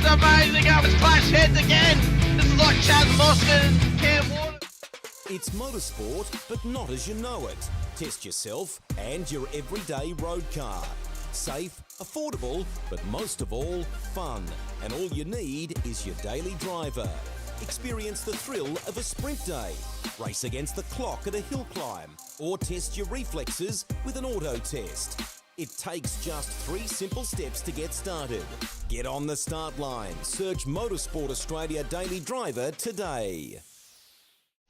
amazing. It was clash heads again. This is like Chad Mostyn and Cam Waters. It's motorsport, but not as you know it. Test yourself and your everyday road car. Safe, affordable, but most of all, fun. And all you need is your daily driver. Experience the thrill of a sprint day. Race against the clock at a hill climb. Or test your reflexes with an auto test. It takes just 3 simple steps to get started. Get on the start line. Search Motorsport Australia Daily Driver today.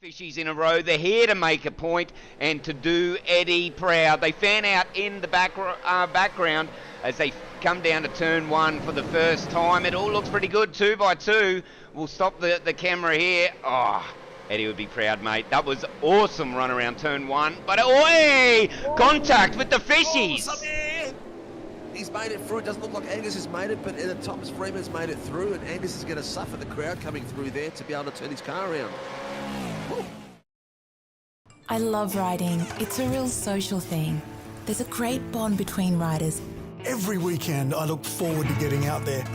Fishies in a row. They're here to make a point and to do Eddie proud. They fan out in the background as they come down to turn 1 for the first time. It all looks pretty good, 2 by 2. We'll stop the camera here. Oh, Eddie would be proud, mate. That was awesome run around turn 1. But, contact with the fishies. He's made it through. It doesn't look like Angus has made it, but Thomas Freeman's made it through, and Angus is going to suffer the crowd coming through there to be able to turn his car around. Woo. I love riding. It's a real social thing. There's a great bond between riders. Every weekend I look forward to getting out there.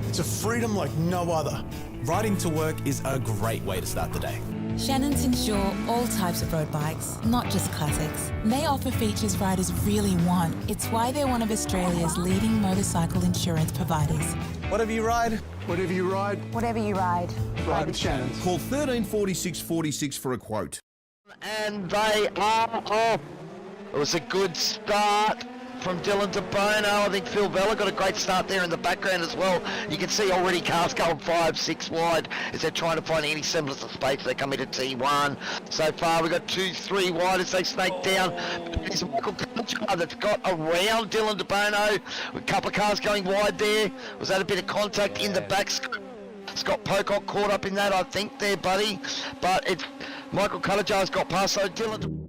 It's a freedom like no other. Riding to work is a great way to start the day. Shannon's insure all types of road bikes, not just classics. They offer features riders really want. It's why they're one of Australia's leading motorcycle insurance providers. Whatever you ride, whatever you ride, whatever you ride, ride with Shannon's. Call 134646 for a quote. And they are off. It was a good start from Dylan to Bono. I think Phil Vella got a great start there in the background as well. You can see already cars going 5, 6 wide as they're trying to find any semblance of space. They come into T1. So far we've got 2, 3 wide as they snake down. It's Michael Conchar that's got around Dylan de Bono. A couple of cars going wide there. Was that a bit of contact in the back? Scott Pocock caught up in that, I think, there, buddy. But it's Michael Cullajar's got past, so Dylan...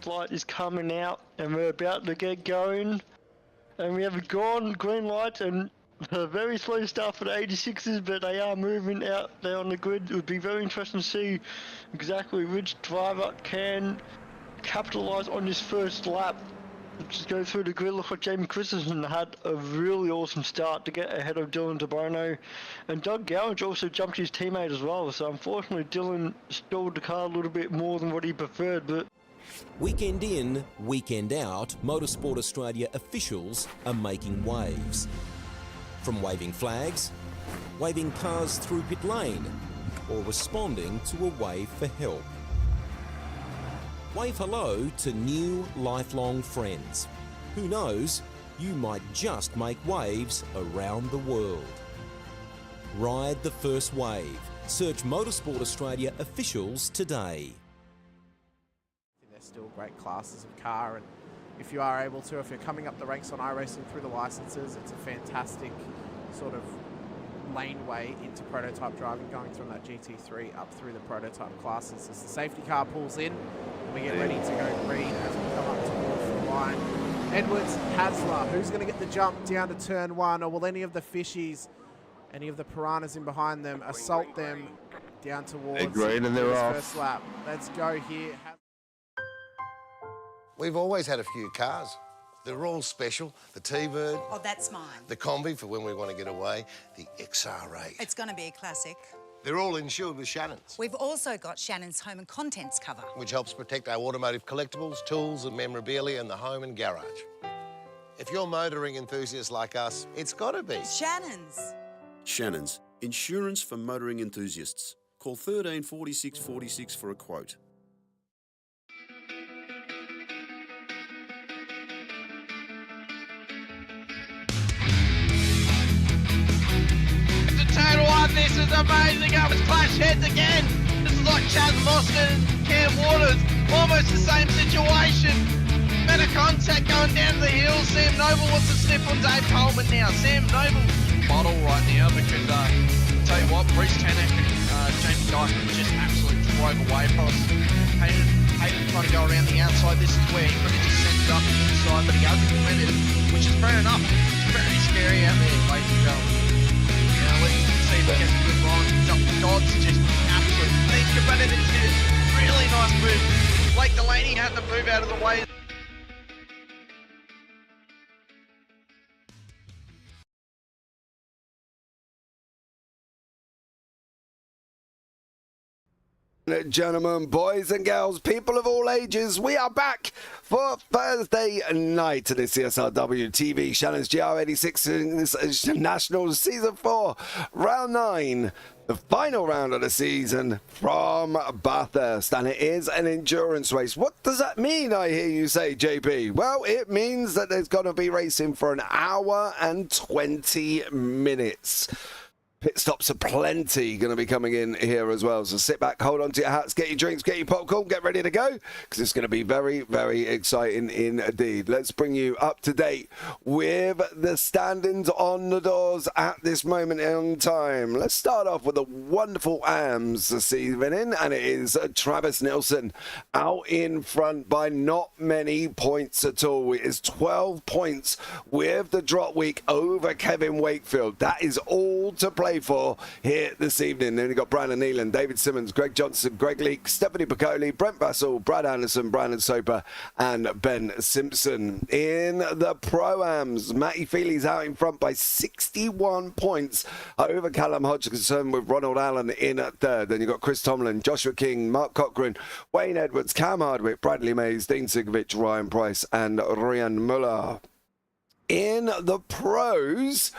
light is coming out and we're about to get going, and we have gone green lights and a very slow start for the 86s, but they are moving out there on the grid. It would be very interesting to see exactly which driver can capitalise on this first lap. Just go through the grid. Look like Jamie Christensen had a really awesome start to get ahead of Dylan de Bono, and Doug Gowage also jumped his teammate as well, so unfortunately Dylan stalled the car a little bit more than what he preferred. But Weekend in, weekend out, Motorsport Australia officials are making waves. From waving flags, waving cars through pit lane, or responding to a wave for help. Wave hello to new lifelong friends. Who knows, you might just make waves around the world. Ride the first wave. Search Motorsport Australia officials today. Still great classes of car, and if you are able to, if you're coming up the ranks on iRacing through the licenses, it's a fantastic sort of laneway into prototype driving, going from that GT3 up through the prototype classes as the safety car pulls in and we get ready to go green as we come up towards the line. Edwards, Hasler, who's going to get the jump down to turn 1, or will any of the fishies, any of the piranhas in behind them, assault them down towards green and they're off. First lap? Let's go here. We've always had a few cars. They're all special. The T-Bird. Oh, that's mine. The Combi for when we want to get away. The XR8. It's going to be a classic. They're all insured with Shannon's. We've also got Shannon's home and contents cover, which helps protect our automotive collectibles, tools and memorabilia in the home and garage. If you're motoring enthusiasts like us, it's got to be Shannon's. Shannon's, insurance for motoring enthusiasts. Call 134646 for a quote. This is amazing. It was clash heads again. This is like Chad Mostyn and Cam Waters. Almost the same situation. Better contact going down the hill. Sam Noble wants to sniff on Dave Coleman now. Sam Noble bottle right now because tell you what, Reece Tanak and Jamie Dyson just absolutely drove away from us. Hayden trying to go around the outside. This is where he could have just sent it up the inside, but he hasn't committed, which is fair enough. It's very scary out there, ladies and gentlemen. Let's see if he gets a good run. Dodd's just absolutely competitive. Really nice move. Blake Delaney had to move out of the way. Gentlemen, boys and girls, people of all ages, we are back for Thursday night to the CSRW TV Shannon's GR86 Nationals Season 4, Round 9. The final round of the season from Bathurst, and it is an endurance race. What does that mean, I hear you say, JP? Well, it means that there's going to be racing for an hour and 20 minutes. Pit stops are plenty going to be coming in here as well. So sit back, hold on to your hats, get your drinks, get your popcorn, get ready to go, because it's going to be very, very exciting indeed. Let's bring you up to date with the standings on the doors at this moment in time. Let's start off with the wonderful AMS this evening, and it is Travis Nilsson out in front by not many points at all. It is 12 points with the drop week over Kevin Wakefield. That is all to play for here this evening. Then you've got Brandon Neelan, David Simmons, Greg Johnson, Greg Leake, Stephanie Piccoli, Brent Vassell, Brad Anderson, Brandon Soper, and Ben Simpson. In the Pro-Ams, Matty Feely's out in front by 61 points over Callum Hodgkinson, with Ronald Allen in at third. Then you've got Chris Tomlin, Joshua King, Mark Cochran, Wayne Edwards, Cam Hardwick, Bradley Mays, Dean Sinkovic, Ryan Price, and Ryan Muller. In the Pros,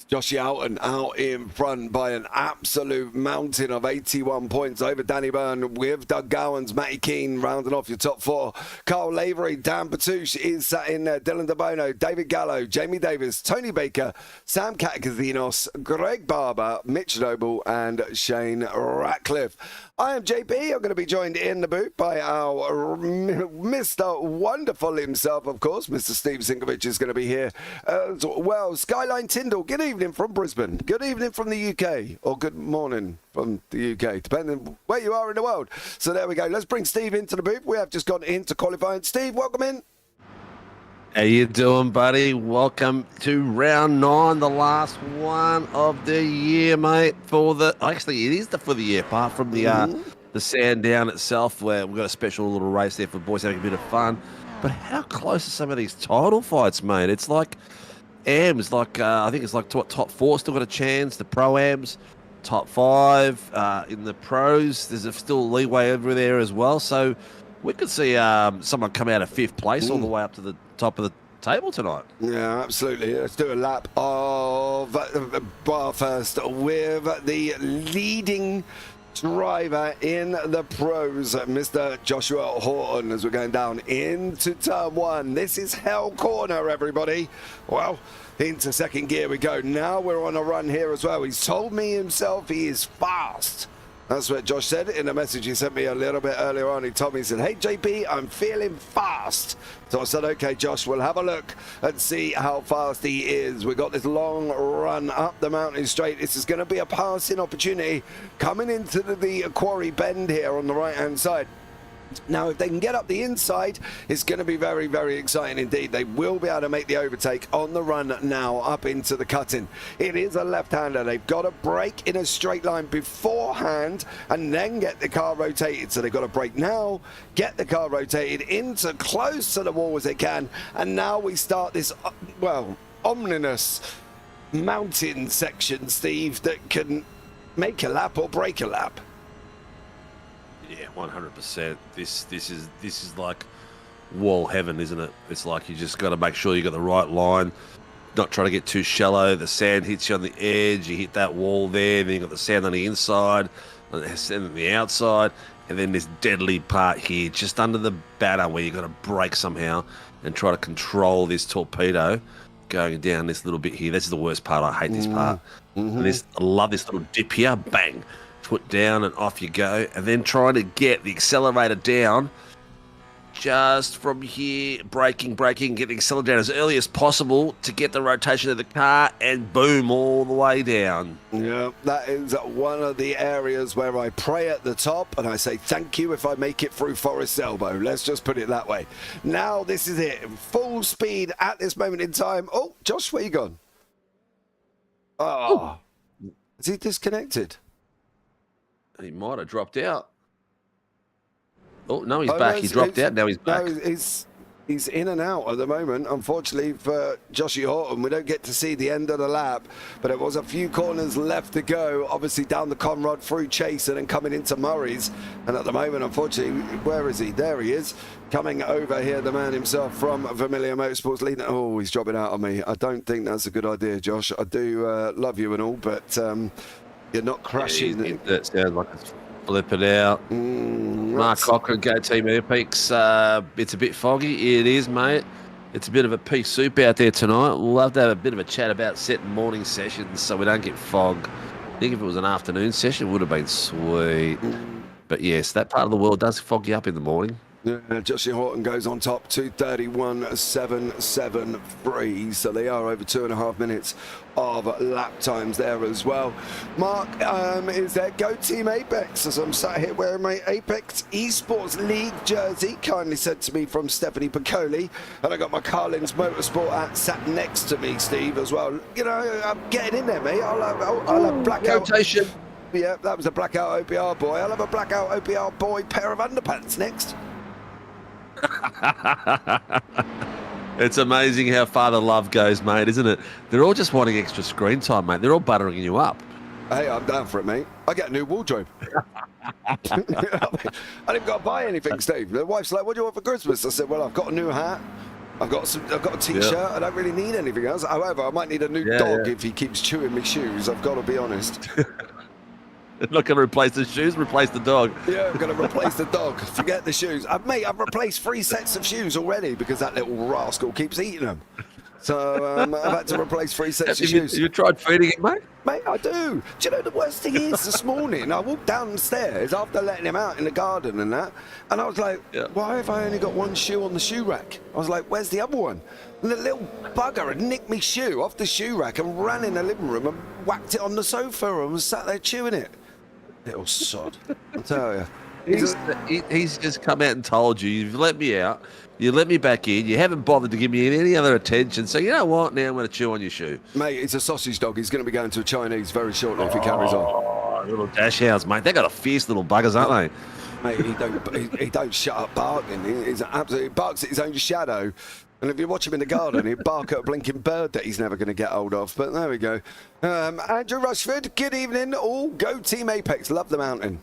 Josh Alton out in front by an absolute mountain of 81 points over Danny Byrne, with Doug Gowans, Matty Keane rounding off your top four. Carl Lavery, Dan Patouche is sat in there, Dylan DeBono, David Gallo, Jamie Davis, Tony Baker, Sam Katakazinos, Greg Barber, Mitch Noble, and Shane Ratcliffe. I am JP. I'm going to be joined in the booth by our Mr. Wonderful himself, of course. Mr. Steve Sinkovic is going to be here as well. Skyline Tyndall, good evening from Brisbane. Good evening from the UK, or good morning from the UK, depending where you are in the world. So there we go. Let's bring Steve into the booth. We have just gone into qualifying. Steve, welcome in. How you doing, buddy? Welcome to round 9, the last one of the year, mate. Actually, it is for the year, apart from the Sandown itself, where we've got a special little race there for boys having a bit of fun. But how close are some of these title fights, mate? It's like AMs, I think it's like top 4 still got a chance. The Pro-Ams, top 5. In the Pros, there's still leeway over there as well. So we could see someone come out of 5th place all the way up to the top of the table tonight. Yeah, absolutely. Let's do a lap of Bathurst with the leading driver in the Pros, Mr. Joshua Horton, as we're going down into turn 1. This is Hell Corner, everybody. Well, into second gear we go. Now we're on a run here as well. He's told me himself he is fast. That's what Josh said in a message he sent me a little bit earlier on. He told me, he said, hey, JP, I'm feeling fast. So I said, okay, Josh, we'll have a look and see how fast he is. We've got this long run up the mountain straight. This is going to be a passing opportunity coming into the quarry bend here on the right-hand side. Now, if they can get up the inside, it's going to be very, very exciting indeed. They will be able to make the overtake on the run now up into the cutting. It is a left-hander. They've got to brake in a straight line beforehand and then get the car rotated. So they've got to brake now, get the car rotated into close to the wall as they can. And now we start this, well, ominous mountain section, Steve, that can make a lap or break a lap. Yeah, 100%. This is like wall heaven, isn't it? It's like you just got to make sure you got the right line, not try to get too shallow. The sand hits you on the edge, you hit that wall there, then you got the sand on the inside, and the sand on the outside, and then this deadly part here, just under the batter, where you got to brake somehow and try to control this torpedo going down this little bit here. This is the worst part. I hate this part. And I love this little dip here. Bang. Foot down and off you go, and then trying to get the accelerator down just from here, braking, getting accelerated as early as possible to get the rotation of the car, and boom, all the way down. Yeah, that is one of the areas where I pray at the top and I say thank you if I make it through Forest Elbow. Let's just put it that way. Now this is it. Full speed at this moment in time. Oh, Josh, where you gone? Oh, is he disconnected? He might have dropped out. Oh, no, he's back. He dropped out. Now he's back. No, he's in and out at the moment. Unfortunately for Joshy Horton, we don't get to see the end of the lap, but it was a few corners left to go. Obviously down the Conrad, through Chase, and then coming into Murray's. And at the moment, unfortunately, where is he? There he is. Coming over here, the man himself from Vermilion Motorsports leading. Oh, he's dropping out on me. I don't think that's a good idea, Josh. I do love you and all, but you're not crashing. Yeah, that sounds like it's flipping out. Mark Cochran, Go Team Airpeaks. It's a bit foggy. It is, mate. It's a bit of a pea soup out there tonight. We'll have to have a bit of a chat about setting morning sessions so we don't get fog. I think if it was an afternoon session, it would have been sweet. But yes, that part of the world does fog you up in the morning. Yeah, Joshua Horton goes on top, 2:31.773. So they are over 2.5 minutes of lap times there as well. Mark, is there Go Team Apex? As I'm sat here wearing my Apex Esports League jersey, kindly sent to me from Stephanie Piccoli. And I got my Carlin's Motorsport hat sat next to me, Steve, as well. You know, I'm getting in there, mate. I'll have blackout. Rotation. Yeah, that was a blackout OPR boy. I'll have a blackout OPR boy pair of underpants next. It's amazing how far the love goes, mate, isn't it? They're all just wanting extra screen time, mate. They're all buttering you up. Hey, I'm down for it, mate. I get a new wardrobe. I didn't got to buy anything, Steve. The wife's like, "What do you want for Christmas?" I said, "Well, I've got a new hat. I've got a t-shirt. I don't really need anything else. However, I might need a new dog if he keeps chewing me shoes. I've got to be honest." Not going to replace the shoes, replace the dog. Yeah, I'm going to replace the dog. Forget the shoes. I've replaced 3 sets of shoes already because that little rascal keeps eating them. So I've had to replace 3 sets of shoes. You tried feeding him, mate? Mate, I do. Do you know the worst thing is this morning, I walked downstairs after letting him out in the garden and that, and I was like, why have I only got 1 shoe on the shoe rack? I was like, where's the other one? And the little bugger had nicked me shoe off the shoe rack and ran in the living room and whacked it on the sofa and was sat there chewing it. Little sod, I tell you. He's just come out and told you, you've let me out, you let me back in, you haven't bothered to give me any other attention, so you know what, now I'm going to chew on your shoe. Mate, it's a sausage dog. He's going to be going to a Chinese very shortly if he carries on. Little dash hounds, mate. They got a fierce little buggers, aren't they? Mate, he don't shut up barking. He's absolutely barks at his own shadow. And if you watch him in the garden, he'd bark at a blinking bird that he's never going to get hold of. But there we go. Andrew Rushford, good evening. All Go Team Apex. Love the mountain.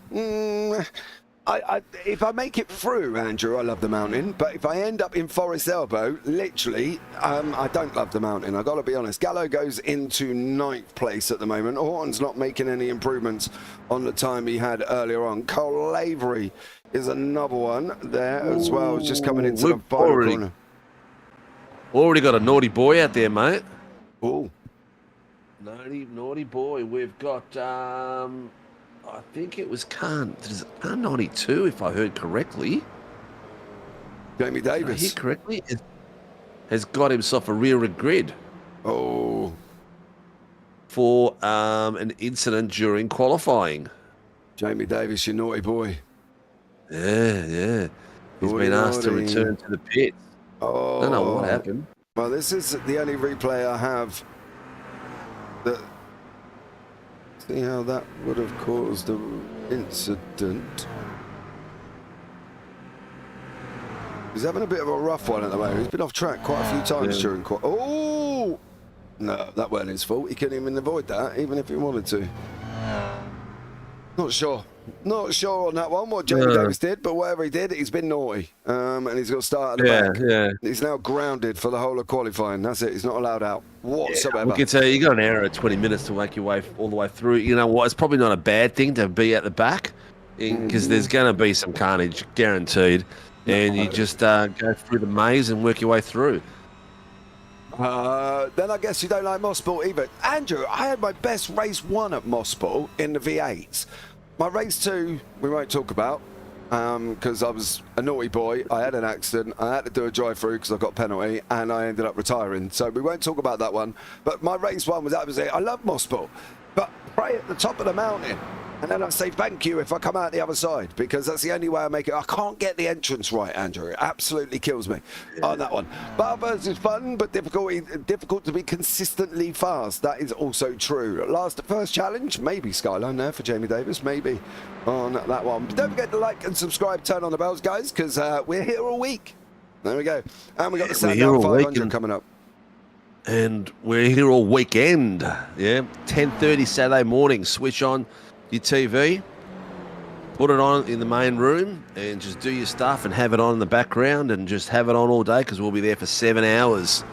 If I make it through, Andrew, I love the mountain. But if I end up in Forest Elbow, literally, I don't love the mountain. I've got to be honest. Gallo goes into 9th place at the moment. Horton's not making any improvements on the time he had earlier on. Cole Lavery is another one there as well. It's just coming into the final corner. Already got a naughty boy out there, mate. Oh. Naughty boy. We've got, I think it was Khan 92, if I heard correctly. Jamie Davis. Did I hear correctly? Has got himself a rear grid. Oh. For an incident during qualifying. Jamie Davis, you naughty boy. Yeah. He's been asked to return to the pit. Oh, I don't know what happened. Well, this is the only replay I have that. See how that would have caused the incident. He's having a bit of a rough one at the moment. He's been off track quite a few times during Oh! No, that weren't his fault. He couldn't even avoid that, even if he wanted to. Not sure on that one, what Jamie Davis did, but whatever he did, he's been naughty. And he's got to start at the back. Yeah. He's now grounded for the whole of qualifying. That's it. He's not allowed out whatsoever. We could say you got an hour and 20 minutes to make your way all the way through. You know what? It's probably not a bad thing to be at the back because there's going to be some carnage, guaranteed. And you just go through the maze and work your way through. Then I guess you don't like Mosport either. Andrew, I had my best race 1 at Mosport in the V8s. My race 2, we won't talk about. because I was a naughty boy. I had an accident. I had to do a drive-through because I got a penalty, and I ended up retiring. So we won't talk about that one. But my race one was absolutely. I love Mosport, but pray at the top of the mountain. And then I say thank you if I come out the other side, because that's the only way I make it. I can't get the entrance right, Andrew. It absolutely kills me on that one. Bathurst is fun, but difficult to be consistently fast. That is also true. First challenge, maybe Skyline there for Jamie Davis, maybe on that one. But don't forget to like and subscribe, turn on the bells, guys, because we're here all week. There we go. And we got the Sandown 500 coming up. And we're here all weekend. Yeah, 10:30 Saturday morning. Switch on your TV, put it on in the main room, and just do your stuff and have it on in the background and just have it on all day, because we'll be there for 7 hours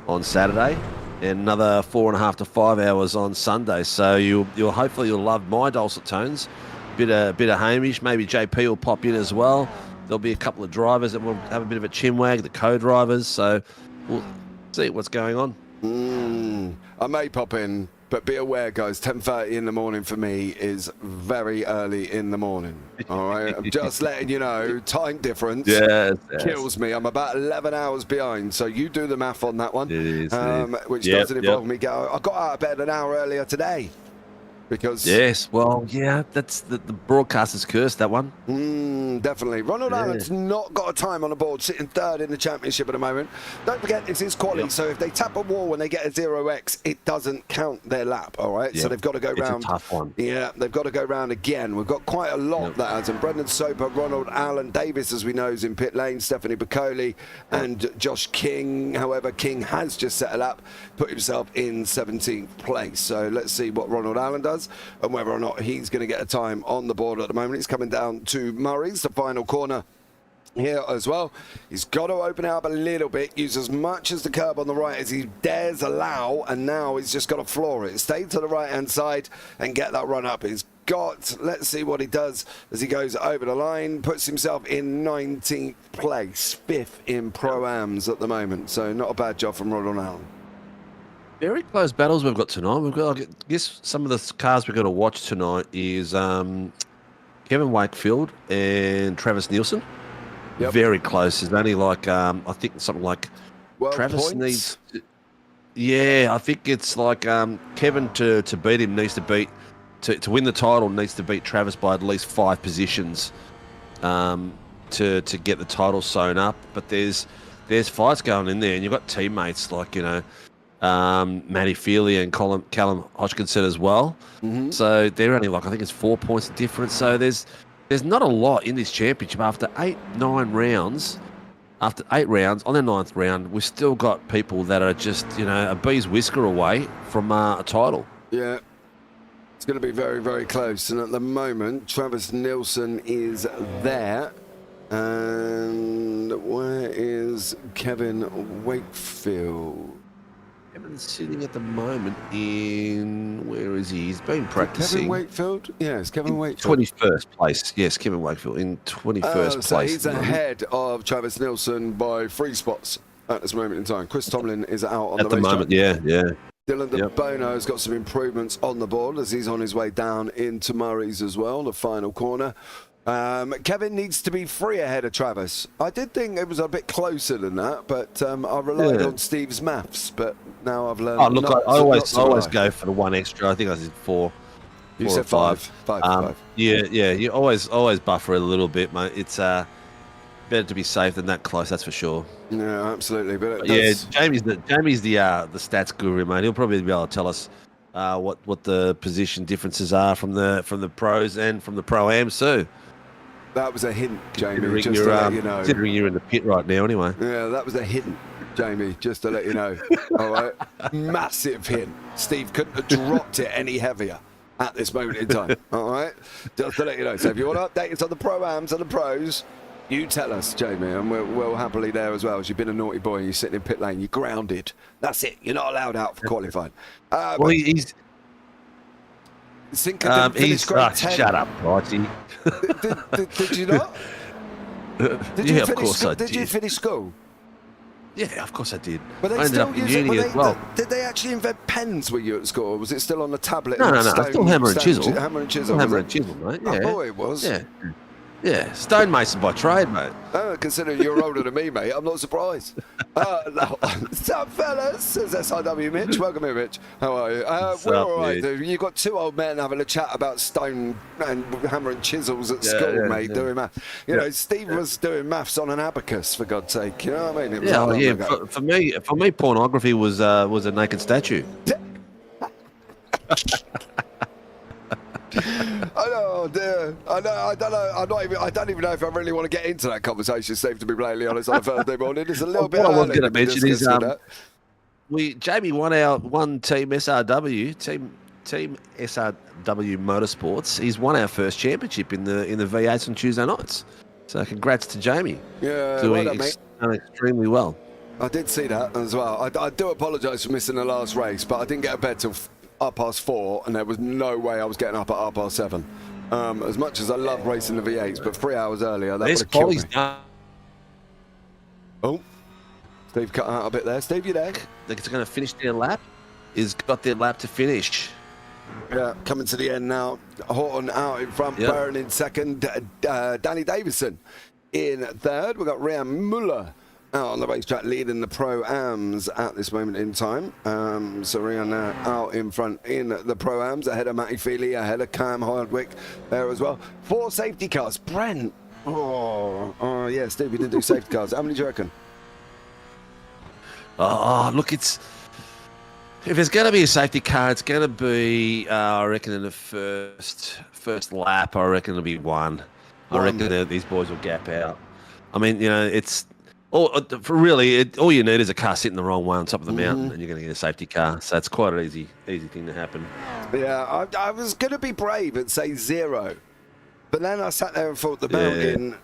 on Saturday and another 4.5 to 5 hours on Sunday. So you'll hopefully love my dulcet tones. Bit of Hamish, maybe JP will pop in as well. There'll be a couple of drivers that will have a bit of a chinwag, the co-drivers. So we'll see what's going on. I may pop in. But be aware, guys, 10:30 in the morning for me is very early in the morning. All right? I'm just letting you know, time difference kills me. I'm about 11 hours behind, so you do the math on that one, which doesn't involve me I got out of bed an hour earlier today. Because that's the broadcaster's curse, that one. Definitely. Ronald Allen's not got a time on the board, sitting third in the championship at the moment. Don't forget, it's his quality, so if they tap a wall when they get a 0x, it doesn't count their lap, all right? So they've got to go round. It's a tough one. Yeah, they've got to go round again. We've got quite a lot that has. And Brendan Soper, Ronald Allen, Davis, as we know, is in pit lane, Stephanie Bacoli, and Josh King. However, King has just set a lap, put himself in 17th place. So let's see what Ronald Allen does and whether or not he's going to get a time on the board at the moment. He's coming down to Murray's, the final corner here as well. He's got to open it up a little bit, use as much as the curb on the right as he dares allow, and now he's just got to floor it. Stay to the right-hand side and get that run up. He's got, let's see what he does as he goes over the line, puts himself in 19th place, 5th in Pro-Ams at the moment. So not a bad job from Ronald Allen. Very close battles we've got tonight. We've got, I guess, some of the cars we're going to watch tonight is Kevin Wakefield and Travis Nielsen. Very close. There's only like I think something like Travis points? needs. I think it's like Kevin to beat him needs to beat to win the title needs to beat Travis by at least 5 positions to get the title sewn up. But there's fights going in there, and you've got teammates like Matty Feely and Callum Hodgkinson as well. So they're only like, I think it's 4 points difference. So there's not a lot in this championship. After 8-9 rounds, after 8 rounds, on their 9th round, we've still got people that are just, a bee's whisker away from a title. Yeah. It's going to be very, very close. And at the moment, Travis Nielsen is there. And where is Kevin Wakefield? Kevin's sitting at the moment in, where is he? He's been practicing. Kevin Wakefield? Yes, Kevin Wakefield. 21st place. Yes, Kevin Wakefield in 21st so place. He's ahead of Travis Nielsen by 3 spots at this moment in time. Chris Tomlin is out on at the moment, racetrack. yeah. Dylan De Bono has got some improvements on the board as he's on his way down into Murray's as well, the final corner. Kevin needs to be 3 ahead of Travis. I did think it was a bit closer than that, but I relied on Steve's maths, but now I've learned. Oh, look, I always go for the 1 extra. I think I said 4. You said 5. 5. Yeah. You always buffer it a little bit, mate. It's better to be safe than that close, that's for sure. Yeah, absolutely. But Jamie's the stats guru, mate. He'll probably be able to tell us what the position differences are from the pros and from the pro-ams too. That was a hint, Jamie, just to let you know. Considering you're in the pit right now anyway. Yeah, that was a hint, Jamie, just to let you know. All right? Massive hint. Steve couldn't have dropped it any heavier at this moment in time. All right? Just to let you know. So if you want to update us on the pro-ams and the pros, you tell us, Jamie, and we'll happily there as well. As you've been a naughty boy and you're sitting in pit lane, you're grounded. That's it. You're not allowed out for qualifying. Well, he's... Sinkovic finished grade 10. Shut up, Righty. Did you not? Of course I did. Did you finish school? Yeah, of course I did. But I ended up in uni as well. Did they actually invent pens when you were at school, or was it still on the tablet? No. Still hammer and chisel. Hammer and chisel. Hammer and chisel, mate. Yeah. I thought it was. Yeah. Yeah, stonemason by trade, mate. Considering you're older than me, mate, I'm not surprised. What's up, fellas? Says SIW Mitch. Welcome here, Mitch. How are you? We're all right, dude. You've got two old men having a chat about stone and hammer and chisels at school, mate, doing math. You know, Steve was doing maths on an abacus, for God's sake. You know what I mean? It was For me, pornography was a naked statue. Oh dear! I know. I don't know. I don't even know if I really want to get into that conversation, Steve. To be blatantly honest, on a Thursday morning, it's a little bit. What I was going to mention is Jamie won Team SRW Team SRW Motorsports. He's won our first championship in the V8s on Tuesday nights. So congrats to Jamie. Yeah, doing done, extremely well. I did see that as well. I do apologise for missing the last race, but I didn't get a bed till 4:30, and there was no way I was getting up at 7:30. As much as I love racing the V8s, but 3 hours earlier, that would have killed me. Oh, Steve cut out a bit there. Steve, you there? They're going to finish their lap. He's got their lap to finish. Yeah, coming to the end now. Horton out in front, Byrne in second, Danny Davison in third. We've got Ryan Muller out on the racetrack leading the Pro-Ams at this moment in time. So Ryan out in front in the Pro-Ams, ahead of Matty Feely, ahead of Cam Hardwick there as well. 4 safety cars. Brent. Oh, yeah, Steve, we didn't do safety cars. How many do you reckon? Oh, look, if there's going to be a safety car, it's going to be, I reckon, in the first lap, I reckon it'll be one. I reckon these boys will gap out. I mean, you know, it's all you need is a car sitting the wrong way on top of the mountain, and you're going to get a safety car. So it's quite an easy thing to happen. Yeah, I was going to be brave and say 0, but then I sat there and thought the mountain,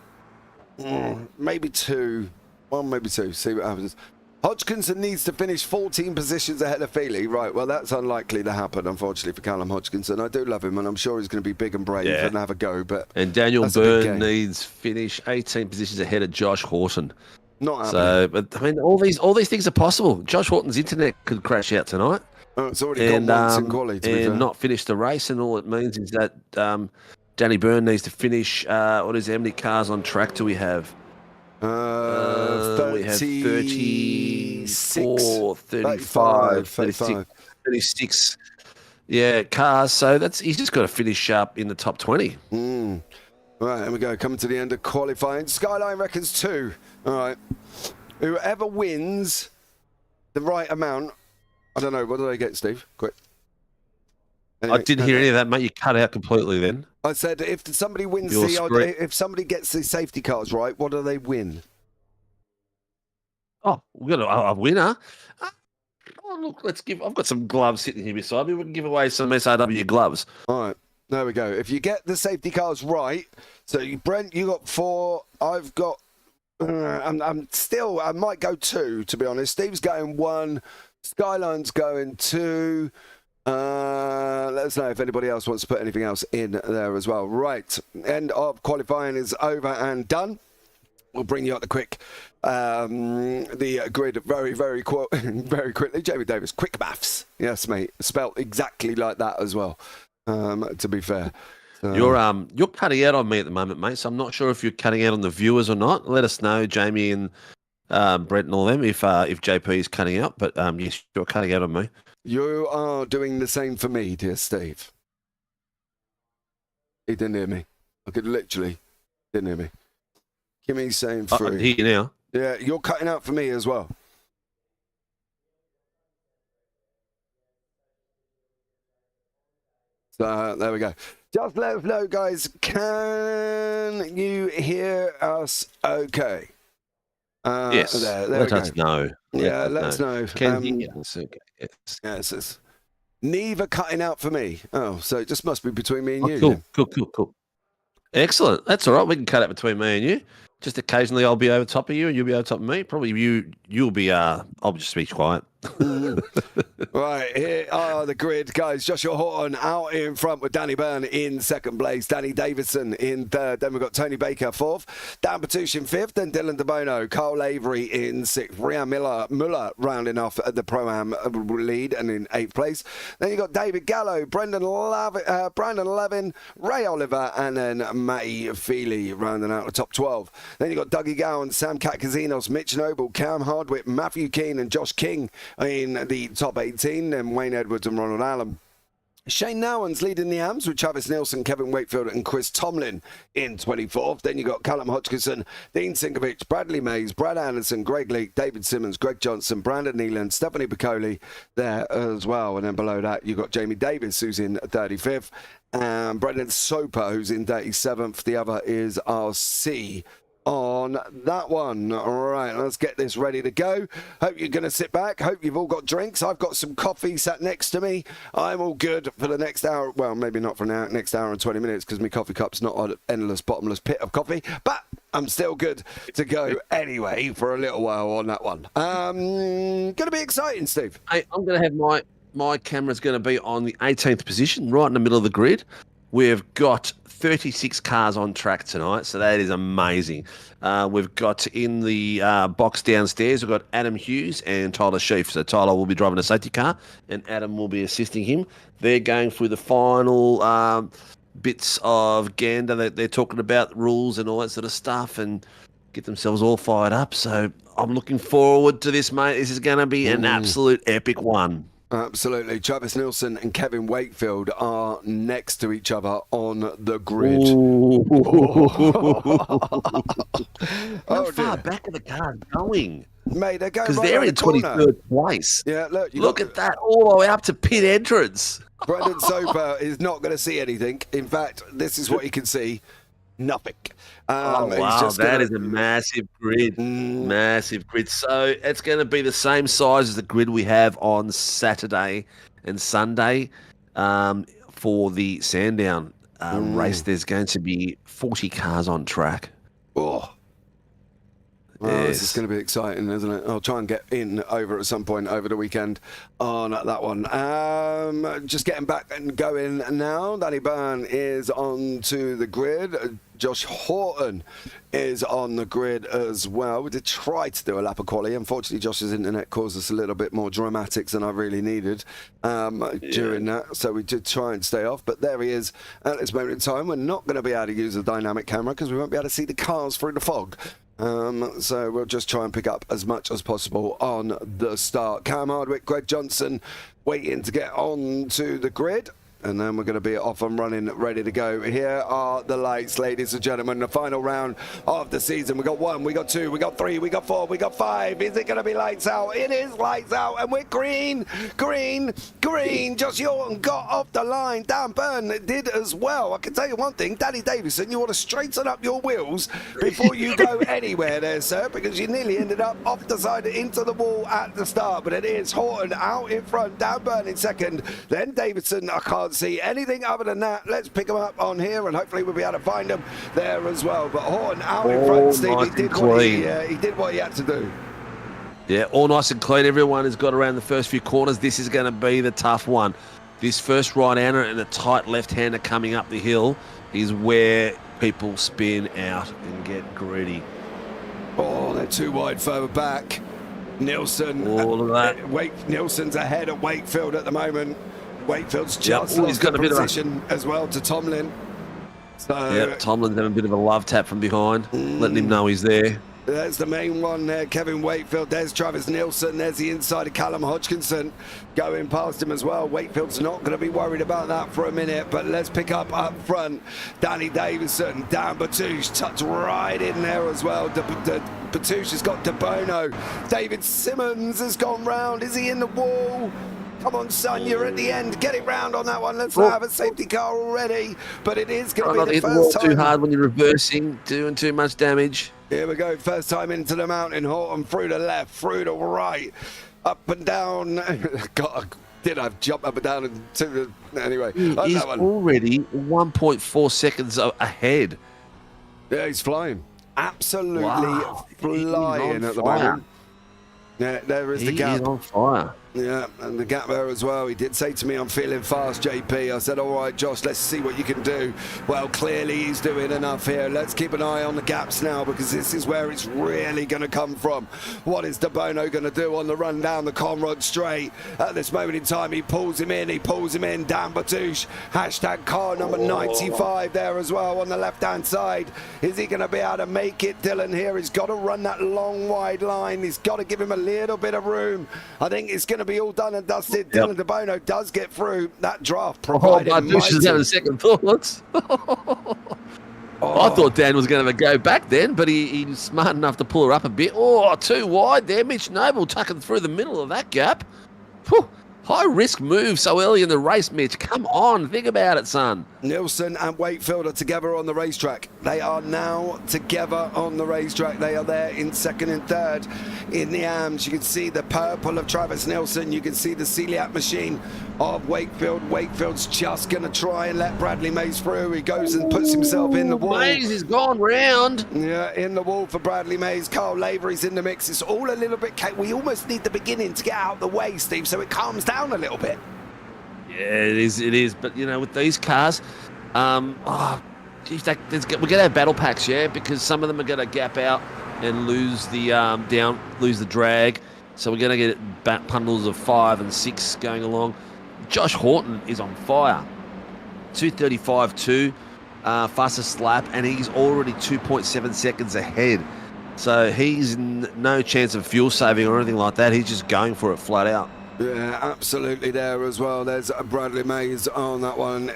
maybe 2, 1, maybe 2. See what happens. Hodgkinson needs to finish 14 positions ahead of Feely. Right, well, that's unlikely to happen, unfortunately, for Callum Hodgkinson. I do love him, and I'm sure he's going to be big and brave and have a go. But Daniel Byrne needs finish 18 positions ahead of Josh Horton. Not happening. So, but I mean, all these things are possible. Josh Horton's internet could crash out tonight. Oh, it's already gone once in quality, to be fair. Not finish the race, and all it means is that Danny Byrne needs to finish. How many cars on track do we have? We have 34, 35, 36 cars. So he's just got to finish up in the top 20. Right, here we go. Coming to the end of qualifying. Skyline reckons 2. All right. Whoever wins the right amount. I don't know. What do they get, Steve? Quick. Anyway, I didn't hear any of that, mate. You cut out completely then. I said if somebody wins if somebody gets the safety cars right, what do they win? Oh, we've got a winner. Look, I've got some gloves sitting here beside me. We can give away some SRW gloves. All right, there we go. If you get the safety cars right, so Brent, you got 4. I've got. I might go 2, to be honest. Steve's going 1. Skyline's going 2. Let us know if anybody else wants to put anything else in there as well. Right, end of qualifying is over and done. We'll bring you up the grid very, very quickly. Jamie Davis, quick maths. Yes, mate. Spelt exactly like that as well, to be fair. So, you're cutting out on me at the moment, mate, so I'm not sure if you're cutting out on the viewers or not. Let us know, Jamie and Brett and all them, if JP is cutting out. But yes, you're cutting out on me. You are doing the same for me, dear Steve. He didn't hear me. I could literally didn't hear me. Kimmy's saying 3. I can hear you now. Yeah, you're cutting out for me as well. So there we go. Just let us know, guys. Can you hear us okay? Yes. Let us know. Yeah, let us know. Can you hear us okay? Yes. It's neither cutting out for me. Oh, so it just must be between me and you. Cool. Excellent. That's all right. We can cut it between me and you. Just occasionally I'll be over top of you and you'll be over top of me. Probably you'll be, I'll just be quiet. Right, here are the grid, guys. Joshua Horton out in front with Danny Byrne in second place. Danny Davison in third. Then we've got Tony Baker fourth. Dan Batouche in fifth. Then Dylan DeBono. Carl Avery in sixth. Rian Muller rounding off at the Pro-Am lead and in eighth place. Then you've got David Gallo, Brandon Levin, Ray Oliver, and then Matty Feely rounding out the top 12. Then you've got Dougie Gowan, Sam Katkazinos, Mitch Noble, Cam Hardwick, Matthew Keane, and Josh King in the top 18, and Wayne Edwards and Ronald Allen. Shane Nowan's leading the AMs with Travis Nielsen, Kevin Wakefield and Chris Tomlin in 24th. Then you've got Callum Hodgkinson, Dean Sinkovic, Bradley Mays, Brad Anderson, Greg Leake, David Simmons, Greg Johnson, Brandon Neelan, Stephanie Piccoli there as well. And then below that, you've got Jamie Davis, who's in 35th, and Brendan Soper, who's in 37th. The other is RC on that one. All right, let's get this ready to go. Hope you're going to sit back. Hope you've all got drinks. I've got some coffee sat next to me. I'm all good for the next hour. Well, maybe not for now, next hour and 20 minutes because my coffee cup's not an endless, bottomless pit of coffee, but I'm still good to go anyway for a little while on that one. Going to be exciting, Steve. Hey, I'm going to have my camera's going to be on the 18th position, right in the middle of the grid. We've got 36 cars on track tonight, so that is amazing. We've got in the box downstairs, we've got Adam Hughes and Tyler Sheaf. So Tyler will be driving a safety car and Adam will be assisting him. They're going through the final bits of gander. They're talking about rules and all that sort of stuff and get themselves all fired up. So I'm looking forward to this, mate. This is going to be an absolute epic one. Absolutely. Travis Nielsen and Kevin Wakefield are next to each other on the grid. How far back are the cars going? Mate, they're going because right they're in the corner. 23rd place. Yeah, look at that, all the way up to pit entrance. Brendan Soper is not going to see anything. In fact, this is what you can see. Nothing. Wow, that is a massive grid. Massive grid. So it's going to be the same size as the grid we have on Saturday and Sunday for the Sandown race. There's going to be 40 cars on track. Oh. Well, this is going to be exciting, isn't it? I'll try and get in over at some point over the weekend on that one. Just getting back and going now. Danny Byrne is onto the grid. Josh Horton is on the grid as well. We did try to do a lap of quali. Unfortunately, Josh's internet caused us a little bit more dramatics than I really needed during that. So we did try and stay off. But there he is at this moment in time. We're not going to be able to use a dynamic camera because we won't be able to see the cars through the fog. So we'll just try and pick up as much as possible on the start. Cam Hardwick, Greg Johnson waiting to get on to the grid. And then we're going to be off and running, ready to go. Here are the lights, ladies and gentlemen. The final round of the season. We got 1, we got 2, we got 3, we got 4, we got 5. Is it going to be lights out? It is lights out. And we're green, green, green. Josh Horton got off the line. Dan Byrne did as well. I can tell you one thing. Danny Davison, you want to straighten up your wheels before you go anywhere there, sir, because you nearly ended up off the side into the wall at the start. But it is Horton out in front. Dan Byrne in second. Then Davison, I can't see anything other than that. Let's pick them up on here and hopefully we'll be able to find them there as well. But Horton out in front, Steve. Nice He did what he had to do. Yeah, all nice and clean. Everyone has got around the first few corners. This is going to be the tough one. This first right-hander and a tight left-hander coming up the hill is where people spin out and get greedy. Oh, they're too wide further back. Nielsen. All of that. Nielsen's ahead of Wakefield at the moment. Wakefield's just lost the position as well to Tomlin. So Tomlin's having a bit of a love tap from behind, letting him know he's there. There's the main one there, Kevin Wakefield. There's Travis Nielsen. There's the inside of Callum Hodgkinson going past him as well. Wakefield's not going to be worried about that for a minute, but let's pick up front. Danny Davison, Dan Batouche tucked right in there as well. Batouche has got DeBono. David Simmons has gone round. Is he in the wall? Come on, son, you're at the end. Get it round on that one. Let's have a safety car already. But it is going to be the first time. Too hard when you're reversing, doing too much damage. Here we go. First time into the mountain. Horton through the left, through the right, up and down. God, did I jump up and down to the... Anyway. He's that one. Already 1.4 seconds ahead. Yeah, he's flying. Absolutely flying at the moment. Yeah, there is the gap. He's on fire. Yeah, and the gap there as well. He did say to me, I'm feeling fast, JP. I said, all right, Josh, let's see what you can do. Well, clearly he's doing enough here. Let's keep an eye on the gaps now, because this is where it's really going to come from. What is De Bono going to do on the run down the Conrod straight? At this moment in time, he pulls him in. Dan Batouche, hashtag car number 95 there as well on the left-hand side. Is he going to be able to make it, Dylan, here? He's got to run that long, wide line. He's got to give him a little bit of room. I think it's going to be all done and dusted. Dylan De Bono does get through that draft. Batouche is having second thoughts. I thought Dan was going to go back then, but he's smart enough to pull her up a bit. Oh, too wide there. Mitch Noble tucking through the middle of that gap. Whew. High risk move so early in the race, Mitch. Come on, think about it, son. Nielsen and Wakefield are together on the racetrack. They are now together on the racetrack. They are there in second and third in the AMS. You can see the purple of Travis Nielsen. You can see the celiac machine of Wakefield. Wakefield's just going to try and let Bradley Mays through. He goes and puts himself in the wall. Mays is gone round. Yeah, in the wall for Bradley Mays. Carl Lavery's in the mix. It's all a little bit... We almost need the beginning to get out of the way, Steve, so it calms down a little bit. Yeah, it is. But, you know, with these cars, we're going to have battle packs, yeah, because some of them are going to gap out and lose the lose the drag. So we're going to get bundles of 5 and 6 going along. Josh Horton is on fire. 2:35.2, fastest lap, and he's already 2.7 seconds ahead. So he's no chance of fuel saving or anything like that. He's just going for it flat out. Yeah, absolutely there as well. There's Bradley Mays on that one.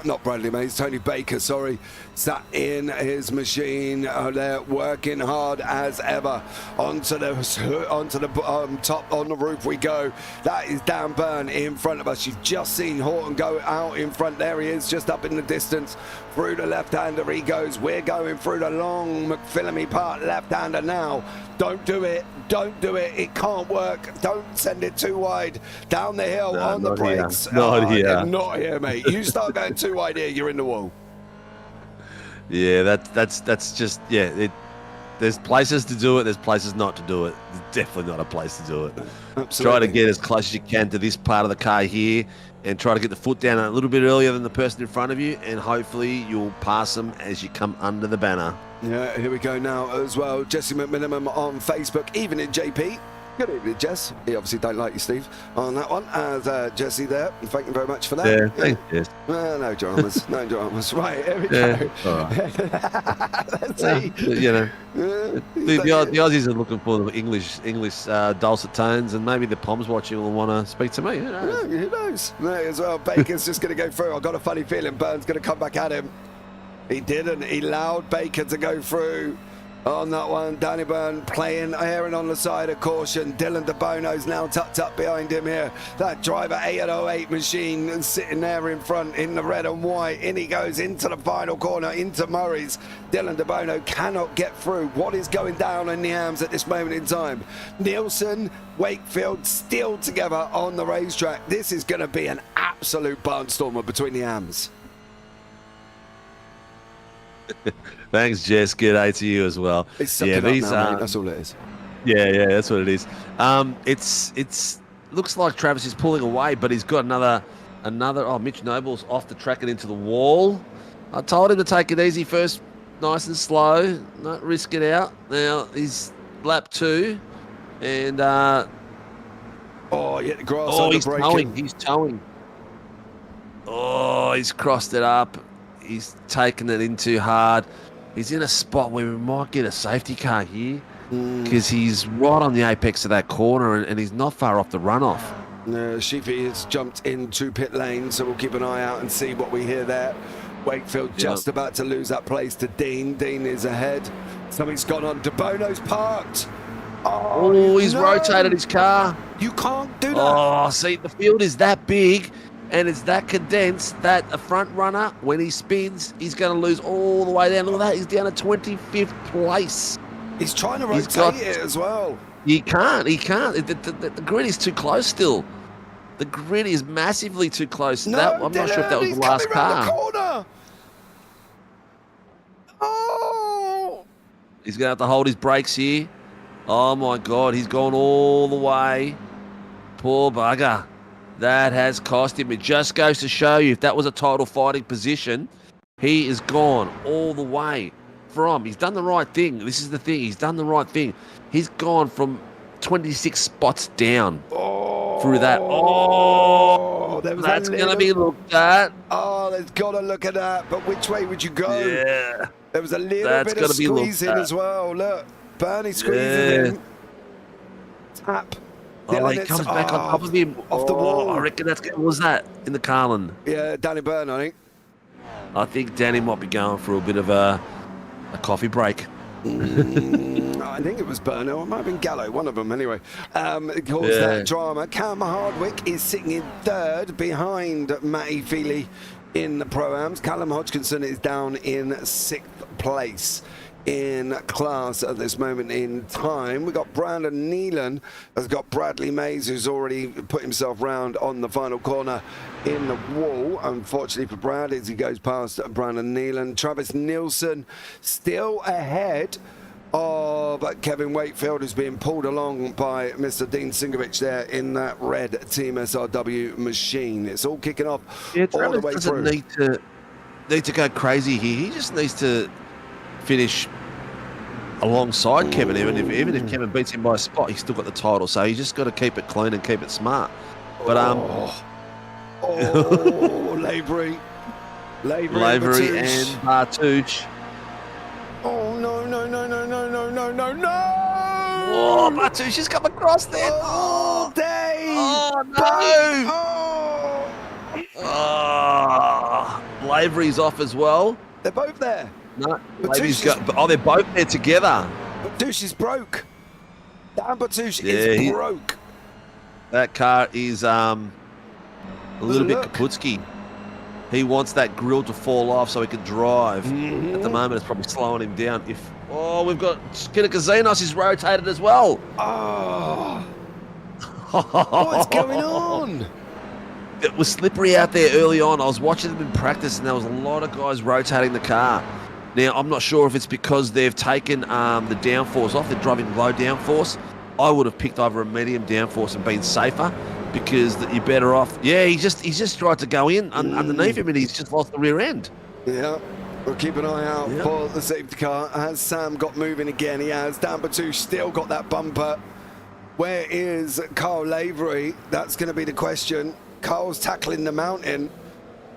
Not Bradley Mays, Tony Baker, sorry. Sat in his machine. They're working hard as ever. Onto the top, on the roof we go. That is Dan Byrne in front of us. You've just seen Horton go out in front. There he is, just up in the distance. Through the left-hander he goes. We're going through the long McPhillamy part left-hander now. Don't do it. Don't do it. It can't work. Don't send it too wide. Down the hill on the brakes. Not here. Not here, mate. You start going too wide here, you're in the wall. Yeah, that's just, yeah. There's places to do it. There's places not to do it. There's definitely not a place to do it. Absolutely. Try to get as close as you can to this part of the car here and try to get the foot down a little bit earlier than the person in front of you, and hopefully you'll pass them as you come under the banner. Yeah, here we go now as well. Jesse McMinimum on Facebook, even in JP. Good evening, Jess. He obviously don't like you, Steve, on that one. As Jesse there, and thank you very much for that. Yeah, thanks, Jess. No dramas, no dramas. Right, here we go. All right. Let's see. You know, the Aussies are looking for the English dulcet tones, and maybe the Poms watching will want to speak to me. Who knows? Yeah, who knows? May as well. Baker's just going to go through. I've got a funny feeling Burns going to come back at him. He didn't. He allowed Baker to go through on that one. Danny Byrne playing, airing on the side of caution. Dylan De Bono's now tucked up behind him here. That driver 808 machine sitting there in front in the red and white. In he goes into the final corner, into Murray's. Dylan De Bono cannot get through. What is going down in the AMS at this moment in time? Nielsen, Wakefield still together on the racetrack. This is going to be an absolute barnstormer between the AMS. Thanks, Jess. Good day to you as well. It's up now, mate. That's all it is. Yeah, that's what it is. It's looks like Travis is pulling away, but he's got another. Oh, Mitch Noble's off the track and into the wall. I told him to take it easy first, nice and slow, not risk it out. Now he's lap 2, and the grass. He's towing. He's towing. Oh, he's crossed it up. He's taken it in too hard. He's in a spot where we might get a safety car here because he's right on the apex of that corner and he's not far off the runoff. Sheepy has jumped into pit lane, so we'll keep an eye out and see what we hear there. Wakefield just about to lose that place to Dean. Dean is ahead. Something's gone on. De Bono's parked. Oh, he's rotated his car. You can't do that. Oh, see, the field is that big. And it's that condensed that a front runner, when he spins, he's going to lose all the way down. Look at that. He's down to 25th place. He's trying to rotate it as well. He can't. The grid is too close still. The grid is massively too close. No, I'm not sure if that was the last car. The corner. Oh! He's going to have to hold his brakes here. Oh, my God. He's gone all the way. Poor bugger. That has cost him. It just goes to show you if that was a title fighting position, he is gone all the way from. He's done the right thing. This is the thing. He's done the right thing. He's gone from 26 spots down through that. Oh, that's going to be looked at. Oh, there's got to look at that. But which way would you go? Yeah. There was a little bit of squeezing as well. Look, Bernie squeezing in. Tap. Oh, he comes back on top of him. Off the wall. I reckon that's what was that in the Carlin? Yeah, Danny Byrne, I think. I think Danny might be going for a bit of a coffee break. I think it was Byrne, or it might have been Gallo, one of them anyway. It caused that drama. Cam Hardwick is sitting in third behind Matty Feely in the Pro-Ams. Callum Hodgkinson is down in sixth place in class at this moment in time. We've got Brandon Neelan has got Bradley Mays, who's already put himself round on the final corner in the wall. Unfortunately for Brad, as he goes past Brandon Neelan. Travis Nielsen still ahead of Kevin Wakefield, who's being pulled along by Mr. Dean Sinkovic there in that red Team SRW machine. It's all kicking off all the way through. Need to go crazy here. He just needs to finish alongside Kevin. Even if Kevin beats him by a spot, he's still got the title. So he's just got to keep it clean and keep it smart. But Lavery and Bartouche. Oh no! Oh, Bartouche has come across there. Oh, Dave! Oh no! Oh, Lavery's off as well. They're both there. No, they're both there together. Bartouche is broke. Dan Bartouche is broke. That car is a little bit Kaputski. He wants that grill to fall off so he can drive. At the moment, it's probably slowing him down. We've got Skinner Kazinos is rotated as well. Oh, what's going on? It was slippery out there early on. I was watching them in practice, and there was a lot of guys rotating the car. Now, I'm not sure if it's because they've taken the downforce off. They're driving low downforce. I would have picked over a medium downforce and been safer because you're better off. Yeah, he's just tried to go in underneath him, and he's just lost the rear end. Yeah, we'll keep an eye out for the safety car. Has Sam got moving again? He has. Dan Bartouche still got that bumper. Where is Carl Lavery? That's going to be the question. Carl's tackling the mountain.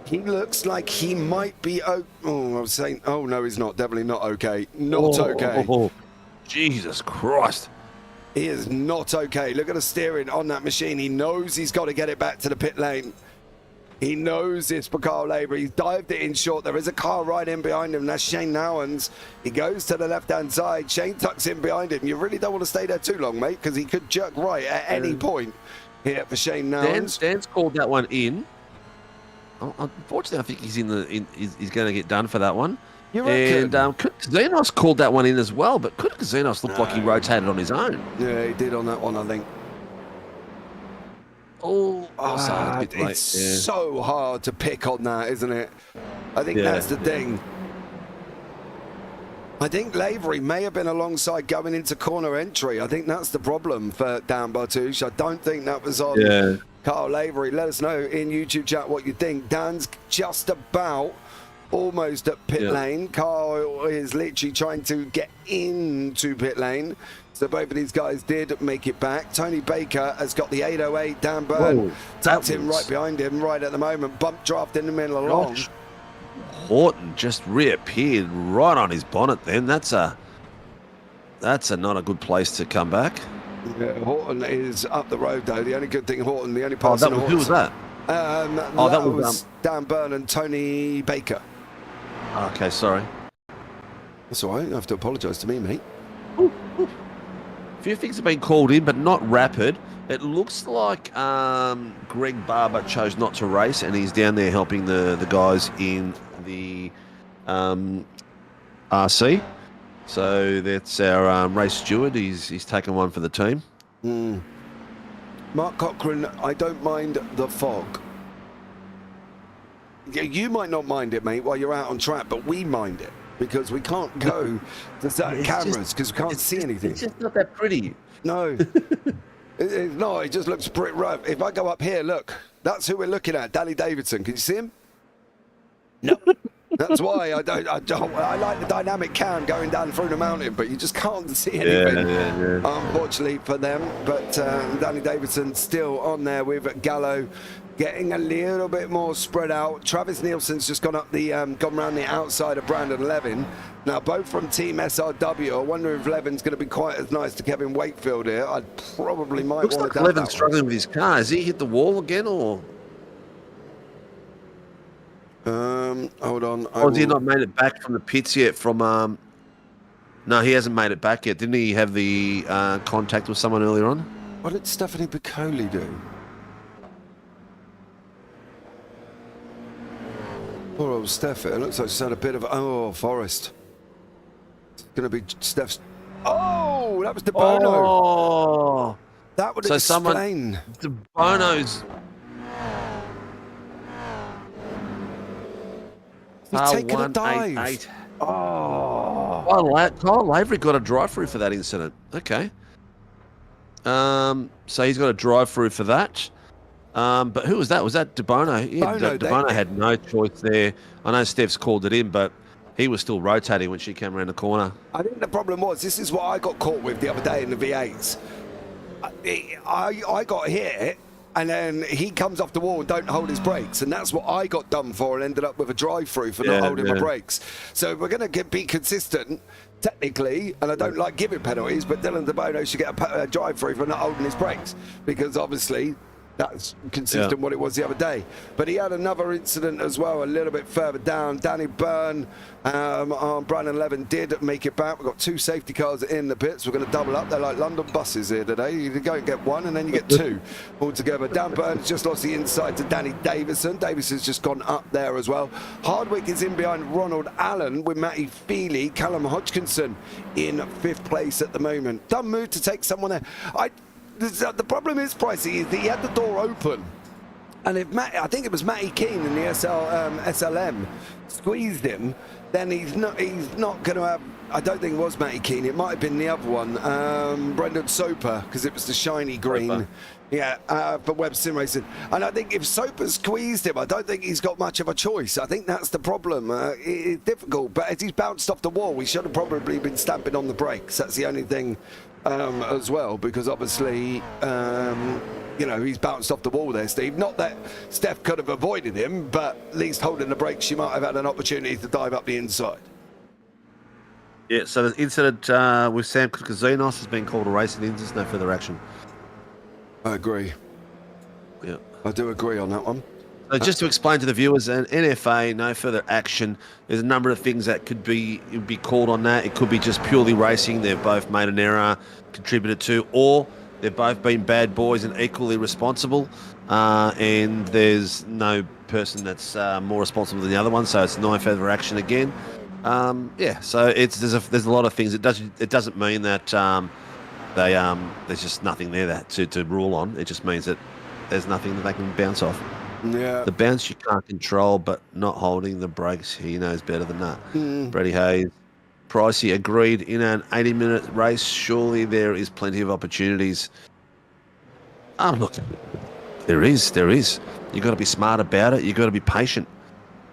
He looks like he might be. I was saying. Oh no, he's not. Definitely not okay. Not okay. Jesus Christ. He is not okay. Look at the steering on that machine. He knows he's got to get it back to the pit lane. He knows this for Carl Lavery. He's dived it in short. There is a car right in behind him. That's Shane Nowens. He goes to the left-hand side. Shane tucks in behind him. You really don't want to stay there too long, mate, because he could jerk right at any point here for Shane Nowens. Dan's called that one in. Unfortunately, I think he's he's going to get done for that one. You reckon? And Kazinos called that one in as well, but Kazinos looked like he rotated on his own. Yeah, he did on that one, I think. It's so hard to pick on that, isn't it? I think that's the thing. I think Lavery may have been alongside going into corner entry. I think that's the problem for Dan Bartouche. I don't think that was on Carl Lavery. Let us know in YouTube chat what you think. Dan's just about almost at pit lane. Carl is literally trying to get into pit lane. So both of these guys did make it back. Tony Baker has got the 808. Dan Byrne tucked him right behind him right at the moment. Bump draft in the middle along. Horton just reappeared right on his bonnet then. That's not a good place to come back. Yeah, Horton is up the road though. The only good thing, Horton, the only person... who was that? That was Dan Byrne and Tony Baker. Okay, sorry. That's all right. You have to apologise to me, mate. A few things have been called in, but not rapid. It looks like Greg Barber chose not to race, and he's down there helping the guys in the RC. So that's our race steward. He's taken one for the team. Mark Cochran, I don't mind the fog. You might not mind it, mate, while you're out on track, but we mind it. because we can't go to certain cameras because we can't see anything. It's just not that pretty. No. It's not. It just looks pretty rough. If I go up here, look, that's who we're looking at. Danny Davidson. Can you see him? No. That's why I like the dynamic cam going down through the mountain, but you just can't see anything, unfortunately for them. But Danny Davidson still on there with Gallo, getting a little bit more spread out. Travis Nielsen's just gone up the gone round the outside of Brandon Levin. Now both from Team SRW. I wonder if Levin's going to be quite as nice to Kevin Wakefield here. I probably might Looks want like to. Levin's struggling with his car. Has he hit the wall again, or? Hold on. Or has he not made it back from the pits yet? From no, he hasn't made it back yet. Didn't he have the contact with someone earlier on? What did Stephanie Piccoli do? Poor old Steph. It looks like she's had a bit of Forrest. It's going to be Steph's. Oh, that was De Bono. Oh, that would explain. De Bono's. He's taken a dive. Oh, Kyle Lavery got a drive-through for that incident. Okay. So he's got a drive-through for that. But who was that? Was that De Bono? Yeah, De Bono had no choice there. I know Steph's called it in, but he was still rotating when she came around the corner. I think the problem was, this is what I got caught with the other day in the V8s. I got hit, and then he comes off the wall and don't hold his brakes, and that's what I got done for and ended up with a drive-through for not holding my brakes. So we're going to be consistent, technically, and I don't like giving penalties, but Dylan De Bono should get a drive-through for not holding his brakes, because obviously that's consistent what it was the other day. But he had another incident as well a little bit further down. Danny Byrne on Brandon Levin did make it back. We've got two safety cars in the pits. We're going to double up. They're like London buses here today. You go and get one and then you get two altogether. Dan Byrne's just lost the inside to Danny Davison. Davison's just gone up there as well. Hardwick is in behind Ronald Allen with Matty Feely. Callum Hodgkinson in 5th place at the moment. Dumb move to take someone there. The problem is, Pricey, is that he had the door open. And if I think it was Matty Keane in the SLM squeezed him, then he's not going to have. I don't think it was Matty Keane. It might have been the other one, Brendan Soper, because it was the shiny green. Soper. Yeah, for Web Sim Racing. And I think if Soper squeezed him, I don't think he's got much of a choice. I think that's the problem. It's difficult, but as he's bounced off the wall, we should have probably been stamping on the brakes. That's the only thing as well, because obviously, he's bounced off the wall there, Steve. Not that Steph could have avoided him, but at least holding the brakes, she might have had an opportunity to dive up the inside. Yeah, so the incident with Sam Kukazinos has been called a racing incident. No further action. I agree. Yeah, I do agree on that one. So just to explain to the viewers, an NFA, no further action. There's a number of things that could be called on that. It could be just purely racing. They've both made an error, contributed to, or they've both been bad boys and equally responsible. And there's no person that's more responsible than the other one. So it's no further action again. So there's a lot of things. It doesn't mean that there's just nothing there to rule on. It just means that there's nothing that they can bounce off. Yeah. The bounce you can't control, but not holding the brakes, he knows better than that. Brady Hayes, Pricey agreed in an 80-minute race. Surely there is plenty of opportunities. Oh, look, there is. You've got to be smart about it. You've got to be patient.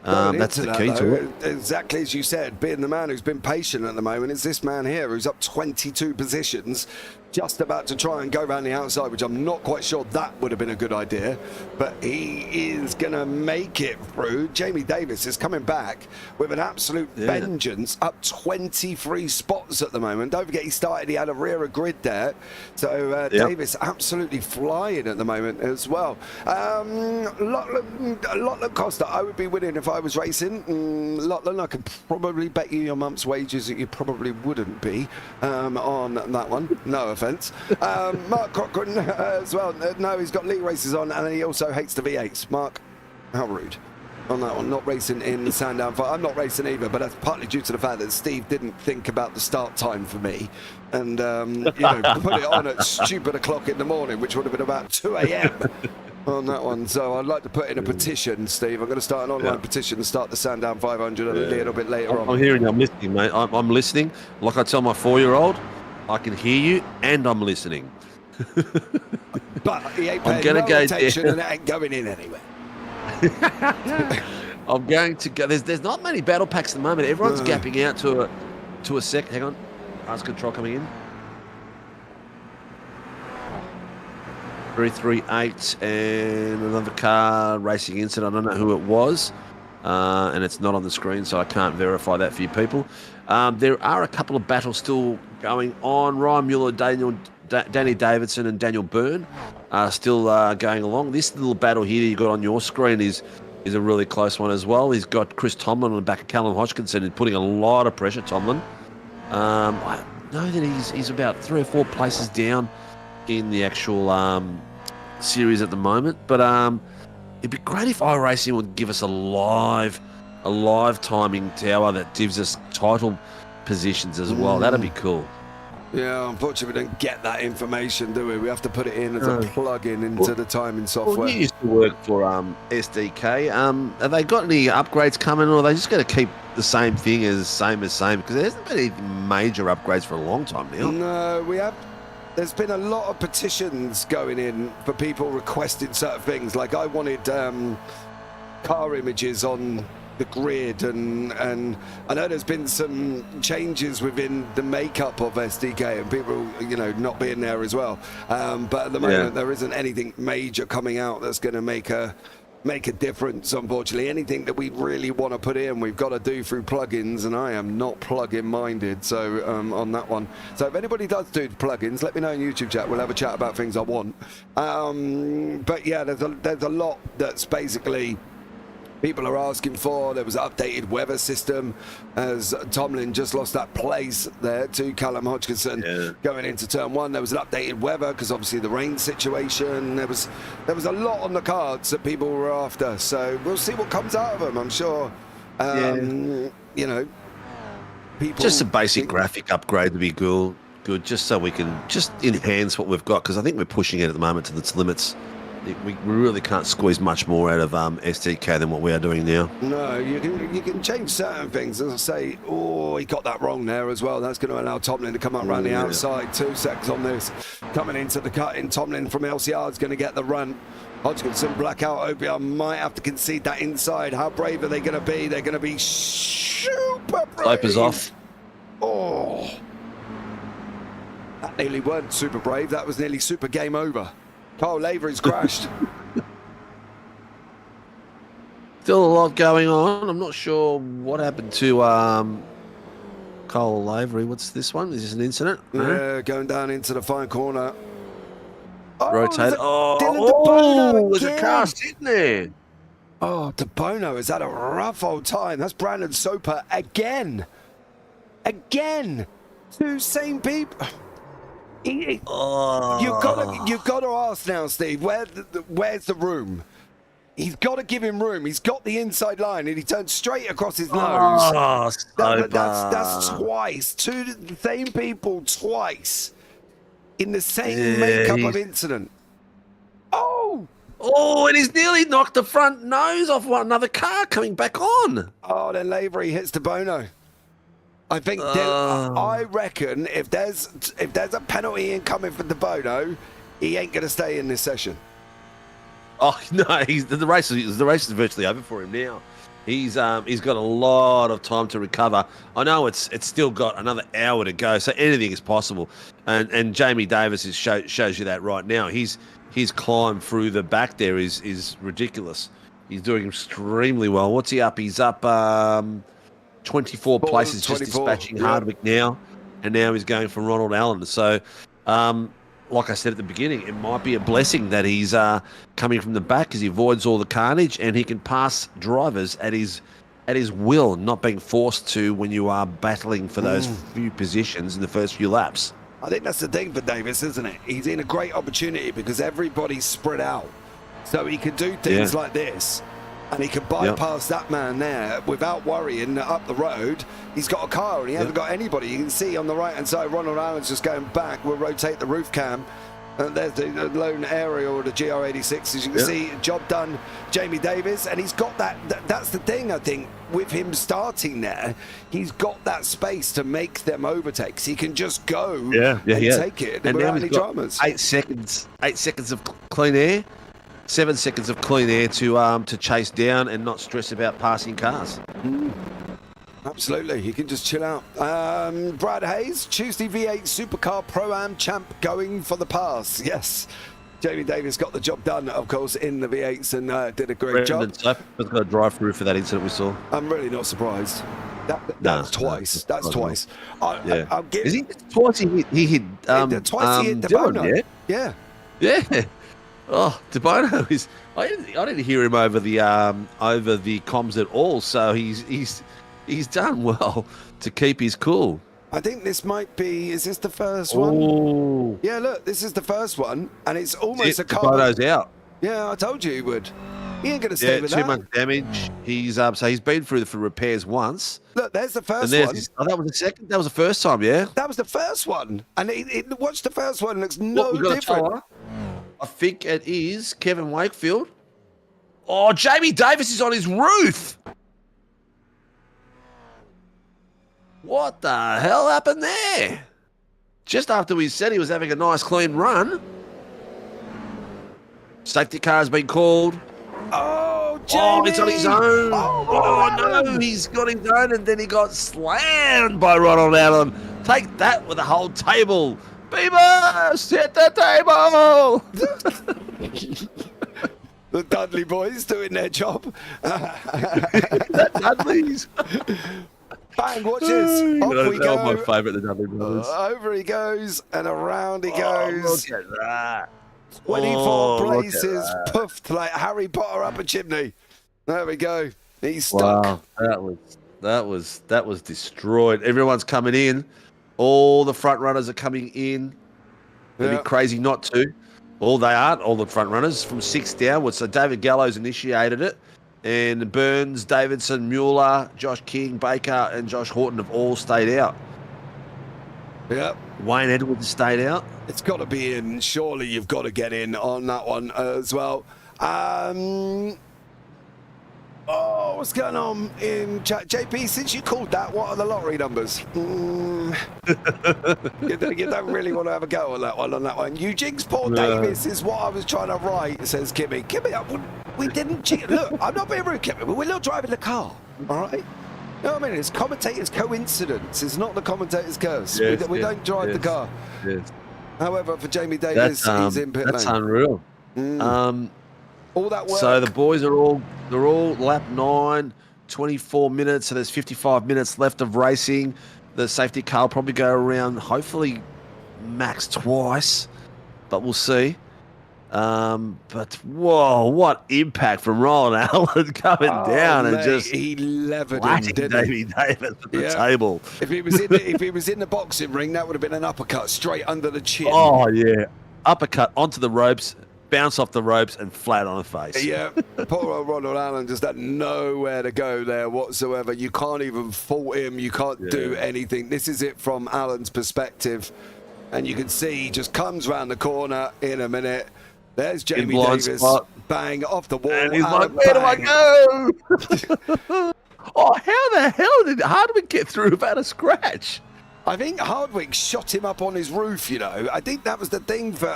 That's the key to it. Exactly as you said, being the man who's been patient at the moment is this man here who's up 22 positions, just about to try and go around the outside, which I'm not quite sure that would have been a good idea, but he is going to make it through. Jamie Davis is coming back with an absolute vengeance, up 23 spots at the moment. Don't forget he had a rear of grid there, so Davis absolutely flying at the moment as well. Lachlan Costa, I would be winning if I was racing. Lachlan, I could probably bet you your month's wages that you probably wouldn't be on that one. No offence. Mark Cochran as well. No, he's got league races on, and he also hates the V8s. Mark, how rude on that one. Not racing in the Sandown fight. I'm not racing either, but that's partly due to the fact that Steve didn't think about the start time for me, and put it on at stupid o'clock in the morning, which would have been about 2 a.m. on that one. So I'd like to put in a petition, Steve. I'm going to start an online petition and start the Sandown 500 a little bit later on. I'm hearing you. I'm listening, mate. I'm listening. Like I tell my 4-year-old, I can hear you and I'm listening. But he ain't paying no attention and it ain't going in anywhere. I'm going to go. There's not many battle packs at the moment. Everyone's gapping out to a sec. Hang on. Arts control coming in. 338 and another car racing incident. I don't know who it was. And it's not on the screen, so I can't verify that for you people. There are a couple of battles still going on. Ryan Mueller, Danny Davidson and Daniel Byrne are still going along. This little battle here you got on your screen is a really close one as well. He's got Chris Tomlin on the back of Callum Hodgkinson and putting a lot of pressure, Tomlin. I know that he's about 3 or 4 places down in the actual series at the moment. But it'd be great if iRacing would give us a live timing tower that gives us title positions as well. That'd be cool. Yeah, unfortunately, we don't get that information, do we? We have to put it in as a plug-in into the timing software. Well, you used to work for SDK. Have they got any upgrades coming, or are they just going to keep the same thing as same? Because there hasn't been any major upgrades for a long time now. No, we have. There's been a lot of petitions going in for people requesting certain things. Like I wanted car images on the grid, and I know there's been some changes within the makeup of SDK and people, not being there as well. But at the moment, there isn't anything major coming out that's going to make a difference, unfortunately. Anything that we really want to put in, we've got to do through plugins, and I am not plug-in minded, so on that one. So if anybody does do plugins, let me know in YouTube chat. We'll have a chat about things I want. But yeah, there's a lot that's basically people are asking for. There was an updated weather system as Tomlin just lost that place there to Callum Hodgkinson going into turn 1. There was an updated weather because obviously the rain situation. There was a lot on the cards that people were after. So we'll see what comes out of them. I'm sure, people... Just a basic graphic upgrade would be good, just so we can just enhance what we've got, because I think we're pushing it at the moment to its limits. We really can't squeeze much more out of SDK than what we are doing now. No, you can change certain things. As I say, he got that wrong there as well. That's going to allow Tomlin to come up around the outside. 2 seconds on this. Coming into the cut in, Tomlin from LCR is going to get the run. Hodgkinson, blackout, OBR might have to concede that inside. How brave are they going to be? They're going to be super brave. Slopers off. Oh. That nearly weren't super brave. That was nearly super game over. Carl Lavery's crashed. Still a lot going on. I'm not sure what happened to Carl Lavery. What's this one? Is this an incident? Yeah, going down into the fine corner. Rotate. There's a car sitting there. Oh, DeBono has had a rough old time. That's Brandon Soper again. 2 same people. You've got to ask now, Steve. Where's the room? He's got to give him room. He's got the inside line, and he turns straight across his nose. That's twice. 2 the same people twice in the same makeup of incident. And he's nearly knocked the front nose off another car coming back on. Oh, then Lavery hits DeBono. I think I reckon if there's a penalty incoming for DeBono, he ain't going to stay in this session. Oh no, the race is virtually over for him now. He's got a lot of time to recover. I know it's still got another hour to go, so anything is possible. And Jamie Davis shows you that right now. His climb through the back there is ridiculous. He's doing extremely well. What's he up? He's up 24 places, 24, just dispatching Hardwick now, and now he's going for Ronald Allen. So, like I said at the beginning, it might be a blessing that he's coming from the back because he avoids all the carnage and he can pass drivers at his will, not being forced to when you are battling for those few positions in the first few laps. I think that's the thing for Davis, isn't it? He's in a great opportunity because everybody's spread out, so he can do things like this. And he can bypass that man there without worrying that up the road he's got a car and he hasn't got anybody. You can see on the right-hand side, Ronald Allen's just going back. We'll rotate the roof cam. And there's the lone aerial of the GR86. As you can see, job done, Jamie Davis. And he's got that, that's the thing, I think, with him starting there. He's got that space to make them overtakes. He can just go and take it and without now any dramas. 8 seconds of clean air, 7 seconds of clean air to chase down and not stress about passing cars. Absolutely, he can just chill out. Brad Hayes, Tuesday V8 Supercar Pro-Am champ going for the pass. Yes, Jamie Davis got the job done, of course, in the V8s and did a great job. Was going to drive through for that incident we saw. I'm really not surprised. That's twice. That's twice. I'll give, Is he twice? He hit. Twice he hit DeBono. Yeah. Oh, DeBono is. I didn't hear him over the comms at all. So he's done well to keep his cool. I think this might be. Is this the first one? Yeah, look, this is the first one, and it's almost a car. DeBono's out. Yeah, I told you he would. He ain't gonna stay with that. 2 months damage. He's so he's been through for repairs once. Look, there's the first one. That was the second. That was the first time. Yeah. That was the first one, and watch the first one. It looks no different. I think it is Kevin Wakefield. Oh, Jamie Davis is on his roof. What the hell happened there? Just after we said he was having a nice clean run. Safety car has been called. Oh, Jamie! It's on his own. Oh no, he's got his own, and then he got slammed by Ronald Allen. Take that with a whole table. Beaver, set the table. The Dudley boys doing their job. The Dudleys. Bang, watch this. Off we go. My favourite, the Dudley brothers. Over he goes, and around he goes. Look at that. 24 places, puffed like Harry Potter up a chimney. There we go. He's stuck. Wow, that was destroyed. Everyone's coming in. All the front runners are coming in. It'd be crazy not to. Well, they aren't. All the front runners from 6 downwards. So David Gallows initiated it. And Burns, Davidson, Mueller, Josh King, Baker, and Josh Horton have all stayed out. Yep. Wayne Edwards stayed out. It's got to be in. Surely you've got to get in on that one as well. What's going on in chat? JP, since you called that, what are the lottery numbers? You don't really want to have a go on that one. Eugene's Paul Davis is what I was trying to write, says Kimmy. Kimmy, we didn't cheat. Look, I'm not being rude, Kimmy, but we're not driving the car, all right? You know what I mean? It's commentator's coincidence. It's not the commentator's curse. Yes, we don't drive the car. Yes. However, for Jamie Davis, he's in pit lane. That's unreal. All that work. So the boys they're all lap 9, 24 minutes. So there's 55 minutes left of racing. The safety car will probably go around, hopefully max twice, but we'll see. But whoa, what impact from Roland Allen coming down and just he levered him, didn't Davey Davis at the table. If he was in the boxing ring, that would have been an uppercut straight under the chin. Oh yeah, uppercut onto the ropes, bounce off the ropes, and flat on the face. Yeah, poor old Ronald Allen just had nowhere to go there whatsoever. You can't even fault him. You can't do anything. This is it from Allen's perspective, and you can see he just comes round the corner in a minute. There's Jamie Davis, bang, off the wall. And he's like, where do I go? Oh, how the hell did Hardwick get through without a scratch? I think Hardwick shot him up on his roof, you know. I think that was the thing for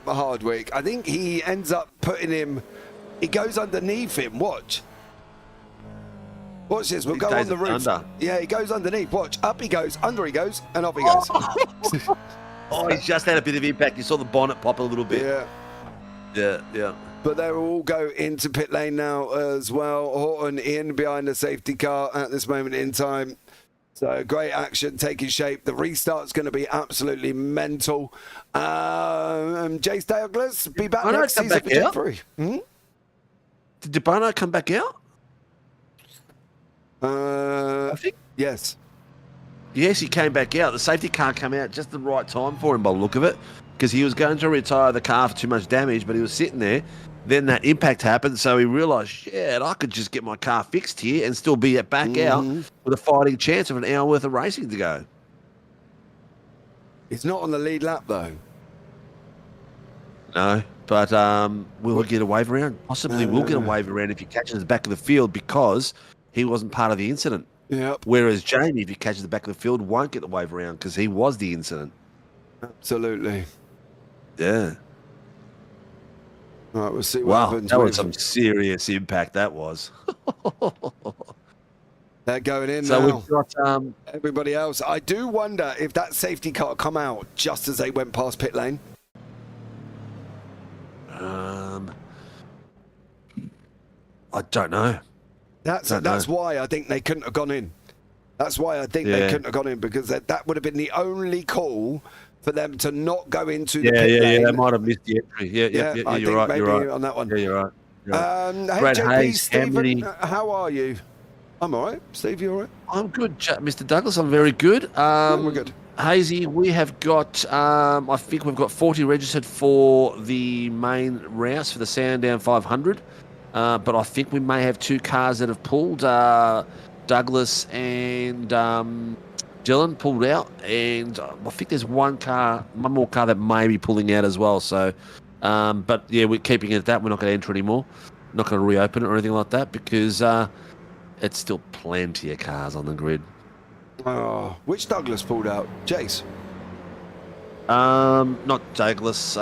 Hardwick. I think he ends up putting him, he goes underneath him, watch. Watch this, we'll go on the roof. Yeah, he goes underneath, watch. Up he goes, under he goes, and off he goes. Oh, he's just had a bit of impact. You saw the bonnet pop a little bit. Yeah. But they will all go into pit lane now as well. Horton in behind the safety car at this moment in time. So great action taking shape. The restart's going to be absolutely mental. Jace Douglas be back next season for Jeffrey. Did DeBono come back out? I think yes. Yes, he came back out. The safety car came out just the right time for him by the look of it, because he was going to retire the car for too much damage, but he was sitting there. Then that impact happened, so he realised, shit, I could just get my car fixed here and still be back out with a fighting chance of an hour worth of racing to go. He's not on the lead lap, though. No, but will he get a wave around? Possibly will get a wave around if he catches the back of the field because he wasn't part of the incident. Yep. Whereas Jamie, if he catches the back of the field, won't get the wave around because he was the incident. Absolutely. Yeah. All right, we'll see what Wow, happens. that was some serious impact, that was. They're going in so now. We've got everybody else. I do wonder if that safety car come out just as they went past pit lane. I don't know. That's why I think they couldn't have gone in. That's why I think they couldn't have gone in, because that would have been the only call for them to not go into the pit lane. Yeah, they might have missed the entry. Yeah, you're right. You're right on that one. Yeah, you're right. Hey, Brad JP, Hayes, Stephen, how are you? I'm all right. Steve, you all right? I'm good, Mr. Douglas. I'm very good. We're good. Hazy, we have got, I think we've got 40 registered for the main routes for the Sandown 500. But I think we may have 2 cars that have pulled. Douglas and Dylan pulled out, and I think there's one more car that may be pulling out as well. So, but yeah, we're keeping it at that. We're not going to enter anymore. Not going to reopen it or anything like that because it's still plenty of cars on the grid. Oh, which Douglas pulled out? Jace? Not Douglas.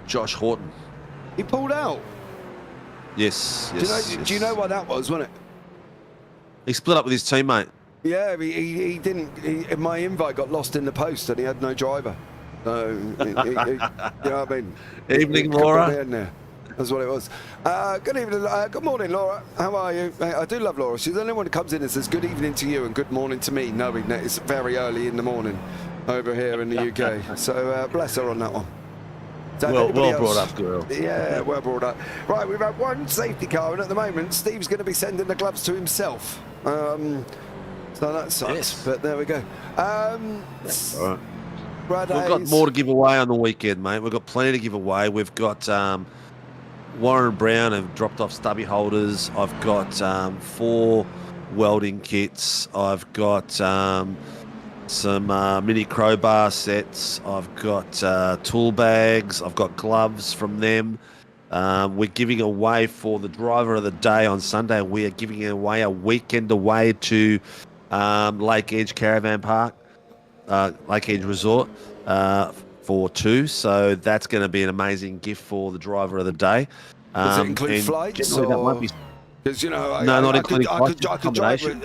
Josh Horton. He pulled out. Yes. Do you know why that was, wasn't it? He split up with his teammate. Yeah, he didn't. My invite got lost in the post, and he had no driver. So, you know what I mean? Evening, Laura. That's what it was. Good evening. Good morning, Laura. How are you? I do love Laura. She's the only one who comes in and says good evening to you and good morning to me, knowing that it's very early in the morning over here in the UK. So bless her on that one. So well brought up, girl. Yeah, well brought up. Right, we've had one safety car, and at the moment, Steve's going to be sending the gloves to himself. So that sucks, yes. But there we go. All right. Brad We've got more to give away on the weekend, mate. We've got plenty to give away. We've got Warren and Brown have dropped off stubby holders. I've got 4 welding kits. I've got some mini crowbar sets. I've got tool bags. I've got gloves from them. We're giving away for the driver of the day on Sunday. We are giving away a weekend away to Lake Edge Caravan Park, Lake Edge Resort for 2. So that's going to be an amazing gift for the driver of the day. Does it include flights? Because, you know, I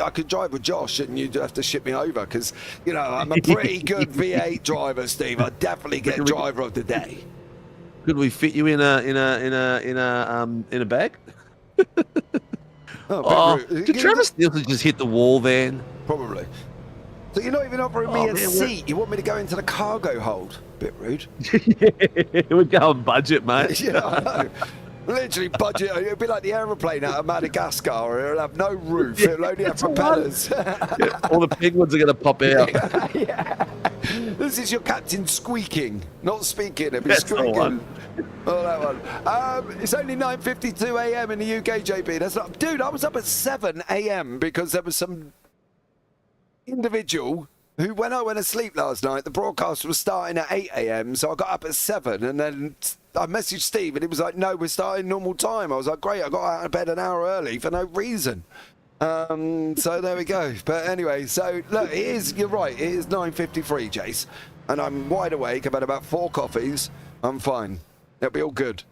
could drive with Josh and you'd have to ship me over because, you know, I'm a pretty good V8 driver, Steve. I'd definitely get driver of the day. Could we fit you in a bag? Did Travis Nielsen just hit the wall then? Probably. So you're not even offering me a seat. You want me to go into the cargo hold? Bit rude. Yeah, we're going budget, mate. Yeah, I know. Literally budget. It'll be like the aeroplane out of Madagascar. It'll have no roof. It'll only have propellers. All the penguins are going to pop out. Yeah. This is your captain squeaking, not speaking. It'll be That's squeaking. Oh, that one. It's only 9:52 a.m. in the UK, JP. That's not, dude. I was up at 7 a.m. because there was some individual who, when I went to sleep last night, the broadcast was starting at 8 a.m. So I got up at 7, and then I messaged Steve, and he was like, "No, we're starting normal time." I was like, "Great!" I got out of bed an hour early for no reason. So there we go. But anyway, so look, it is. You're right. It is 9:53, Jace, and I'm wide awake. I've had about 4 coffees. I'm fine. It'll be all good.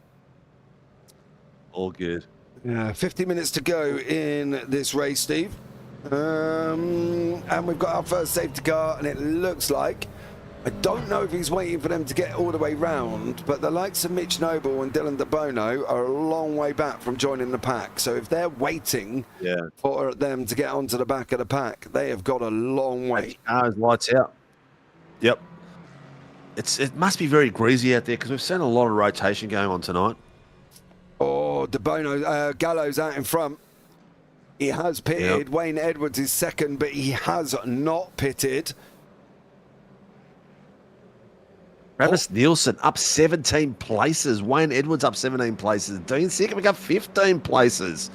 All good. Yeah, 50 minutes to go in this race, Steve. And we've got our first safety car, and it looks like, I don't know if he's waiting for them to get all the way round, but the likes of Mitch Noble and Dylan DeBono are a long way back from joining the pack. So if they're waiting for them to get onto the back of the pack, they have got a long way. Lights out. Yep. It must be very greasy out there because we've seen a lot of rotation going on tonight. Oh, DeBono, Gallo's out in front. He has pitted. Yep. Wayne Edwards is second, but he has not pitted. Travis Nielsen up 17 places. Wayne Edwards up 17 places. Dean Sinkovic up 15 places.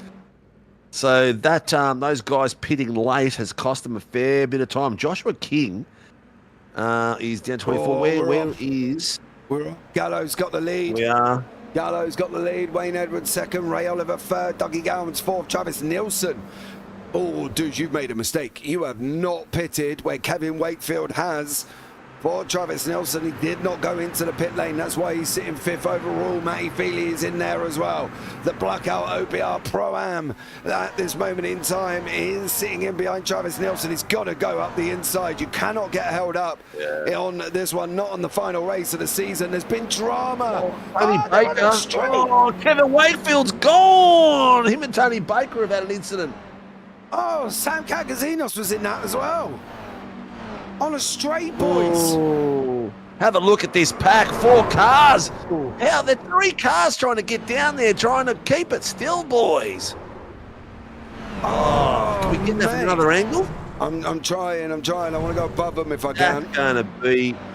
So that those guys pitting late has cost them a fair bit of time. Joshua King is down 24. Where is Gallo's got the lead. We are. Gallo's got the lead. Wayne Edwards second. Ray Oliver third. Dougie Gowans fourth. Travis Nielsen. Oh, dude, you've made a mistake. You have not pitted where Kevin Wakefield has. For Travis Nielsen, he did not go into the pit lane. That's why he's sitting fifth overall. Matty Feely is in there as well. The Blackout OPR Pro-Am at this moment in time is sitting in behind Travis Nielsen. He's got to go up the inside. You cannot get held up on this one, not on the final race of the season. There's been drama. Tony Baker. Oh, Kevin Wakefield's gone. Him and Tony Baker have had an incident. Oh, Sam Cagazinos was in that as well. On a straight, boys. Ooh. Have a look at this pack. 4 cars. How there 3 cars trying to get down there, trying to keep it still, boys. Oh, can we get that from another angle? I'm trying. I want to go above them if I can.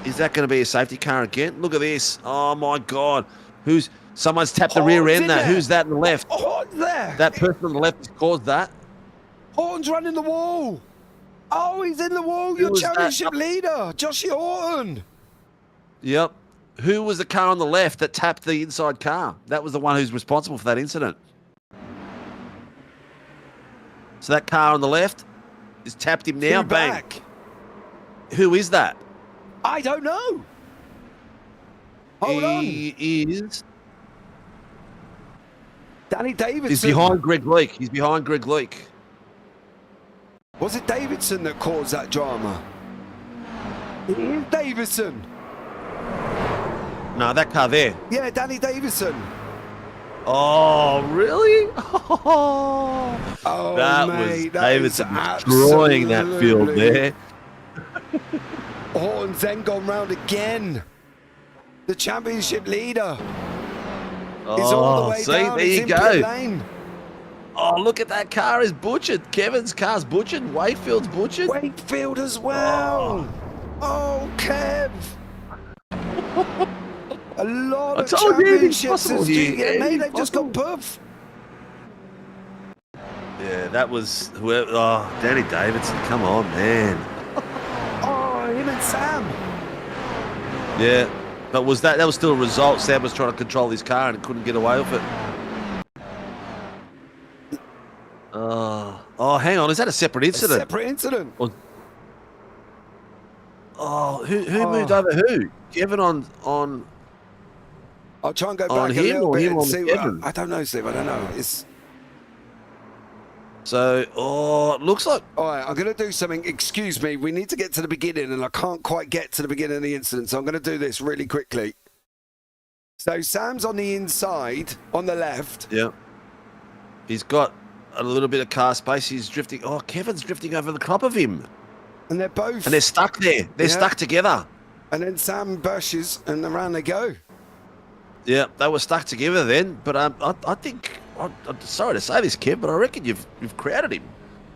Is that going to be a safety car again? Look at this. Oh my God. Someone's tapped the rear end there. Who's that on the left? Horton's there. That person on the left has caused that. Horton's running the wall. Oh, he's in the wall. Your championship leader, Joshie Horton. Yep. Who was the car on the left that tapped the inside car? That was the one who's responsible for that incident. So that car on the left has tapped him now. Bang. Back. Who is that? I don't know. Hold on. He is Danny Davidson. He's behind Greg Leake. Was it Davidson that caused that drama? It is Davidson. No, that car there. Yeah, Danny Davidson. Oh, really? Oh, that mate, was Davidson destroying that field there. Horton's then gone round again. The championship leader is all the way down. There you go. Oh, look at that car is butchered. Kevin's car's butchered. Wakefield's butchered. Wakefield as well. Oh, Kev. A lot of championships is mate, they've just got poof. Yeah, that was Danny Davidson. Come on, man. Oh, him and Sam. Yeah, but that was still a result. Sam was trying to control his car and couldn't get away with it. Oh, hang on. Is that a separate incident? A separate incident. Who moved over who? Kevin on. I'll try and go on back a him little or bit him and on see. Kevin? I don't know, Steve. I don't know. It looks like. All right, I'm going to do something. Excuse me. We need to get to the beginning, and I can't quite get to the beginning of the incident, so I'm going to do this really quickly. So Sam's on the inside, on the left. Yeah. He's got a little bit of car space. He's drifting. Oh, Kevin's drifting over the top of him. And they're both. And they're stuck there. They're stuck together. And then Sam bushes, and around they go. Yeah, they were stuck together then. But I think, I'm sorry to say this, Kev, but I reckon you've crowded him.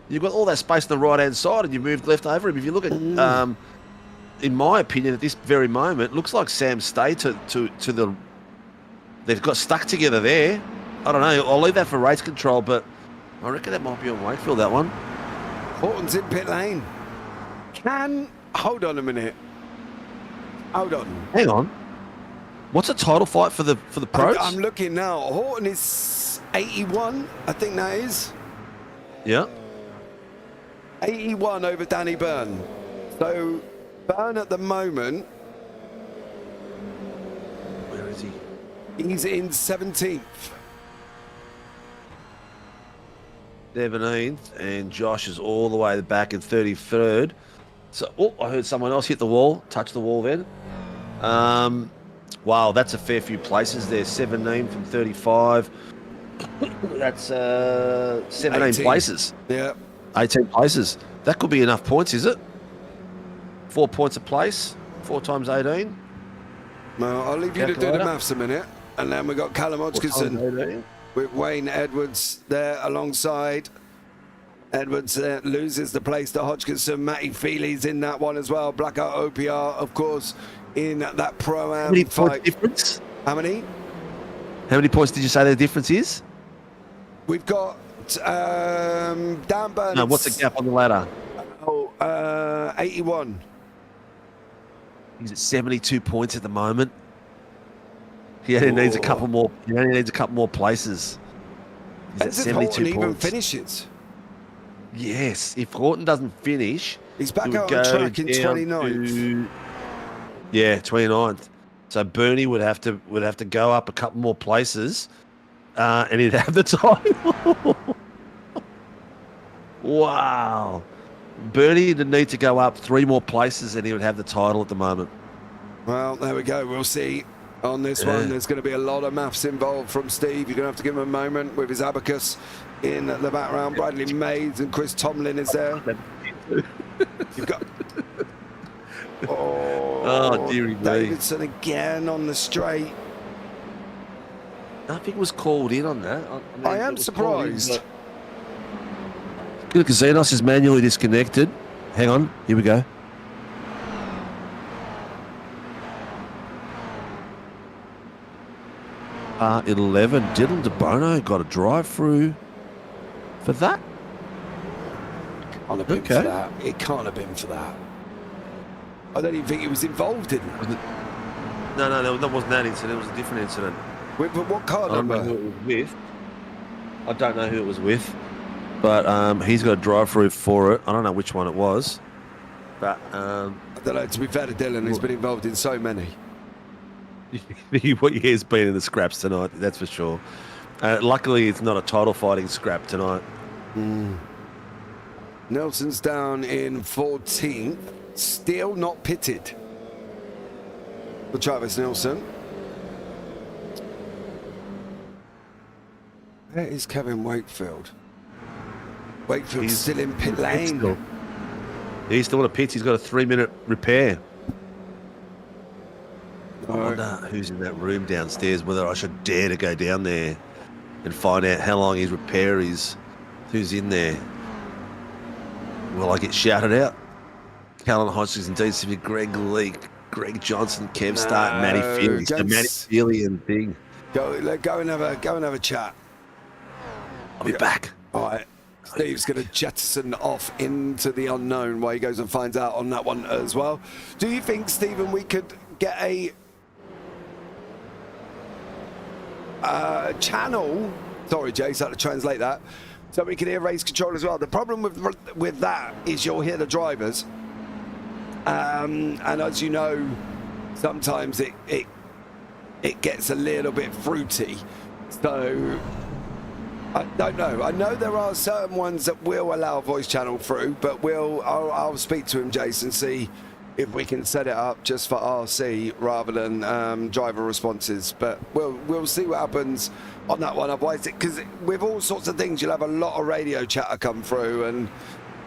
You've got all that space on the right-hand side, and you've moved left over him. If you look at, in my opinion, at this very moment, looks like Sam stayed to the. They've got stuck together there. I don't know. I'll leave that for race control, but I reckon that might be on Wakefield, that one. Horton's in pit lane. Hold on a minute. Hold on. Hang on. What's a title fight for the pros? I'm looking now. Horton is 81, I think that is. Yeah. 81 over Danny Byrne. So Byrne at the moment. Where is he? He's in 17th. 17th, and Josh is all the way back in 33rd. So, I heard someone else hit the wall, touch the wall then. Wow, that's a fair few places there. 17 from 35. That's 17 18 places. Yeah. 18 places. That could be enough points, is it? 4 points a place. 4 times 18. Well, I'll leave you to do the maths a minute. And then we've got Callum Hodgkinson with Wayne Edwards there alongside. Edwards loses the place to Hodgkinson. Matty Feely's in that one as well. Blackout OPR, of course, in that Pro-Am How many fight. points difference? How many? How many points did you say the difference is? We've got Dan Burns. No, what's the gap on the ladder? 81. He's at 72 points at the moment. He only needs a couple more. He only needs a couple more places. He's at As if 72 Horton even points. finishes. Yes, if Horton doesn't finish, He's back he would out on go track in down 29th. to- Yeah, 29th. So Bernie would have to go up a couple more places, and he'd have the title. Wow, Bernie would need to go up 3 more places, and he would have the title at the moment. Well, there we go. We'll see on this Yeah. one. There's going to be a lot of maths involved from Steve. You're going to have to give him a moment with his abacus in the background. Bradley Mays and Chris Tomlin is there. You've got... Oh, dearie me. Davidson again on the straight. Nothing was called in on that. I am surprised. Good, Casinos is manually disconnected. Hang on, here we go. R11, Dylan DeBono got a drive-through for that. Can't have been for that. It can't have been for that. I don't even think he was involved in it. No, that wasn't that incident. It was a different incident. But what car I don't number? know who it was with. I don't know who it was with, but he's got a drive-through for it. I don't know which one it was, but I don't know. To be fair to Dylan, he's been involved in so many. He has been in the scraps tonight, that's for sure. Luckily, it's not a title fighting scrap tonight. Nelson's down in 14th, still not pitted for Travis Nelson. Where is Kevin Wakefield? Wakefield's still in pit lane. He's still in a pit. He's got a 3-minute repair. I All wonder who's in that room downstairs, whether I should dare to go down there and find out how long his repair is. Who's in there? Will I get shouted out? Callan Hodgkins and DCV, Greg Lee, Greg Johnson, Kev Start, Matty Feely. So Matty Feely and thing. Go and have a chat. I'll be back. All right. Steve's going to jettison off into the unknown while he goes and finds out on that one as well. Do you think, Stephen, we could get a channel? Sorry, Jace, I had to translate that. So we can hear race control as well. The problem with that is you'll hear the drivers. And as you know, sometimes it gets a little bit fruity. So I don't know. I know there are certain ones that will allow voice channel through, but I'll speak to him, Jason, see if we can set it up just for RC rather than driver responses. But we'll see what happens on that one. Otherwise, because with all sorts of things, you'll have a lot of radio chatter come through, and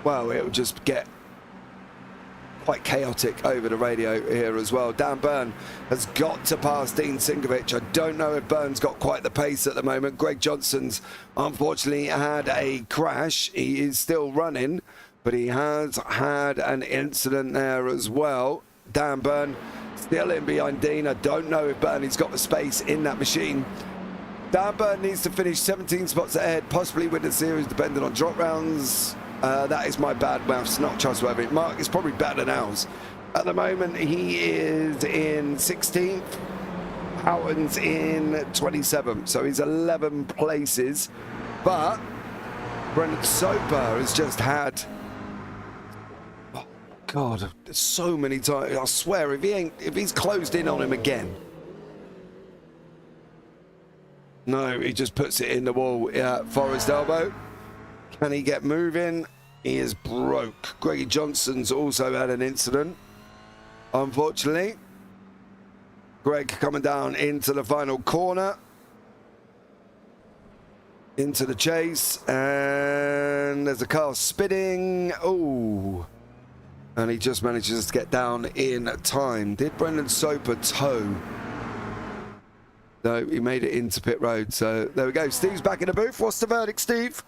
well, it'll just get quite chaotic over the radio here as well. Dan Byrne has got to pass Dean Sinkovic. I don't know if Byrne's got quite the pace at the moment. Greg Johnson's unfortunately had a crash. He is still running, but he has had an incident there as well. Dan Byrne still in behind Dean. I don't know if Byrne's got the space in that machine. Dan Byrne needs to finish 17 spots ahead, possibly win the series depending on drop rounds. That is my bad maths, not trustworthy. Mark is probably better than ours. At the moment, he is in 16th. Houghton's in 27th, so he's 11 places. But Brendan Soper has just had, oh God, so many times. I swear, if he's closed in on him again. No, he just puts it in the wall at Forest Elbow. Can he get moving? He is broke. Greggy Johnson's also had an incident, unfortunately. Greg coming down into the final corner. Into the chase. And there's a car spinning. Oh. And he just manages to get down in time. Did Brendan Soper tow? No, he made it into pit road. So there we go. Steve's back in the booth. What's the verdict, Steve?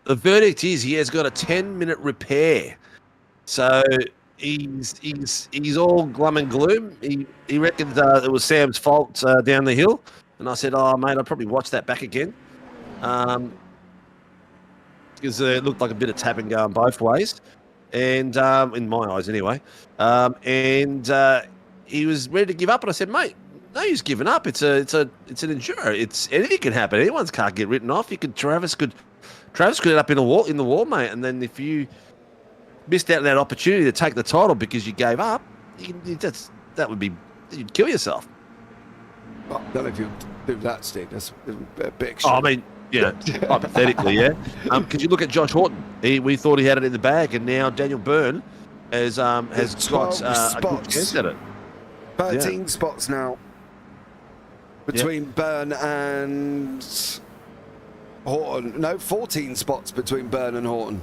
The verdict is he has got a 10-minute repair. So he's all glum and gloom. He reckons it was Sam's fault down the hill. And I said, oh, mate, I'd probably watch that back again. Because it looked like a bit of tapping going both ways. And in my eyes anyway. And he was ready to give up. And I said, mate, he's given up. It's an enduro. It's anything can happen. Anyone's car get written off. Travis could end up in the wall, mate. And then if you missed out on that opportunity to take the title because you gave up, you'd kill yourself. I don't know if you do that, Steve. That's a bit extreme. Oh, I mean, yeah, hypothetically, yeah. Because you look at Josh Horton. We thought he had it in the bag, and now Daniel Byrne has got a good chance at it. 13 spots now between Byrne and Horton. No, 14 spots between Byrne and Horton.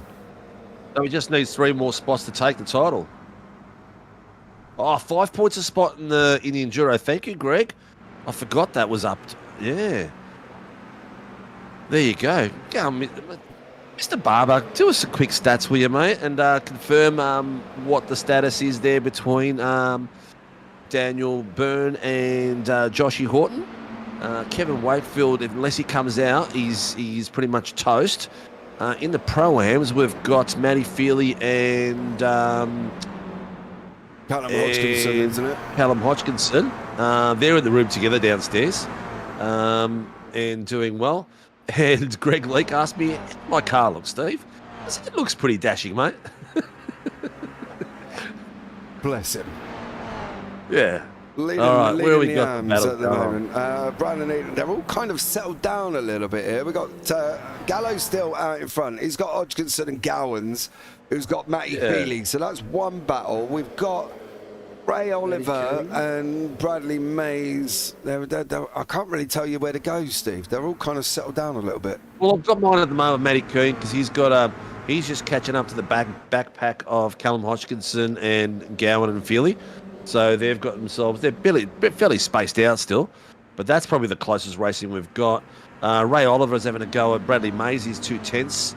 So he just needs 3 more spots to take the title. Oh, 5 points a spot in the enduro. Thank you, Greg. I forgot that was up. Yeah. There you go. Mr. Barber, do us some quick stats, will you, mate? And confirm what the status is there between Daniel Byrne and Joshy Horton. Kevin Wakefield, unless he comes out, he's pretty much toast. In the Pro-Ams, we've got Matty Feely and Callum Hodgkinson, isn't it? Callum Hodgkinson. They're in the room together downstairs and doing well. And Greg Leake asked me, how my car looks, Steve? I said, it looks pretty dashing, mate. Bless him. Yeah. Leading the arms at the moment. Brandon Eaton, they're all kind of settled down a little bit here. We've got Gallo still out in front. He's got Hodgkinson and Gowans, who's got Matty Feely. So that's one battle. We've got Ray Oliver and Bradley Mays. I can't really tell you where to go, Steve. They're all kind of settled down a little bit. Well, I've got mine at the moment, Matty Coon, because he's just catching up to the backpack of Callum Hodgkinson and Gowan and Feely. So they've got themselves, they're fairly spaced out still, but that's probably the closest racing we've got. Ray Oliver's having a go at Bradley Mays, he's 2/10.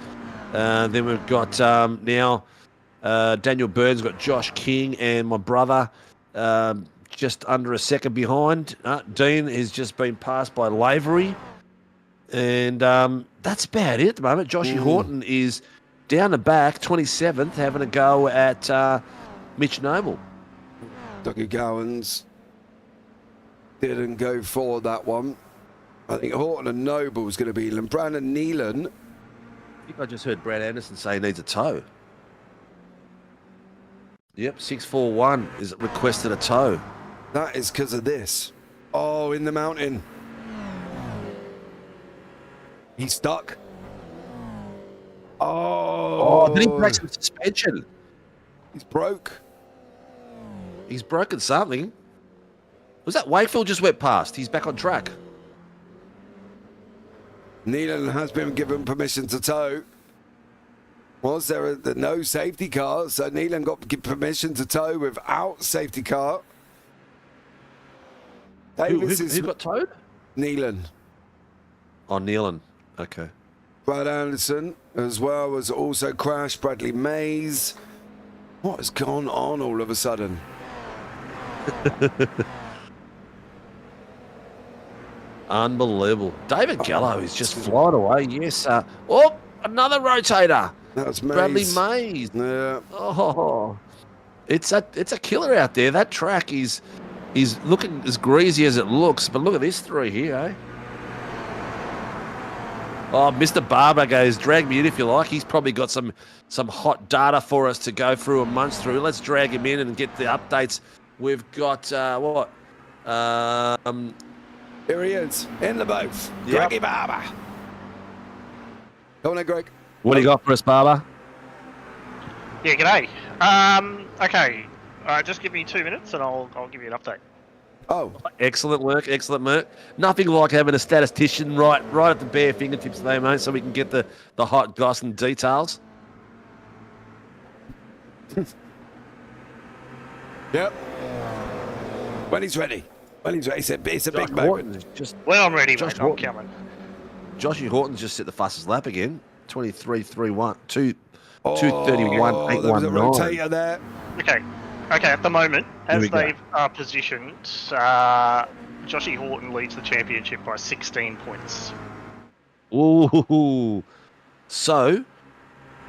Then we've got now Daniel Byrne's got Josh King and my brother just under a second behind. Dean has just been passed by Lavery. And that's about it at the moment. Joshy Horton is down the back, 27th, having a go at Mitch Noble. Dougie Gowans didn't go for that one. I think Horton and Noble's going to be Brandon Neelan. I think I just heard Brad Anderson say he needs a tow. Yep, 641 is requested a tow. That is because of this. Oh, in the mountain. He's stuck. Oh, did he break some suspension? He's broke. He's broken something. Was that Wakefield just went past? He's back on track. Neelan has been given permission to tow. Was there the no safety car? So Neelan got permission to tow without safety car. Who got towed? Neelan. Oh, Neelan. Okay. Brad Anderson as well was also crashed. Bradley Mays. What has gone on all of a sudden? Unbelievable. David Gallo is just flying away. Yes. Another rotator. That's Mays. Bradley Mays. Yeah. Oh, it's a killer out there. That track is looking as greasy as it looks. But look at this three here, eh? Oh, Mr. Barber goes, drag me in if you like. He's probably got some hot data for us to go through and munch through. Let's drag him in and get the updates. We've got, Here he is, in the booth. Yep. Greggy Barber. Go on then, Greg. What do you got for us, Barber? Yeah, g'day. Okay, just give me 2 minutes and I'll give you an update. Oh. Excellent work, excellent work. Nothing like having a statistician right at the bare fingertips there, mate, so we can get the hot goss and details. Yep. When he's ready. It's a big moment. When I'm ready, mate, I'm coming. Joshy Horton's just set the fastest lap again. 23.31. 2:31.819. There was a rotator there. Okay, at the moment, as they've positioned, Joshy Horton leads the championship by 16 points. Ooh. So,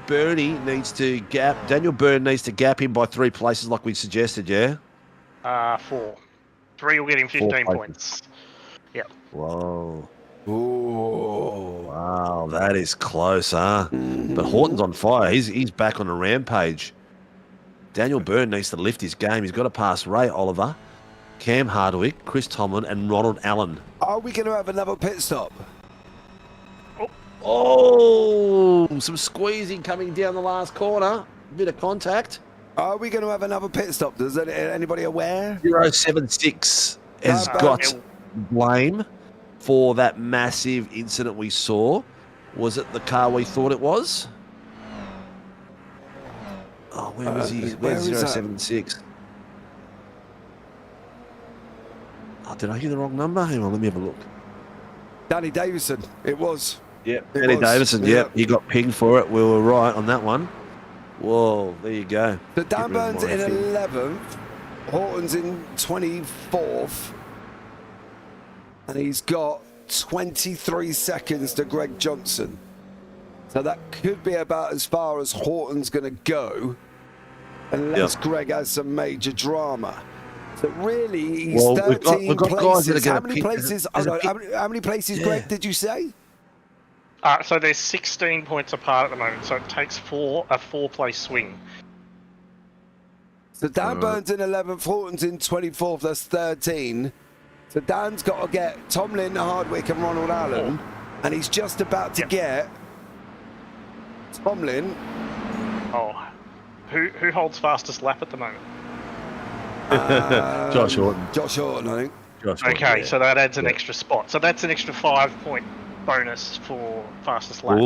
Daniel Byrne needs to gap him by 3 places like we suggested, yeah? 4. 3 will get him 15 4 points. Yep. Whoa. Ooh. Wow, that is close, huh? But Horton's on fire. He's back on a rampage. Daniel Byrne needs to lift his game. He's got to pass Ray Oliver, Cam Hardwick, Chris Tomlin, and Ronald Allen. Are we going to have another pit stop? Oh, some squeezing coming down the last corner. Bit of contact. Are we going to have another pit stop? Does anybody aware? 076 has got blame for that massive incident we saw. Was it the car we thought it was? Oh, where was he? Where's 076? Oh, did I hear the wrong number? Hang on, let me have a look. Danny Davison, it was. Yep, Danny Davison, yep. He got pinged for it. We were right on that one. Whoa, there you go. So Dan Burns in 11th, Horton's in 24th, and he's got 23 seconds to Greg Johnson. So that could be about as far as Horton's going to go, unless Greg has some major drama. So really, he's 13 we've got places. Guys that are how many places? How many places, Greg, did you say? So there's 16 points apart at the moment, so it takes a 4-place swing. So Dan Burns in 11th, Horton's in 24th, that's 13. So Dan's got to get Tomlin, Hardwick and Ronald Allen, and he's just about to get Tomlin. Oh, who holds fastest lap at the moment? Josh Horton. Josh Horton, I think. Okay, so that adds an extra spot. So that's an extra 5-point bonus for fastest lap.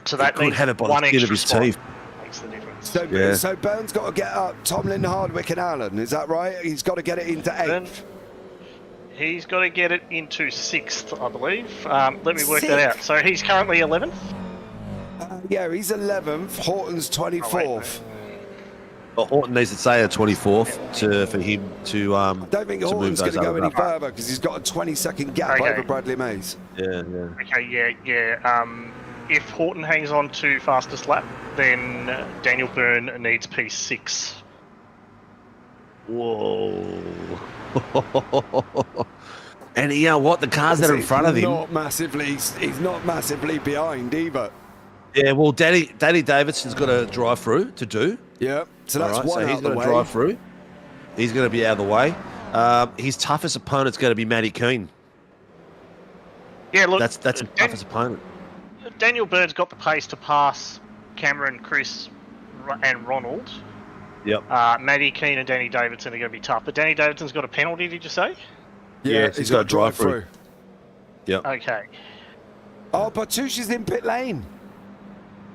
So that means had it by one the skin extra of his spot teeth. makes the difference. So Burns got to get up Tomlin, Hardwick and Allen, is that right? He's got to get it into 8th. He's got to get it into 6th, I believe. Let me work that out. So he's currently 11th? Yeah, he's 11th. Horton's 24th. But Horton needs to stay at 24th for him to. I don't think Horton's going to go any further because he's got a 20-second gap over Bradley Mays. Yeah. Okay, yeah. If Horton hangs on to fastest lap, then Daniel Byrne needs P6. Whoa. And you know what? The cars that are in front of him. He's not massively behind either. Yeah, well, Danny Davidson's got a drive through to do. Yeah, so that's one so out of the way. He's got to drive through. He's going to be out of the way. His toughest opponent's going to be Matty Keane. Yeah, look, that's his toughest opponent. Daniel Byrne's got the pace to pass Cameron, Chris, and Ronald. Yep. Matty Keane and Danny Davidson are going to be tough. But Danny Davidson's got a penalty, did you say? Yeah, he's got to drive through. Yep. Okay. Oh, Bertucci's in pit lane.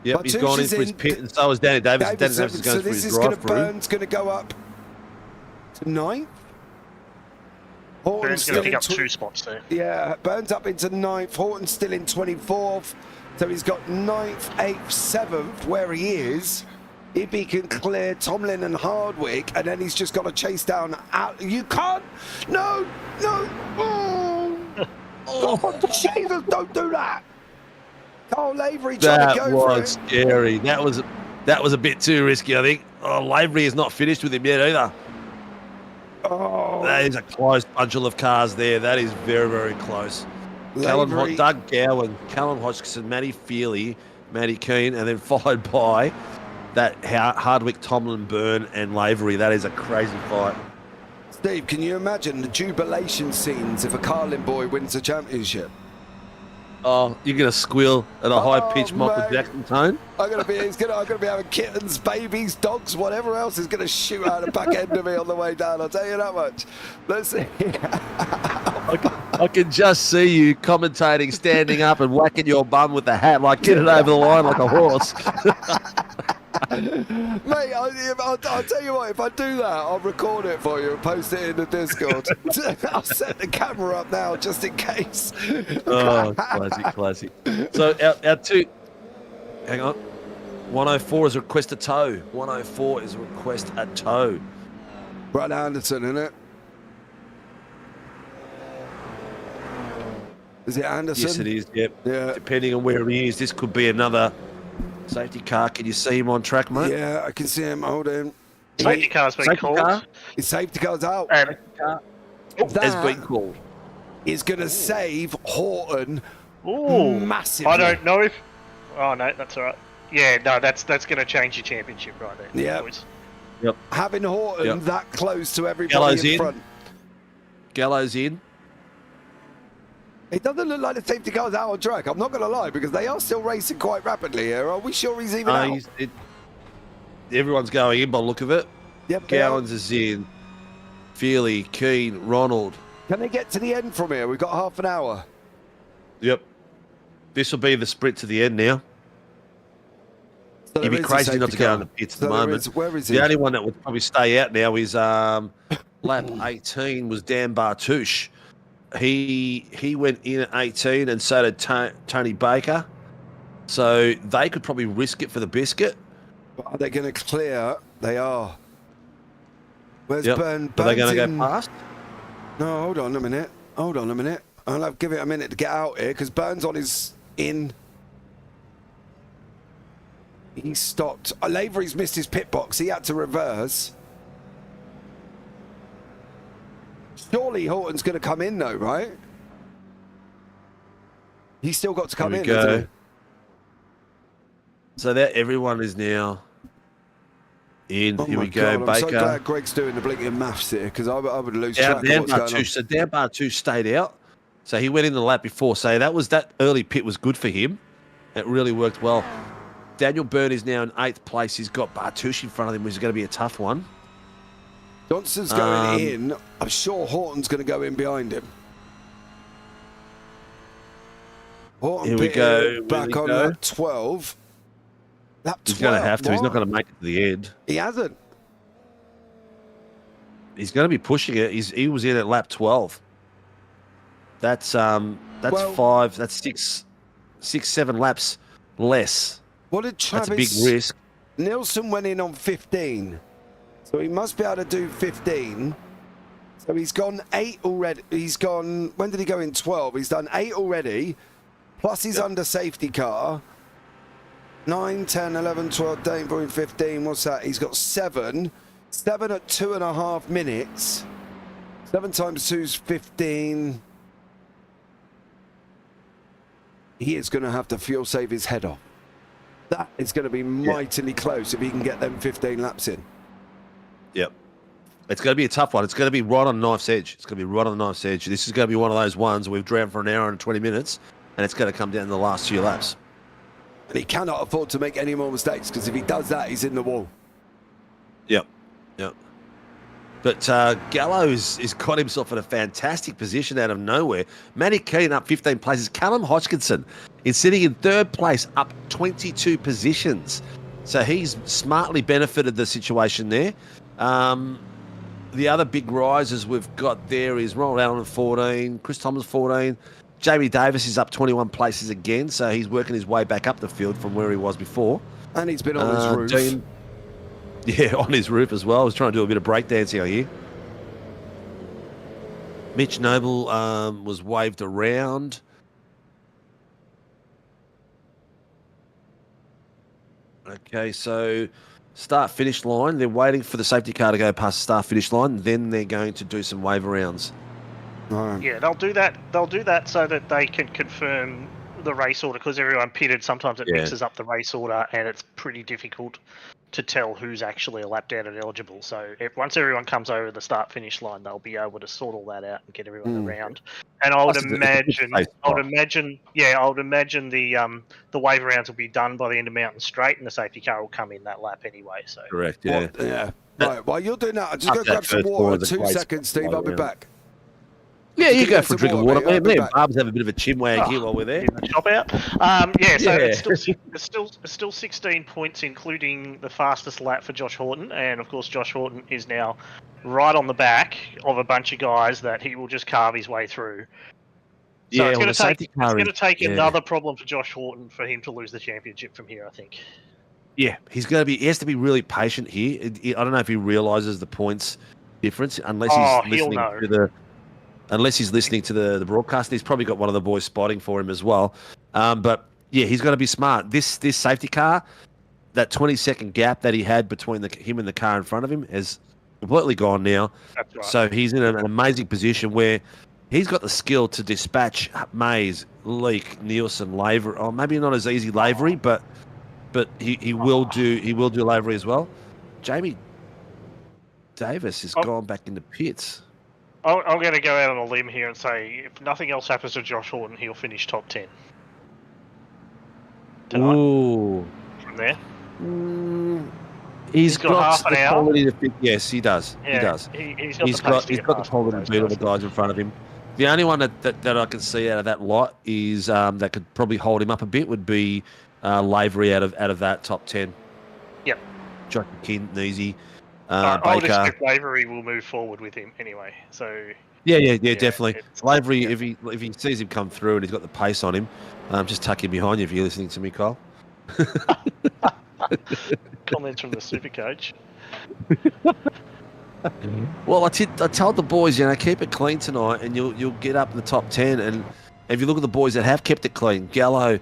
Yep, he's gone in for his pit, and so is Danny Davidson. Danny Davidson's going for his drive-through. Burns going to go up to 9th. Burns going to pick up 2 spots there. Yeah, Burns up into 9th. Horton's still in 24th. So he's got 9th, 8th, 7th, where he is. If he can clear Tomlin and Hardwick, and then he's just got to chase down. You can't. No. Oh, Jesus, don't do that. Carl Lavery trying to go for it. That was scary. That was a bit too risky, I think. Oh, Lavery is not finished with him yet either. Oh. That is a close bundle of cars there. That is very, very close. Doug Gowan, Callum Hodgkinson, Matty Feely, Matty Keane, and then followed by that Hardwick, Tomlin, Byrne, and Lavery. That is a crazy fight. Steve, can you imagine the jubilation scenes if a Carlin boy wins the championship? Oh, you're gonna squeal at a high-pitched Michael Jackson tone. I'm gonna be having kittens, babies, dogs, whatever else is gonna shoot out the back end of me on the way down. I'll tell you that much. Let's see. I can just see you commentating, standing up and whacking your bum with the hat, like get it over the line like a horse. Mate, I'll tell you what, if I do that, I'll record it for you and post it in the Discord. I'll set the camera up now just in case. Oh, classic. So our two, hang on, 104 is a request a tow. 104 is a request a tow. Brad Anderson, isn't it? Is it Anderson? Yes, it is, yep. Yeah. Depending on where he is, this could be another safety car. Can you see him on track, mate? Yeah, I can see him. Hold on. Safety car's been called. His safety car's out. And has been called. Is going to save Horton massively. I don't know if... Oh, no, that's all right. Yeah, no, that's going to change your championship right there. Yeah. Boys. Yep. Having Horton that close to everybody Gallows in front. Gallows in. It doesn't look like the safety car's out on track. I'm not going to lie, because they are still racing quite rapidly here. Are we sure he's even out? Everyone's going in by the look of it. Yep. Gowans is in. Feely, Keane, Ronald. Can they get to the end from here? We've got half an hour. Yep. This will be the sprint to the end now. So You'd be crazy not to go in the pits at the moment. Where is he? The only one that would probably stay out now is lap 18 was Dan Bartouche. He went in at 18 and so did Tony Baker. So they could probably risk it for the biscuit. Are they going to clear? They are. Where's Burn? Are they going to in... go past? No, hold on a minute. Hold on a minute. I'll have to give it a minute to get out here because Burns on his in. He stopped. Lavery's missed his pit box. He had to reverse. Surely Horton's going to come in though, right? He's still got to come in, hasn't he? So that everyone is now in. Here we go. God, Baker. I'm so glad Greg's doing the blinking maths here because I would lose track of what's going on. So Dan Bartouche stayed out. So he went in the lap before. So that early pit was good for him. It really worked well. Daniel Byrne is now in 8th place. He's got Bartouche in front of him, which is going to be a tough one. Johnson's going in. I'm sure Horton's going to go in behind him. Horton Here we go. Back on lap 12. Lap 12. He's going to have to. He's not going to make it to the end. He hasn't. He's going to be pushing it. He was in at lap 12. That's 5. That's 6, 7 laps less. What did Travis? That's a big risk. Nielsen went in on 15. So he must be able to do 15. So he's gone 8 already. He's gone, when did he go in? 12. He's done 8 already. Plus he's under safety car. 9, 10, 11, 12, 13, 15. What's that? He's got 7. 7 at 2.5 minutes. 7 times 2 is 15. He is going to have to fuel save his head off. That is going to be mightily close if he can get them 15 laps in. Yep. It's going to be a tough one. It's going to be right on the knife's edge. It's going to be right on the knife's edge. This is going to be one of those ones we've drowned for an hour and 20 minutes, and it's going to come down in the last few laps. And he cannot afford to make any more mistakes, because if he does that, he's in the wall. Yep. Yep. But Gallows has got himself in a fantastic position out of nowhere. Matty Keane up 15 places. Callum Hodgkinson is sitting in 3rd place, up 22 positions. So he's smartly benefited the situation there. The other big rises we've got there is Ronald Allen 14, Chris Thomas 14. Jamie Davis is up 21 places again, so he's working his way back up the field from where he was before. And he's been on his roof. Yeah, on his roof as well. I was trying to do a bit of breakdancing out here. Mitch Noble was waved around. Okay, so start-finish line. They're waiting for the safety car to go past the start-finish line. Then they're going to do some wave arounds. Yeah, they'll do that. They'll do that so that they can confirm the race order, because everyone pitted. Sometimes it mixes up the race order, and it's pretty difficult to tell who's actually a lap down and eligible. So once everyone comes over the start-finish line, they'll be able to sort all that out and get everyone around. And I would imagine, the wave rounds will be done by the end of Mountain Straight, and the safety car will come in that lap anyway. So correct, yeah. Yeah. Right. While you're doing that, I'm just going to grab some water. 2 seconds, Steve. I'll be back. Yeah, you go for a drink of water. Me and Barb's have a bit of a chinwag here while we're there. Chop out. It's still 16 points, including the fastest lap for Josh Horton, and of course Josh Horton is now right on the back of a bunch of guys that he will just carve his way through. So it's going to take another problem for Josh Horton for him to lose the championship from here, I think. Yeah, he has to be really patient here. I don't know if he realises the points difference unless he's listening to the broadcast. He's probably got one of the boys spotting for him as well. But yeah, he's got to be smart. This safety car, that 20-second gap that he had between him and the car in front of him is completely gone now. That's right. So he's in an amazing position where he's got the skill to dispatch Mays, Leake, Nielsen, Lavery. Oh, maybe not as easy Lavery, but he will do Lavery as well. Jamie Davis has gone back in the pits. I'm going to go out on a limb here and say if nothing else happens to Josh Horton, he'll finish top 10 tonight. Ooh. From there. He's got half the an hour. quality to fit. Yes, he does. Yeah, he does. He's got the quality to beat all the guys in front of him. The only one that I can see out of that lot is that could probably hold him up a bit would be Lavery out of that top 10. Yep. Josh McKinn, Neasy, I would Baker. expect Lavery will move forward with him anyway. So. Yeah, definitely. Lavery, if he sees him come through and he's got the pace on him, just tuck him behind you if you're listening to me, Kyle. Comments from the super coach. Well, I told the boys, keep it clean tonight, and you'll get up in the top 10. And if you look at the boys that have kept it clean, Gallo,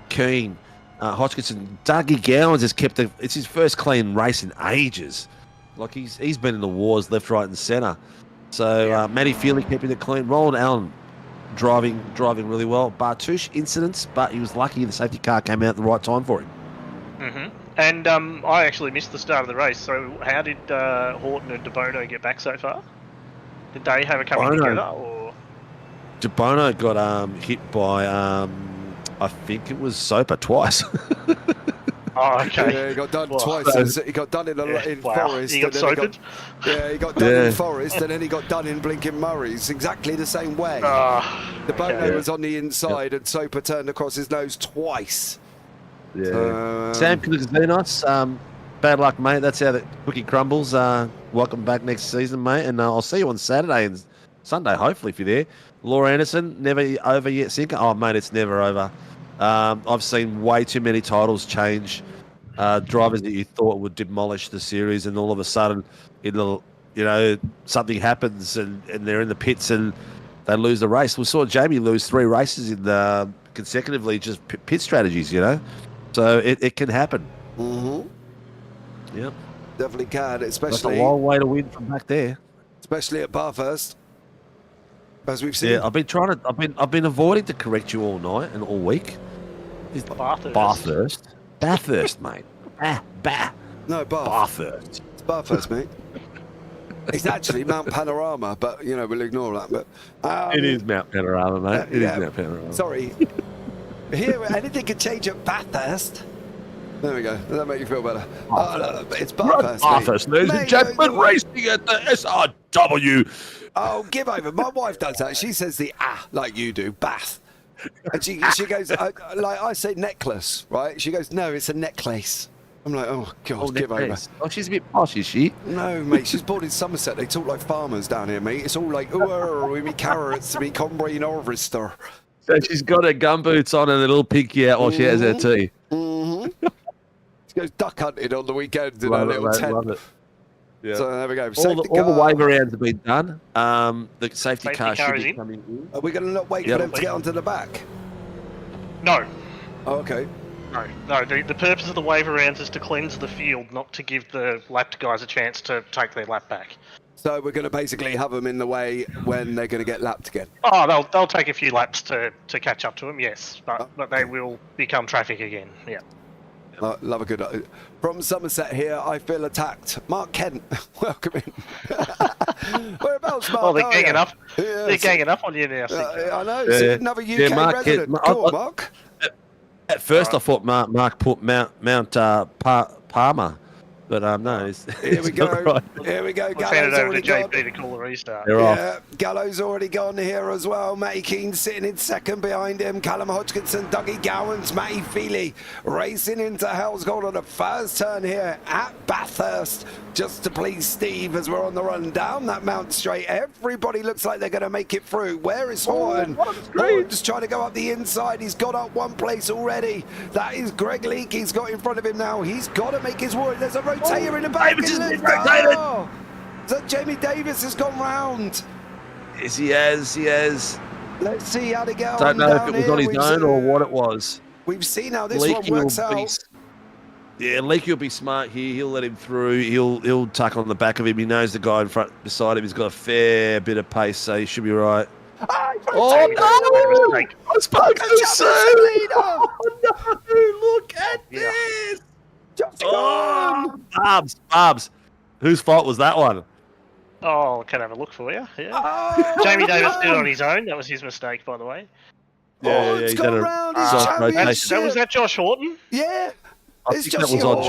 Keane, Hodgkinson, Dougie Gowans has kept it. It's his first clean race in ages. Like he's been in the wars left, right, and centre. So Matty Feely keeping it clean. Roland Allen driving really well. Bartouche incidents, but he was lucky the safety car came out at the right time for him. Mm-hmm. And I actually missed the start of the race. So how did Horton and De Bono get back so far? Did they have a coming together? Or? De Bono got hit by I think it was Soper twice. Oh, okay. Yeah, he got done twice. He got done in Forest. He got soaped? He got done in Forest, and then he got done in Blinking Murray's. Exactly the same way. The Bono was on the inside, and Soper turned across his nose twice. Yeah. Sam Kilizinos, bad luck, mate. That's how the cookie crumbles. Welcome back next season, mate. And I'll see you on Saturday and Sunday, hopefully, if you're there. Laura Anderson, never over yet, Sinker? Oh, mate, it's never over. I've seen way too many titles change. Drivers that you thought would demolish the series, and all of a sudden, something happens, and they're in the pits and they lose the race. We saw Jamie lose 3 races in consecutively, just pit strategies, So it can happen. Mm-hmm. Yep. Definitely can, especially. That's a long way to win from back there. Especially at Bathurst, as we've seen. Yeah, I've been avoiding to correct you all night and all week. Bathurst, mate. No, Bathurst. It's Bathurst, mate. It's actually Mount Panorama, but we'll ignore that. But it is Mount Panorama, mate. It is Mount Panorama. Sorry. Here, anything can change at Bathurst. There we go. Does that make you feel better? It's Bathurst. Bathurst, ladies and gentlemen, racing at the SRW. Oh, give over. My wife does that. She says the like you do, Bath. And she goes, like I say necklace, right? She goes, no, it's a necklace. I'm like, oh, God, give over. Oh, she's a bit posh, is she? No, mate, she's born in Somerset. They talk like farmers down here, mate. It's all like, we me carrots, me Combray and Orvester. So she's got her gumboots on and a little pinky out while she has her tea. Mm-hmm. She goes duck hunting on the weekends in her little tent. Love it. Yeah. So there we go. All the waiver rounds have been done. The safety car should be coming in. Are we going to not wait for them to get onto the back? No. Oh, okay. No. The purpose of the waiver rounds is to cleanse the field, not to give the lapped guys a chance to take their lap back. So we're going to basically have them in the way when they're going to get lapped again. Oh, they'll take a few laps to catch up to them, yes, but they will become traffic again. Yeah. Love a good. From Somerset here, I feel attacked. Mark Kent, welcome in. Whereabouts, Mark? Oh, they're ganging up. Yeah, they're ganging up on you now. I know. It's another UK Mark resident. Kent. Go on, Mark. At first, I thought Mark put Mount Palmer. But no, here we go. Right. Here we go. We'll send it over to JP to call the restart. Gallo's already gone here as well. Matty Keane sitting in second behind him. Callum Hodgkinson, Dougie Gowans, Matty Feely racing into Hell's Gold on the first turn here at Bathurst, just to please Steve as we're on the run down that Mount Straight. Everybody looks like they're going to make it through. Where is Horton? Horton's trying to go up the inside. He's got up one place already. That is Greg Leake. He's got in front of him now. He's got to make his way. There's a rotator in the back. So Jamie Davis has gone round. Yes, he has. Let's see how to get on. Don't know if it was on his own or what it was. We've seen how this one works out. Yeah, Leakey will be smart here. He'll let him through. He'll tuck on the back of him. He knows the guy in front beside him. He's got a fair bit of pace, so he should be right. Oh, no! I spoke too soon! Oh, no! Look at this! Oh, Barbs. Whose fault was that one? Oh, I can have a look for you. Yeah. Oh, Jamie Davis did it on his own. That was his mistake, by the way. Yeah, it's he's gone done round a his soft championship. Was that Josh Horton? Yeah. I think that was on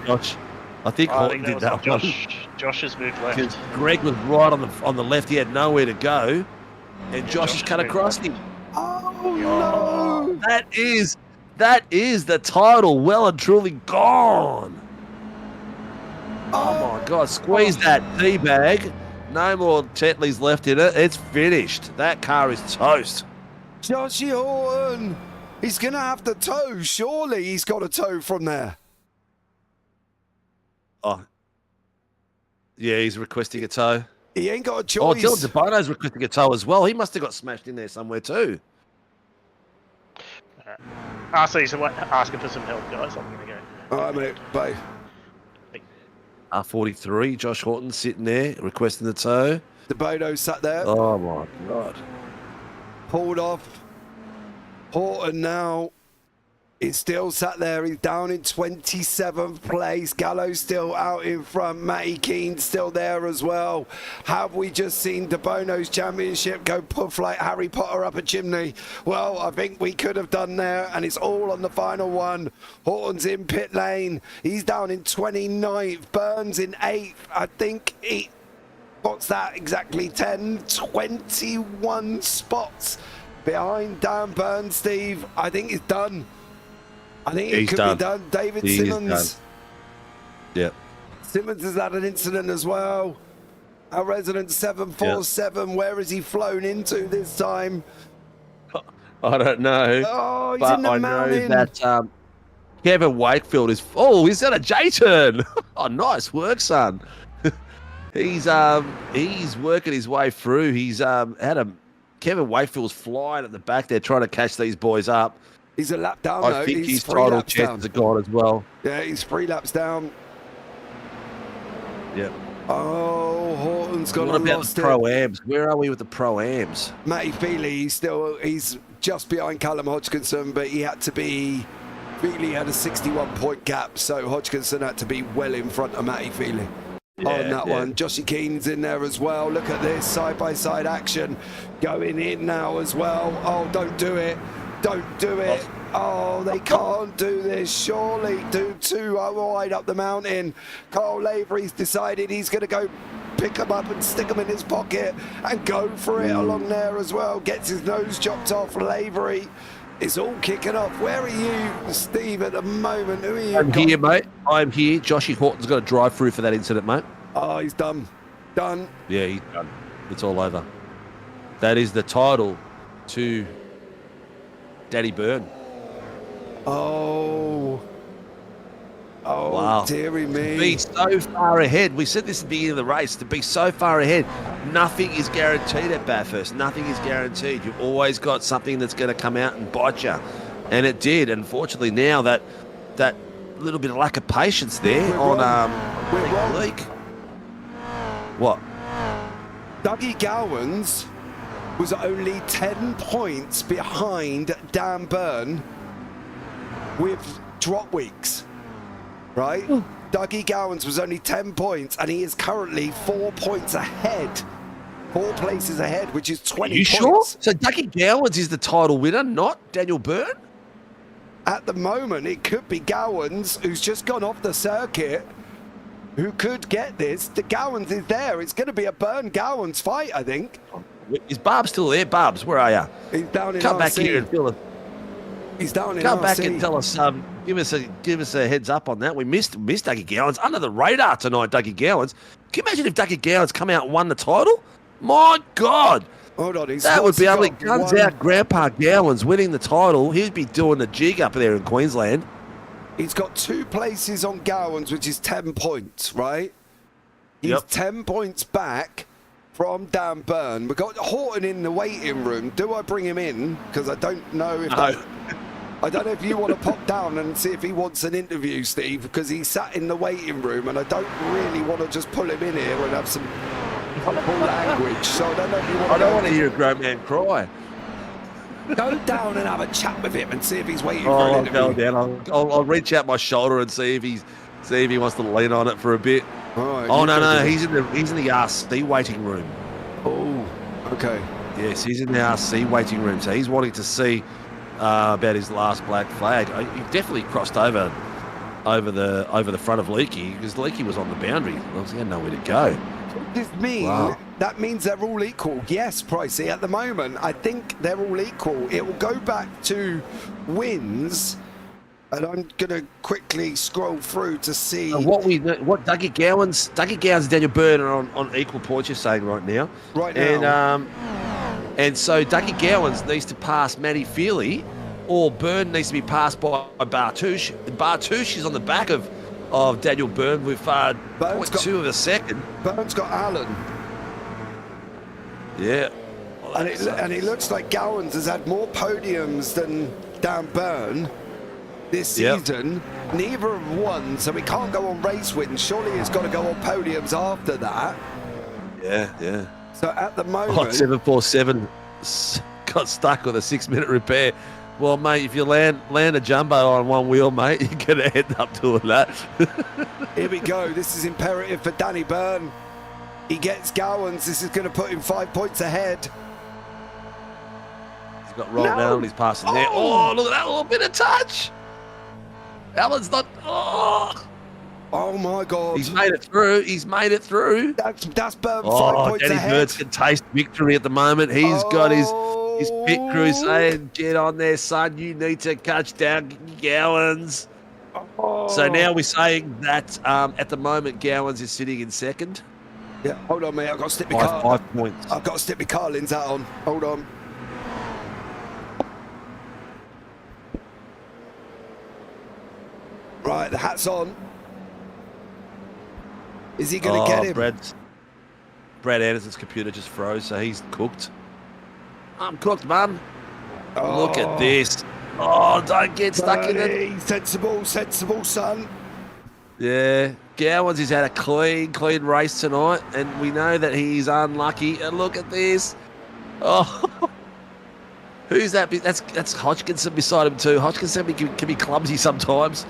Josh. I think Horton did that one. Josh has moved left. Because Greg was right on the left. He had nowhere to go, and Josh has cut across him. Oh no! That is the title. Well and truly gone. Oh my God! Squeeze that tea bag. No more Tetleys left in it. It's finished. That car is toast. Joshy Horton. He's going to have to tow. Surely he's got a tow from there. Oh. Yeah, he's requesting a tow. He ain't got a Oh, choice. Dylan DeBono's requesting a tow as well. He must have got smashed in there somewhere too. So he's asking for some help, guys. I'm going to go. All right, mate. Bye. R43, Josh Horton sitting there requesting the tow. DeBono sat there. Oh my God. Pulled off. Horton now is still sat there. He's down in 27th place. Gallo's still out in front. Matty Keane still there as well. Have we just seen DeBono's championship go poof like Harry Potter up a chimney? Well, I think we could have done there, and it's all on the final one. Horton's in pit lane. He's down in 29th. Burns in 8th. I think he... What's that exactly? 21 spots behind Dan Burns, Steve. I think it's done. I think it could be done. David Simmons. Yep. Simmons has had an incident as well. Our resident 747, where has he flown into this time? I don't know. Oh, he's but in the I mountain. know that Kevin Wakefield is... Oh, he's at a J-turn. Oh, nice work, son. He's working his way through. He's Kevin Wakefield's flying at the back there trying to catch these boys up. He's a lap down, I though. think He's his title chances are gone as well. Yeah, he's 3 laps down. Yep. Oh, Horton's gone What and about lost the Pro-Ams? Where are we with the Pro-Ams? Matty Feely, he's just behind Callum Hodgkinson, but he had to be... Feely had a 61-point gap, so Hodgkinson had to be well in front of Matty Feely. On that one. Joshy Keene's in there as well. Look at this side-by-side action going in now as well. Oh, don't do it. Don't do it. Oh, they can't do this. Surely do 2 wide up the mountain. Carl Lavery's decided he's going to go pick him up and stick him in his pocket and go for it along there as well. Gets his nose chopped off. Lavery is all kicking off. Where are you, Steve, at the moment? Who are you? I'm here, mate. I'm here. Joshy Horton's got to drive through for that incident, mate. Oh, he's done. Done. Yeah, he's done. It's all over. That is the title to Danny Byrne. Oh. Oh, wow. Dearie me. To be so far ahead. We said this at the beginning of the race. To be so far ahead, nothing is guaranteed at Bathurst. Nothing is guaranteed. You've always got something that's going to come out and bite you. And it did. Unfortunately, now that little bit of lack of patience there on Leak. What? Dougie Gowans was only 10 points behind Dan Byrne with drop weeks. Right? Dougie Gowans was only 10 points, and he is currently 4 points ahead. 4 places ahead, which is 20 Are you points. sure? So Dougie Gowans is the title winner, not Daniel Byrne? At the moment, it could be Gowans, who's just gone off the circuit, who could get this. The Gowans is there. It's going to be a Byrne-Gowans fight, I think. Is Barb still there? Barbs, where are you? He's down in Come RC. back here and fill it. He's down in Come RC. back and tell us. Give us a heads up on that. We missed Dougie Gowans under the radar tonight. Dougie Gowans. Can you imagine if Dougie Gowans come out and won the title? My God. Hold on, that would be ugly. Guns out, Grandpa Gowans winning the title. He'd be doing the jig up there in Queensland. He's got 2 places on Gowans, which is 10 points, right? He's 10 points back from Dan Byrne. We've got Horton in the waiting room. Do I bring him in? Because I don't know if I don't know if you want to pop down and see if he wants an interview, Steve, because he sat in the waiting room, and I don't really want to just pull him in here and have some colourful language. So I don't know if you want. I don't want to hear a grown man cry. Go down and have a chat with him and see if he's waiting for I'll an interview. go down. I'll reach out my shoulder and see if he wants to lean on it for a bit. Right, oh no, he's in the RC waiting room. Oh, okay. Yes, he's in the RC waiting room, so he's wanting to see about his last black flag. He definitely crossed over the front of Leakey because Leakey was on the boundary. He had nowhere to go. Does this mean that means they're all equal? Yes, Pricey. At the moment, I think they're all equal. It will go back to wins, and I'm gonna quickly scroll through to see what Dougie Gowans and Daniel Byrne are on equal points. You're saying right now. Right now. And so Dougie Gowans needs to pass Matty Feely, or Byrne needs to be passed by Bartouche. Bartouche is on the back of Daniel Byrne with 0.2 of a second. Byrne's got Allen. Yeah. And it looks like Gowans has had more podiums than Dan Byrne this season. Neither have won, so we can't go on race wins. Surely he's got to go on podiums after that. Yeah. So at the moment... 747 got stuck with a 6-minute repair. Well, mate, if you land a jumbo on one wheel, mate, you're going to end up doing that. Here we go. This is imperative for Danny Byrne. He gets Gowans. This is going to put him 5 points ahead. He's got rolled down and he's passing there. Oh, look at that little bit of touch. Allen's not... Oh, my God. He's made it through. That's Byrne 5 points Danny ahead. Burns can taste victory at the moment. He's got his pit crew saying, get on there, son. You need to catch down Gowans. So now we're saying that at the moment, Gowans is sitting in second. Yeah, hold on, mate. I've got to stick my car. 5 points. I've got to stick my Carlin's hat on. Hold on. Right, the hat's on. Is he going to get him? Brad Anderson's computer just froze, so he's cooked. I'm cooked, Mum. Look at this. Oh, don't get stuck in it. Sensible, son. Yeah, Gowans has had a clean race tonight, and we know that he's unlucky. And look at this. Oh, who's that? That's Hodgkinson beside him too. Hodgkinson can be clumsy sometimes.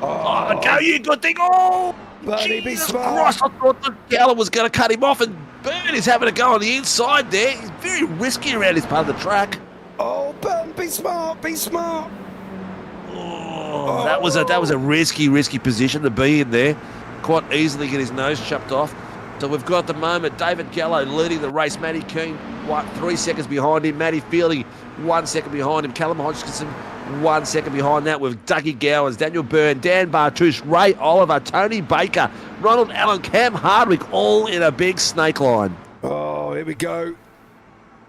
Oh, go you good thing. Oh, Bernie, be smart. Christ, I thought the Gallon was going to cut him off, and Byrne is having a go on the inside there. He's very risky around this part of the track. Oh, Byrne, be smart. Oh, that was a risky position to be in there. Quite easily get his nose chopped off. So we've got at the moment David Gallo leading the race. Matty Keane, 3 seconds behind him. Matty Fielding, 1 second behind him. Callum Hodgkinson, 1 second behind that with Dougie Gowans, Daniel Byrne, Dan Bartouche, Ray Oliver, Tony Baker, Ronald Allen, Cam Hardwick, all in a big snake line. Oh, here we go.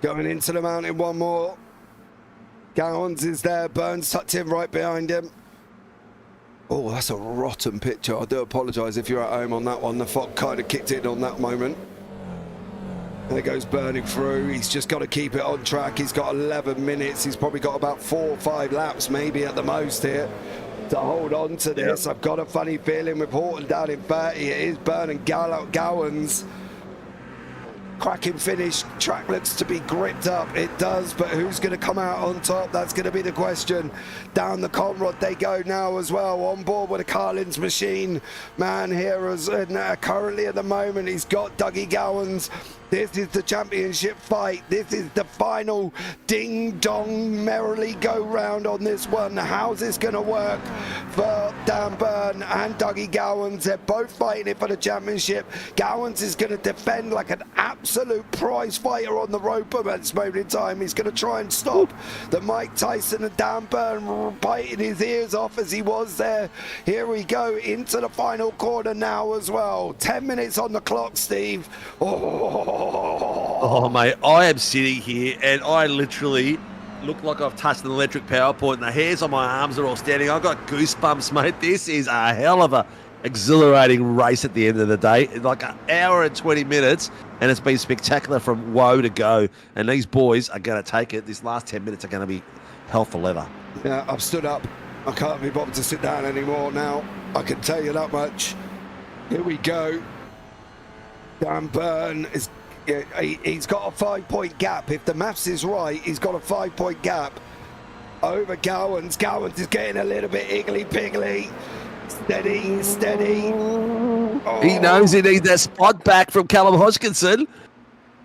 Going into the mountain one more. Gowans is there. Burns tucked in right behind him. Oh, that's a rotten picture. I do apologise if you're at home on that one. The fog kind of kicked in on that moment. There goes burning through. He's just got to keep it on track. He's got 11 minutes. He's probably got about 4 or 5 laps maybe at the most here to hold on to this. I've got a funny feeling with Horton down in 30. It is Byrne and Gowans. Cracking finish. Track looks to be gripped up. It does, but who's going to come out on top? That's going to be the question. Down the Conrod they go now as well. On board with a Carlin's machine man here as currently at the moment. He's got Dougie Gowans. This is the championship fight. This is the final ding-dong merrily go round on this one. How's this going to work for Dan Byrne and Dougie Gowans? They're both fighting it for the championship. Gowans is going to defend like an absolute prize fighter on the rope at this moment in time. He's going to try and stop the Mike Tyson and Dan Byrne biting his ears off as he was there. Here we go into the final corner now as well. 10 minutes on the clock, Steve. Oh, mate, I am sitting here and I literally look like I've touched an electric power point and the hairs on my arms are all standing. I've got goosebumps, mate. This is a hell of a exhilarating race at the end of the day. Like an hour and 20 minutes and it's been spectacular from woe to go. And these boys are going to take it. These last 10 minutes are going to be hell for leather. Yeah, I've stood up. I can't be bothered to sit down anymore now. I can tell you that much. Here we go. Dan Byrne is. He's got a 5-point gap. If the maths is right, he's got a 5-point gap over Gowans. Gowans is getting a little bit iggly-piggly. Steady, steady. Oh. He knows he needs that spot back from Callum Hodgkinson,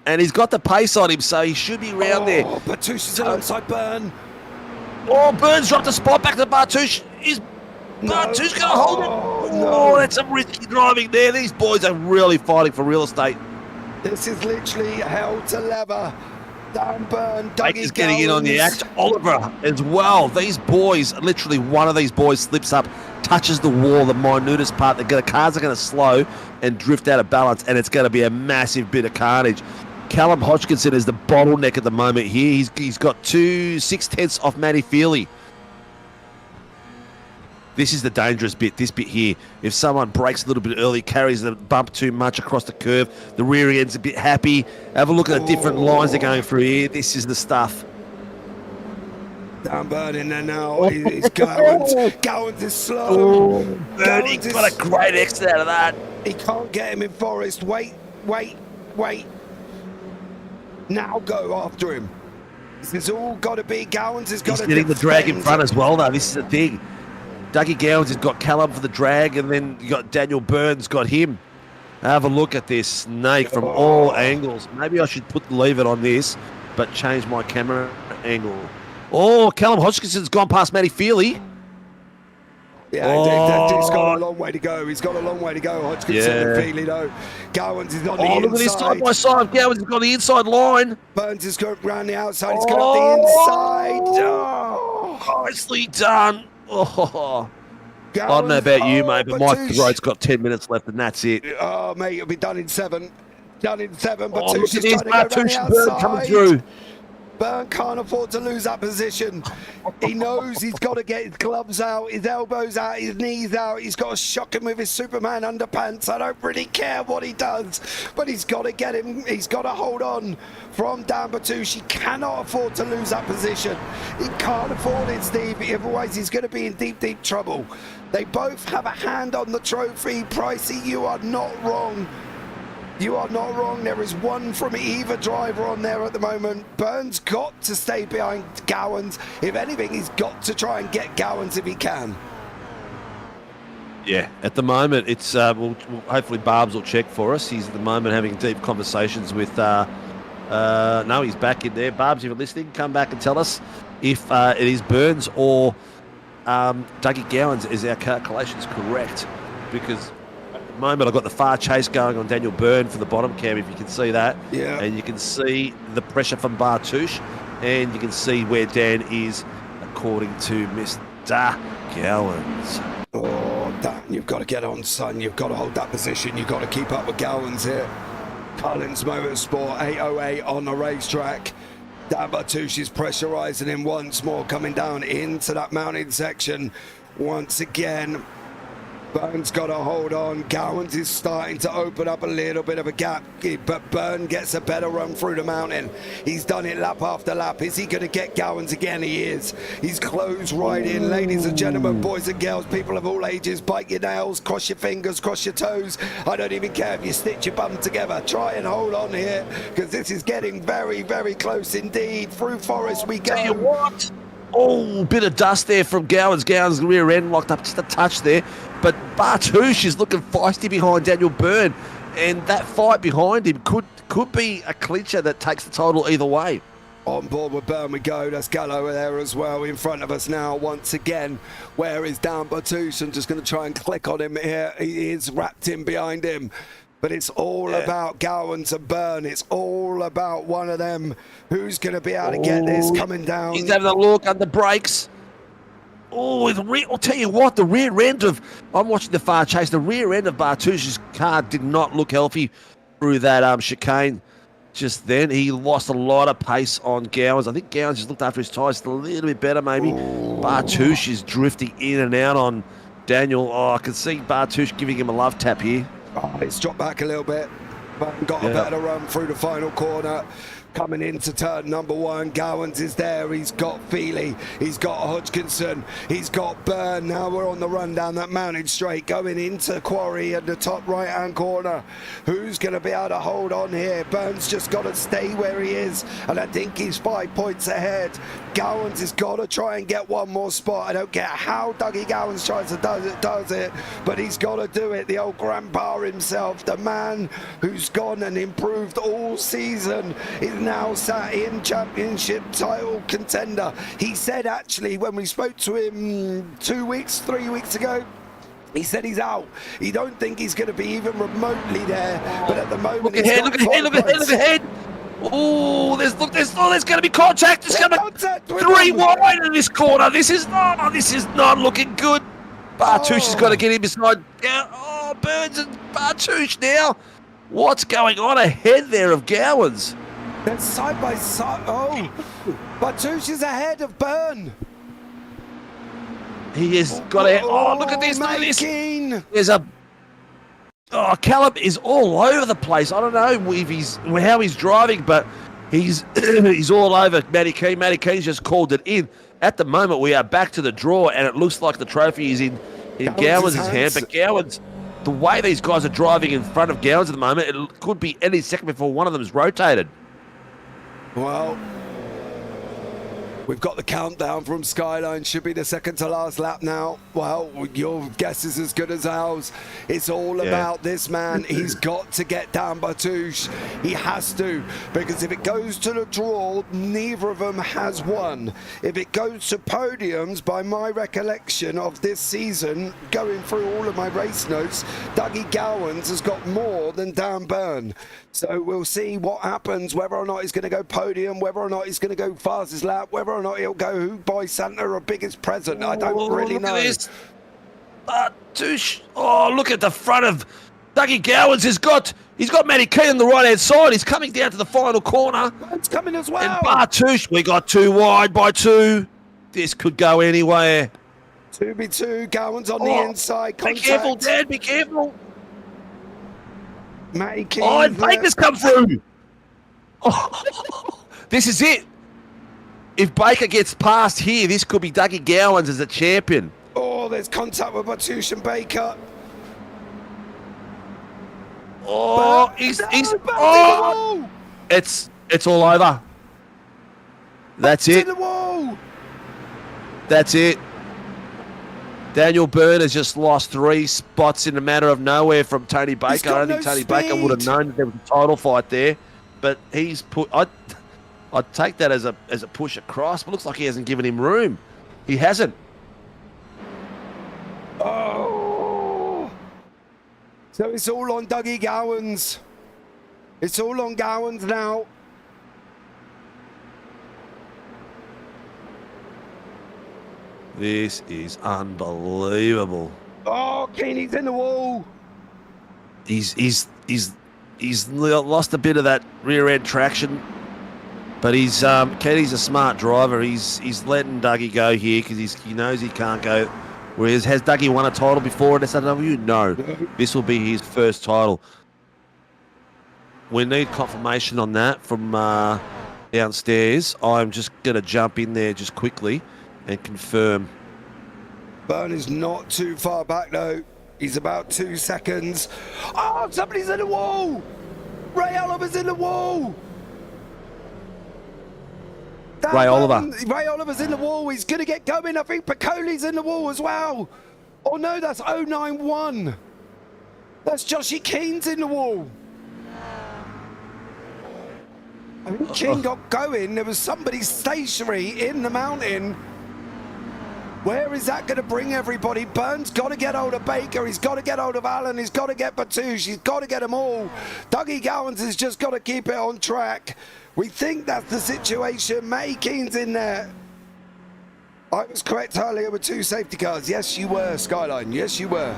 and he's got the pace on him, so he should be round there. Bartouche is alongside Byrne. Oh, Byrne's dropped the spot back to Bartouche. Is Bartouche going to hold it? Oh, that's some risky driving there. These boys are really fighting for real estate. This is literally hell to leather. Dan Byrne, Baker's getting in on the act. Oliver as well. These boys, literally one of these boys slips up, touches the wall, the minutest part. The cars are going to slow and drift out of balance, and it's going to be a massive bit of carnage. Callum Hodgkinson is the bottleneck at the moment here. He's got 2/6 off Matty Feely. This is the dangerous bit, this bit here. If someone brakes a little bit early, carries the bump too much across the curve, the rear end's a bit happy. Have a look at the different lines they're going through here. This is the stuff. Dan Byrne in there now. He's Gowans. Gowans is slow. Byrne got a great exit out of that. He can't get him in Forest. Wait. Now go after him. This has all got to be Gowans has got to. He's getting the drag in front as well, though. This is the thing. Dougie Gowans has got Callum for the drag, and then you got Daniel Byrne's got him. Have a look at this snake from all angles. Maybe I should leave it on this, but change my camera angle. Oh, Callum Hodgkinson's gone past Matty Feely. Yeah, he's got a long way to go. He's got a long way to go, Hodgkinson and Feely, though. Gowans is on the inside. Look at this side by side. Gowans has got the inside line. Burns has got around the outside. He's got up the inside. Oh. Nicely done. Oh. I don't know about you, mate, but my throat's got 10 minutes left, and that's it. Oh, mate, it'll be done in 7. Done in 7. But look at this. Bartouche Byrne coming through. Byrne can't afford to lose that position. He knows he's got to get his gloves out, his elbows out, his knees out. He's got to shock him with his Superman underpants. I don't really care what he does, but he's got to get him. He's got to hold on from Dan Bartouche. He cannot afford to lose that position. He can't afford it, Steve. Otherwise, he's going to be in deep, deep trouble. They both have a hand on the trophy. Pricey, you are not wrong. You are not wrong. There is one from either driver on there at the moment. Byrne's got to stay behind Gowans. If anything, he's got to try and get Gowans if he can. Yeah, at the moment, it's hopefully Barbs will check for us. He's at the moment having deep conversations with. No, he's back in there. Barbs, if you're listening, come back and tell us if it is Byrne's or Dougie Gowans. Is our calculations correct? Because at the moment, I've got the far chase going on Daniel Byrne for the bottom cam, if you can see that. Yeah. And you can see the pressure from Bartouche, and you can see where Dan is according to Mr. Gowans. Oh, Dan, you've got to get on, son. You've got to hold that position. You've got to keep up with Gowans here. Collins Motorsport 808 on the racetrack. Dan Bartouche is pressurising him once more, coming down into that mountain section once again. Byrne's got to hold on. Gowans is starting to open up a little bit of a gap, but Byrne gets a better run through the mountain. He's done it lap after lap. Is he going to get Gowans again? He is. He's closed right in. Ladies and gentlemen, boys and girls, people of all ages, bite your nails, cross your fingers, cross your toes. I don't even care if you stitch your bum together. Try and hold on here, because this is getting very, very close indeed. Through Forest we go. Tell you what. Oh, bit of dust there from Gowans. Gowans' rear end locked up just a touch there. But Bartouche is looking feisty behind Daniel Byrne. And that fight behind him could be a clincher that takes the title either way. On board with Byrne we go. That's Gallo there as well in front of us now once again. Where is Dan Bartouche? I'm just going to try and click on him here. He is wrapped in behind him. But it's all about Gowans and Byrne. It's all about one of them. Who's going to be able to get this coming down? He's having a look under brakes. Oh, I'll tell you what, the rear end of... I'm watching the far chase. The rear end of Bartouche's car did not look healthy through that chicane just then. He lost a lot of pace on Gowans. I think Gowans just looked after his tyres a little bit better, maybe. Bartouche is drifting in and out on Daniel. Oh, I can see Bartouche giving him a love tap here. Oh, it's dropped back a little bit, but got a better run through the final corner. Coming into turn number 1, Gowans is there. He's got Feely, he's got Hodgkinson, he's got Byrne. Now we're on the run down that mounted straight, going into Quarry at the top right-hand corner. Who's going to be able to hold on here? Byrne's just got to stay where he is, and I think he's 5 points ahead. Gowans has got to try and get one more spot. I don't care how Dougie Gowans tries to does it, but he's got to do it. The old grandpa himself, the man who's gone and improved all season, is now sat in championship title contender. He said actually when we spoke to him 3 weeks ago, he said he's out. He don't think he's going to be even remotely there, but at the moment, look ahead. Oh, there's going to be contact. There's going to be 3 wide in this corner. This is not looking good. Bartouche has got to get him beside. Oh, Burns and Bartouche now. What's going on ahead there of Gowans? They're side by side. Oh, Bartouche is ahead of Byrne. He has got a. Oh, look at this! Look at this! There's a. Oh, Callum is all over the place. I don't know if how he's driving, but he's he's all over Matty Keane. Matty Keane's just called it in. At the moment, we are back to the draw, and it looks like the trophy is in Gowans' hand. But Gowans, the way these guys are driving in front of Gowans at the moment, it could be any second before one of them is rotated. Well, we've got the countdown from Skyline. Should be the second to last lap now. Well, your guess is as good as ours. It's all about this man. He's got to get down Bartouche. He has to, because if it goes to the draw, neither of them has won. If it goes to podiums, by my recollection of this season, going through all of my race notes, Dougie Gowans has got more than Dan Byrne. So we'll see what happens, whether or not he's going to go podium, whether or not he's going to go fastest lap, whether or not he'll go who buys Santa or biggest present. I don't really know. Look at this. Oh, look at the front of Dougie Gowans. He's got Matty Keane on the right-hand side. He's coming down to the final corner. It's coming as well. And Bartouche, we got 2 wide by 2. This could go anywhere. 2v2, Gowans on the inside. Be careful, Dad, be careful. Matty Keane. Oh, and Baker's come through. Oh, this is it. If Baker gets past here, this could be Dougie Gowans as a champion. Oh, there's contact with Bartouche and Baker. Oh, he's oh, it's all over. That's it. That's it. Daniel Byrne has just lost 3 spots in a matter of nowhere from Tony Baker. I don't think Tony Baker would have known that there was a title fight there, but he's put. I'd take that as a push across, but looks like he hasn't given him room. He hasn't. Oh! So it's all on Dougie Gowans. It's all on Gowans now. This is unbelievable. Oh, Keeney's in the wall. He's lost a bit of that rear end traction, but Kenny's a smart driver. He's letting Dougie go here because he knows he can't go. Whereas has Dougie won a title before at SRW? No. This will be his first title. We need confirmation on that from downstairs. I'm just going to jump in there just quickly and confirm. Byrne is not too far back though. He's about 2 seconds. Oh, somebody's in the wall! Ray Oliver's in the wall! Ray Oliver. Ray Oliver's in the wall. He's going to get going. I think Piccoli's in the wall as well. Oh no, that's 091. That's Joshy Keen's in the wall. I think King got going. There was somebody stationary in the mountain. Where is that going to bring everybody? Byrne's got to get hold of Baker. He's got to get hold of Allen. He's got to get Bartouche. He's got to get them all. Dougie Gowans has just got to keep it on track. We think that's the situation. Matty Keane's in there. I was correct earlier with 2 safety cars. Yes, you were, Skyline. Yes, you were.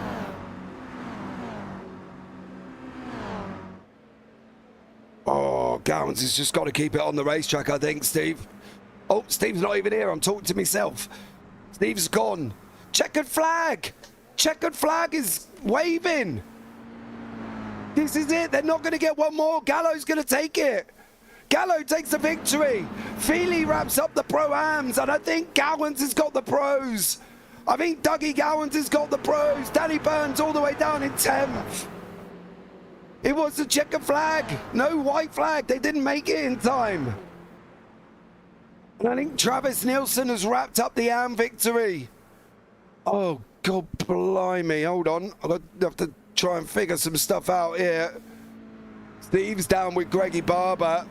Oh, Gowans has just got to keep it on the racetrack, I think, Steve. Oh, Steve's not even here. I'm talking to myself. Steve's gone. Checkered flag. Checkered flag is waving. This is it. They're not going to get one more. Gallo's going to take it. Gallo takes the victory. Feely wraps up the Pro-Ams, and I think Gowans has got the pros. I think Dougie Gowans has got the pros. Danny Burns all the way down in 10th. It was the checker flag, no white flag. They didn't make it in time. And I think Travis Nielsen has wrapped up the AM victory. Oh, God blimey. Hold on. I'll have to try and figure some stuff out here. Steve's down with Greggy Barber.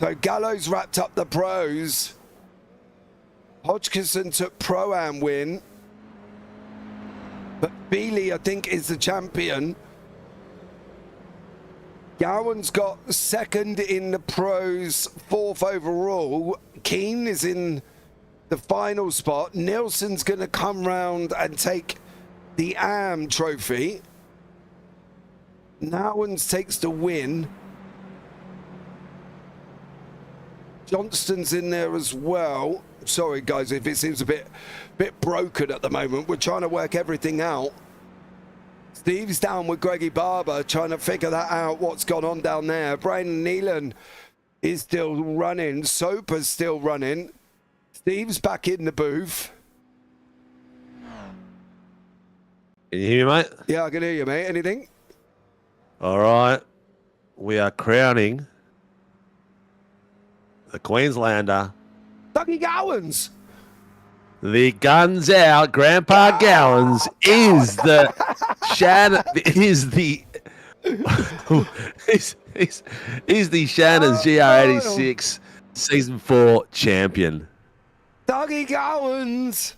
So Gallo's wrapped up the pros. Hodgkinson took Pro-Am win. But Bealey, I think, is the champion. Gowan's got second in the pros, 4th overall. Keane is in the final spot. Nielsen's going to come round and take the AM trophy. Nowens takes the win. Johnston's in there as well. Sorry, guys, if it seems a bit broken at the moment. We're trying to work everything out. Steve's down with Greggy Barber, trying to figure that out, what's gone on down there. Brian Nealon is still running. Soper's still running. Steve's back in the booth. Can you hear me, mate? Yeah, I can hear you, mate. Anything? All right. We are crowning the Queenslander. Dougie Gowans. The guns out. Grandpa Gowans is the Shannon. Is the he's the Shannon's GR86 Season 4 champion. Dougie Gowans.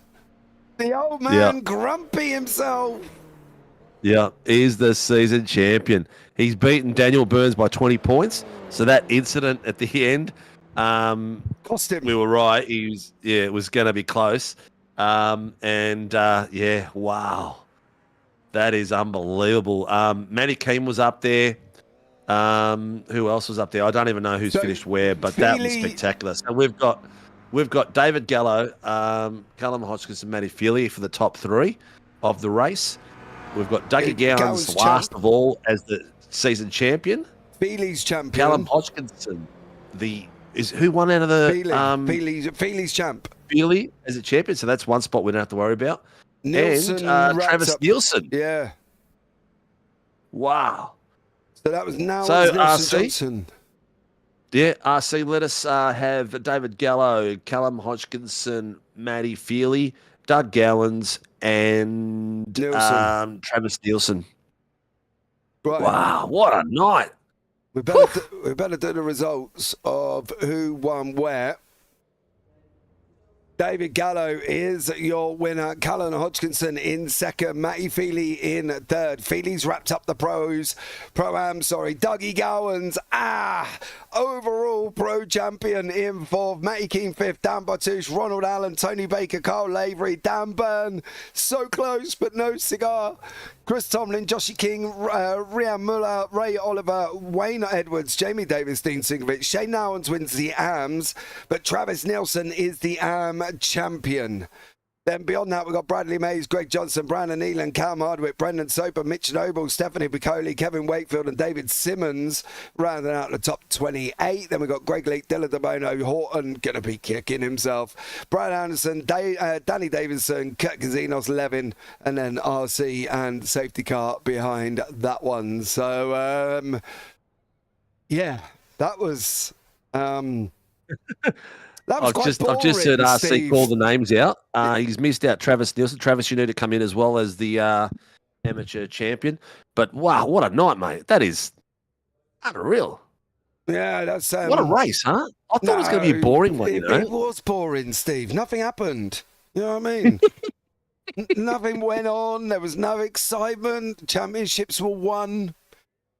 The old man, grumpy himself. Yeah, he's the season champion. He's beaten Daniel Burns by 20 points. So that incident at the end, cost him. We were right. It was going to be close. Wow, that is unbelievable. Matty Keane was up there. Who else was up there? I don't even know who's finished where, but that was spectacular. So we've got David Gallo, Callum Hodgkins, and Matty Feely for the top 3 of the race. We've got Dougie Gowans last of all as the season champion. Feely's champion. Callum Hodgkinson, who won out of the Feely's champ. Feely as a champion, so that's one spot we don't have to worry about. Nielsen and Travis Nielsen. Yeah. Wow. So that was now Nielsen RC. Johnson. Yeah, RC, let us have David Gallo, Callum Hodgkinson, Matty Feely, Doug Gowans, and Travis Nielsen. Right. Wow, what a night. We better do the results of who won where. David Gallo is your winner. Callum Hodgkinson in second. Matty Feely in third. Feely's wrapped up the Pro-Am, Dougie Gowans, overall pro champion in fourth. Matty Keane fifth. Dan Bartouche, Ronald Allen, Tony Baker, Carl Lavery, Dan Byrne. So close, but no cigar. Chris Tomlin, Joshy King, Rian Muller, Ray Oliver, Wayne Edwards, Jamie Davis, Steve Sinkovic. Shane Nowens wins the AMs, but Travis Nielsen is the AM champion. Then beyond that, we've got Bradley Mays, Greg Johnson, Brandon Nealon, Cam Hardwick, Brendan Soper, Mitch Noble, Stephanie Piccoli, Kevin Wakefield, and David Simmons rounding out the top 28. Then we've got Greg Leake, Dylan DeBono, Horton, going to be kicking himself, Brad Anderson, Danny Davidson, Kurt Kazinos, Levin, and then RC and safety car behind that one. So, that was... I've just heard RC call the names out. He's missed out Travis Nielsen. Travis, you need to come in as well as the amateur champion. But wow, what a night, mate. That is unreal. Yeah, that's... what a race, huh? I thought it was going to be a boring one, It was boring, Steve. Nothing happened. You know what I mean? Nothing went on. There was no excitement. Championships were won.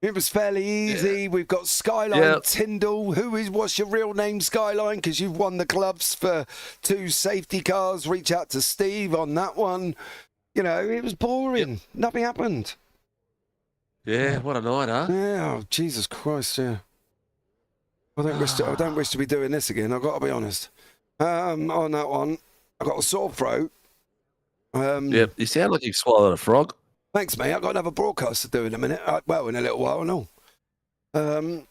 It was fairly easy. Yeah. We've got Skyline Tyndall. What's your real name, Skyline? Because you've won the gloves for 2 safety cars. Reach out to Steve on that one. You know, it was boring. Yep. Nothing happened. Yeah, what a night, huh? Yeah, oh, Jesus Christ, yeah. I don't wish to be doing this again, I've got to be honest. On that one, I've got a sore throat. You sound like you've swallowed a frog. Thanks, mate. I've got another broadcast to do in a minute. In a little while, and all. So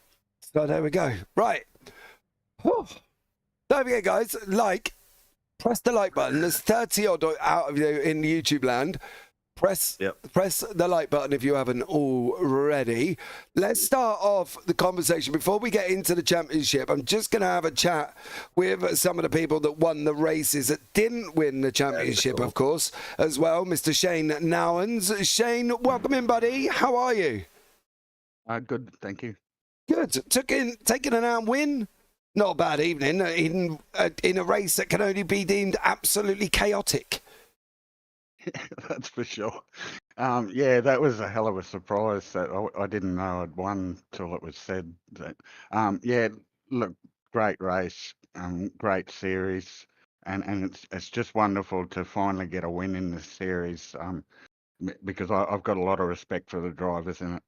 So there we go. Right. Whew. Don't forget, guys, press the like button. There's 30 odd out of you in YouTube land. Press the like button if you haven't already. Let's start off the conversation. Before we get into the championship, I'm just going to have a chat with some of the people that won the races that didn't win the championship, of course, as well. Mr. Shane Nowens. Shane, welcome in, buddy. How are you? Good, thank you. Good. Taking an out win? Not a bad evening in a race that can only be deemed absolutely chaotic. That's for sure. Yeah, that was a hell of a surprise that I didn't know I'd won till it was said. That, yeah, look, great race, great series, and it's just wonderful to finally get a win in this series. Because I've got a lot of respect for the drivers in it.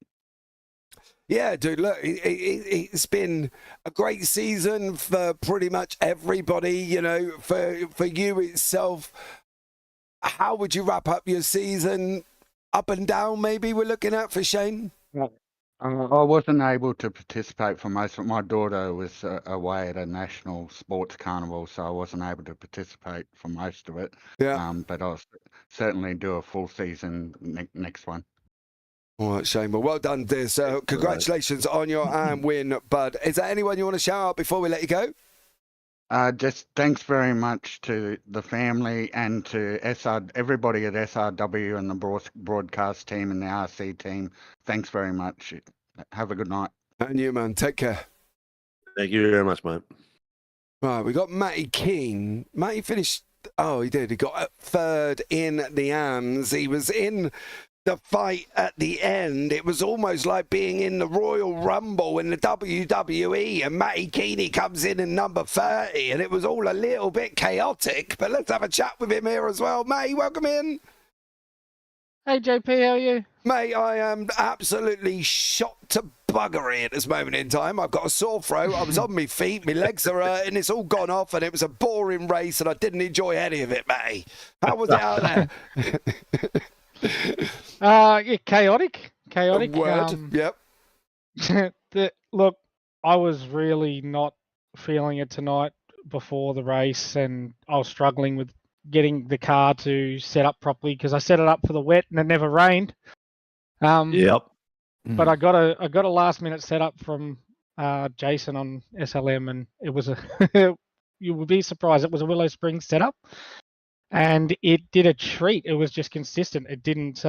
Yeah, dude, look, it's been a great season for pretty much everybody, you know, for you itself. How would you wrap up your season? Up and down, maybe, we're looking at for Shane? I wasn't able to participate for most of it. My daughter was away at a national sports carnival, so I wasn't able to participate for most of it. Yeah. But I'll certainly do a full season next one. All right, Shane. Well done, dear. So congratulations on your win, bud. Is there anyone you want to shout out before we let you go? Just thanks very much to the family and to everybody at SRW and the broadcast team and the RC team. Thanks very much. Have a good night. And you, man. Take care. Thank you very much, mate. Right, we got Matty King. Matty finished. Oh, he did. He got third in the AMS. He was in the fight at the end. It was almost like being in the Royal Rumble in the WWE, and Matty Keeney comes in number 30, and it was all a little bit chaotic. But let's have a chat with him here as well. Matty, welcome in. Hey JP, how are you? Mate, I am absolutely shot to buggery at this moment in time. I've got a sore throat. I was on my feet. My legs are hurting. It's all gone off, and it was a boring race, and I didn't enjoy any of it, Matty. How was it out there? Yeah, chaotic. Word. Yep. Look, I was really not feeling it tonight before the race, and I was struggling with getting the car to set up properly because I set it up for the wet and it never rained. Yep. But I got a last minute setup from Jason on SLM, and it was you would be surprised. It was a Willow Springs setup. And it did a treat. It was just consistent. It didn't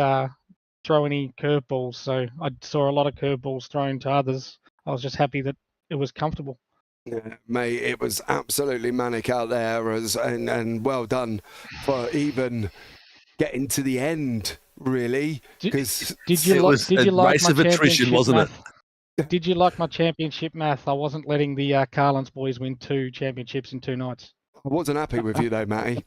throw any curveballs. So I saw a lot of curveballs thrown to others. I was just happy that it was comfortable. Yeah, mate, it was absolutely manic out there, and well done for even getting to the end, really. Because did you like race of attrition, wasn't it? Did you like my championship math? I wasn't letting the Carlins boys win 2 championships in 2 nights. I wasn't happy with you though, Matty.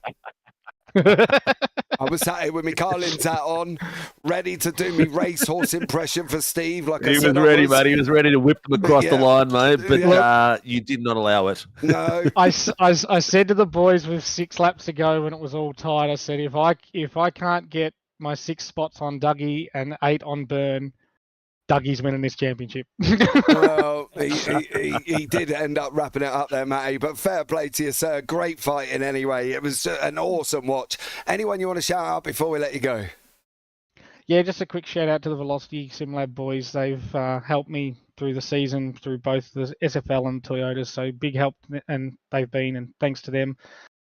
I was sat here with my Carlin's hat on, ready to do my racehorse impression for Steve. Like he was ready, mate. He was ready to whip them across the line, mate. But you did not allow it. No. I said to the boys with 6 laps to go when it was all tight, I said, if I can't get my 6 spots on Dougie and 8 on Byrne, Dougie's winning this championship. Well, he did end up wrapping it up there, Matty, but fair play to you, sir. Great fighting anyway. It was an awesome watch. Anyone you want to shout out before we let you go? Yeah, just a quick shout out to the Velocity SimLab boys. They've helped me through the season through both the SFL and Toyotas, so big help, and they've been, and thanks to them.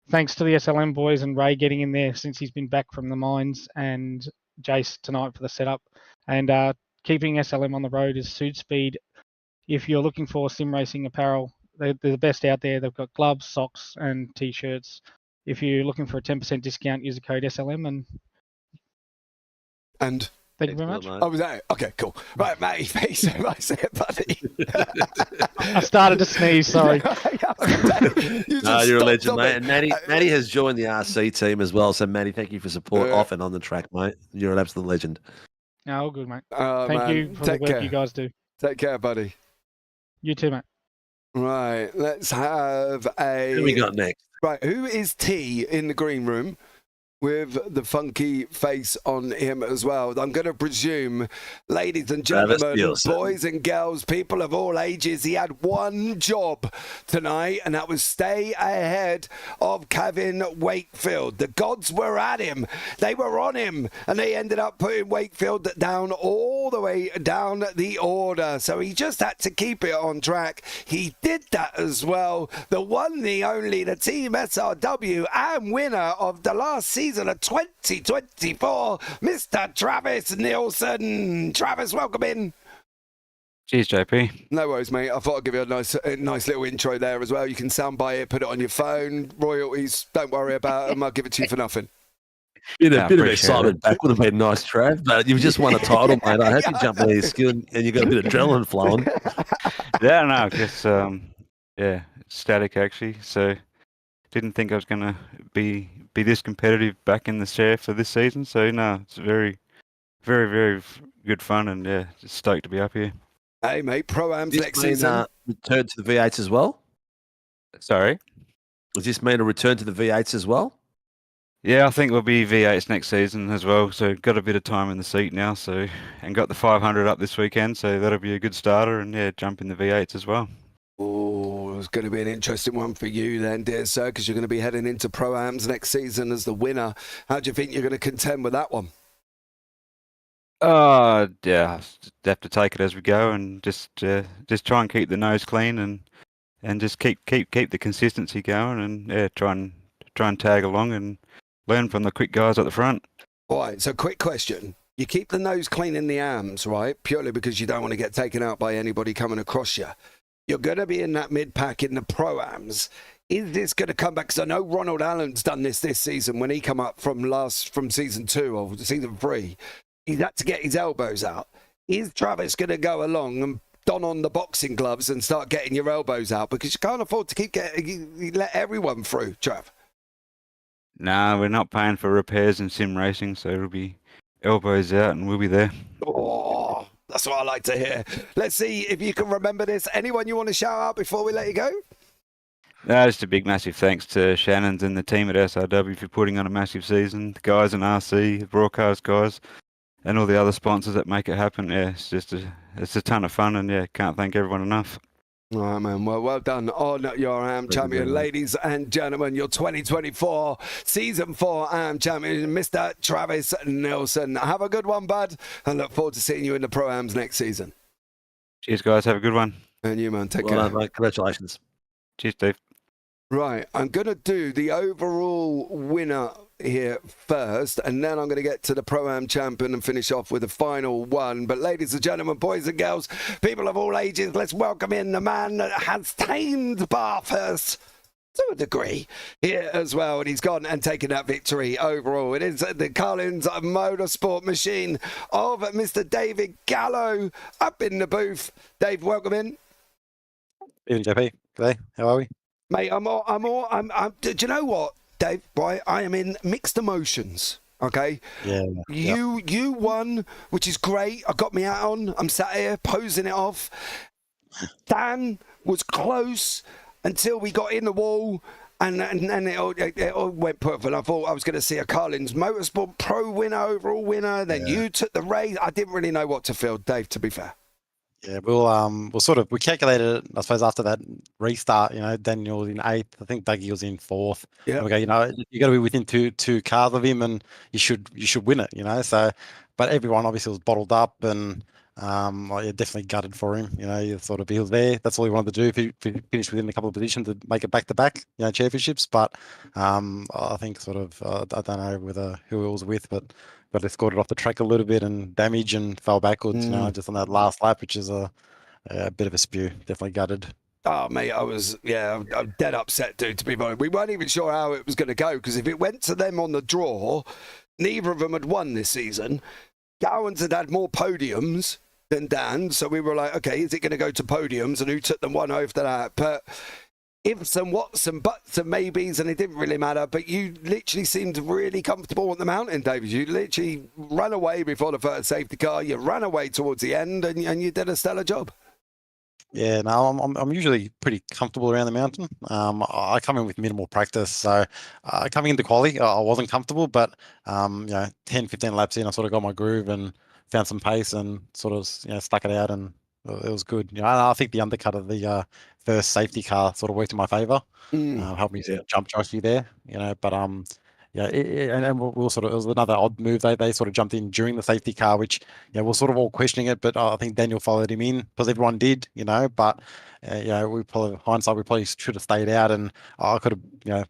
Thanks to the SLM boys and Ray getting in there since he's been back from the mines, and Jace tonight for the setup. And keeping SLM on the road is Suit Speed. If you're looking for sim racing apparel, they're the best out there. They've got gloves, socks, and t-shirts. If you're looking for a 10% discount, use the code SLM. And thank you very much. Oh, was that it? Okay, cool. Right, Matty, thanks so much, buddy. I started to sneeze, sorry. You're a legend, mate. And Matty has joined the RC team as well. So, Matty, thank you for support off and on the track, mate. You're an absolute legend. No, all good, mate. Thank you for the work you guys do. Take care, buddy. You too, mate. Right, let's have a... Who we got next? Right, who is T in the green room? with the funky face on him as well. I'm going to presume, ladies and Travis gentlemen, Nielsen. boys and girls, people of all ages, he had one job tonight, and that was stay ahead of Kevin Wakefield. The gods were at him. They were on him, and they ended up putting Wakefield down all the way down the order. So he just had to keep it on track. He did that as well. The one, the only, the Team SRW and winner of the last season of 2024, Mr. Travis Nielsen. Travis, welcome in. Cheers, JP. No worries, mate. I thought I'd give you a nice little intro there as well. You can soundbite it, put it on your phone. Royalties, don't worry about them. I'll give it to you for nothing. Bit of excitement back would have been nice, Trav, but you've just won a title, mate. I hope you jump into your skill and you got a bit of adrenaline flowing. Yeah, no, just static actually. So didn't think I was going to be this competitive back in the share for this season. So no, it's very, very, very good fun, and yeah, just stoked to be up here. Hey, mate, Pro-Ams next season. Return to the V8s as well? Sorry? Does this mean a return to the V8s as well? Yeah, I think we'll be V8s next season as well. So got a bit of time in the seat now. So and got the 500 up this weekend. So that'll be a good starter, and yeah, jump in the V8s as well. Oh, it's going to be an interesting one for you then, dear sir, because you're going to be heading into Pro-Ams next season as the winner. How do you think you're going to contend with that one? Yeah, just have to take it as we go, and just try and keep the nose clean, and just keep the consistency going, and yeah, try and tag along and learn from the quick guys at the front. All right, so quick question. You keep the nose clean in the AMs, right? Purely because you don't want to get taken out by anybody coming across you. You're going to be in that mid-pack in the Pro-Ams. Is this going to come back? Because I know Ronald Allen's done this season when he come up from season 2 or season 3. He's had to get his elbows out. Is Travis going to go along and don on the boxing gloves and start getting your elbows out? Because you can't afford to keep you let everyone through, Trav. No, we're not paying for repairs in sim racing, so it'll be elbows out and we'll be there. Oh, that's what I like to hear. Let's see if you can remember this. Anyone you want to shout out before we let you go? Just a big, massive thanks to Shannon and the team at SRW for putting on a massive season. The guys in RC, the broadcast guys, and all the other sponsors that make it happen. Yeah, it's a ton of fun, and yeah, can't thank everyone enough. All right, man. Well done on your AM champion. Ladies and gentlemen, your 2024 Season 4 AM champion, Mr. Travis Nielsen. Have a good one, bud, and look forward to seeing you in the Pro-Ams next season. Cheers, guys. Have a good one. And you, man. Take well care. Done, mate. Congratulations. Cheers, Steve. Right. I'm going to do the overall winner here first, and then I'm going to get to the Pro-Am champion and finish off with the final one. But ladies and gentlemen, boys and girls, people of all ages, let's welcome in the man that has tamed Bathurst to a degree here as well, and he's gone and taken that victory overall. It is the Collins Motorsport machine of Mr. David Gallo up in the booth. Dave, welcome in. Evening, JP. G'day. How are we? Mate, I'm do you know what, Dave? Right, I am in mixed emotions. Okay. Yeah. You won, which is great. I got me hat on. I'm sat here posing it off. Dan was close until we got in the wall, and it all went perfect. I thought I was going to see a Collins Motorsport Pro winner, overall winner. Then you took the race. I didn't really know what to feel, Dave. To be fair. Yeah, we calculated it, I suppose, after that restart. Daniel was in 8th. I think Dougie was in 4th. Yeah. Okay, you got to be within two cars of him, and you should win it. So, but everyone obviously was bottled up, and definitely gutted for him. You thought he was there. That's all he wanted to do. If he finished within a couple of positions to make it back-to-back, championships. But I think I don't know who he was with, but escorted off the track a little bit and damage and fell backwards, just on that last lap, which is a bit of a spew. Definitely gutted. Oh, mate, I'm dead upset, dude, to be honest. We weren't even sure how it was going to go, because if it went to them on the draw, neither of them had won this season. Gowans had more podiums than Dan, so we were like, okay, is it going to go to podiums, and who took them one after that? But ifs and whats and buts and maybes, and it didn't really matter. But you literally seemed really comfortable on the mountain, David. You literally ran away before the first safety car. You ran away towards the end, and you did a stellar job. Yeah, no, I'm usually pretty comfortable around the mountain. I come in with minimal practice, so coming into quali, I wasn't comfortable, but 10, 15 laps in, I sort of got my groove and found some pace and sort of stuck it out, and it was good. I think the undercut of the first safety car sort of worked in my favour, helped me sort of jump Joshy there, but and we'll sort of, it was another odd move. They sort of jumped in during the safety car, which we're sort of all questioning it, but I think Daniel followed him in because everyone did, but we probably hindsight we probably should have stayed out, and I could have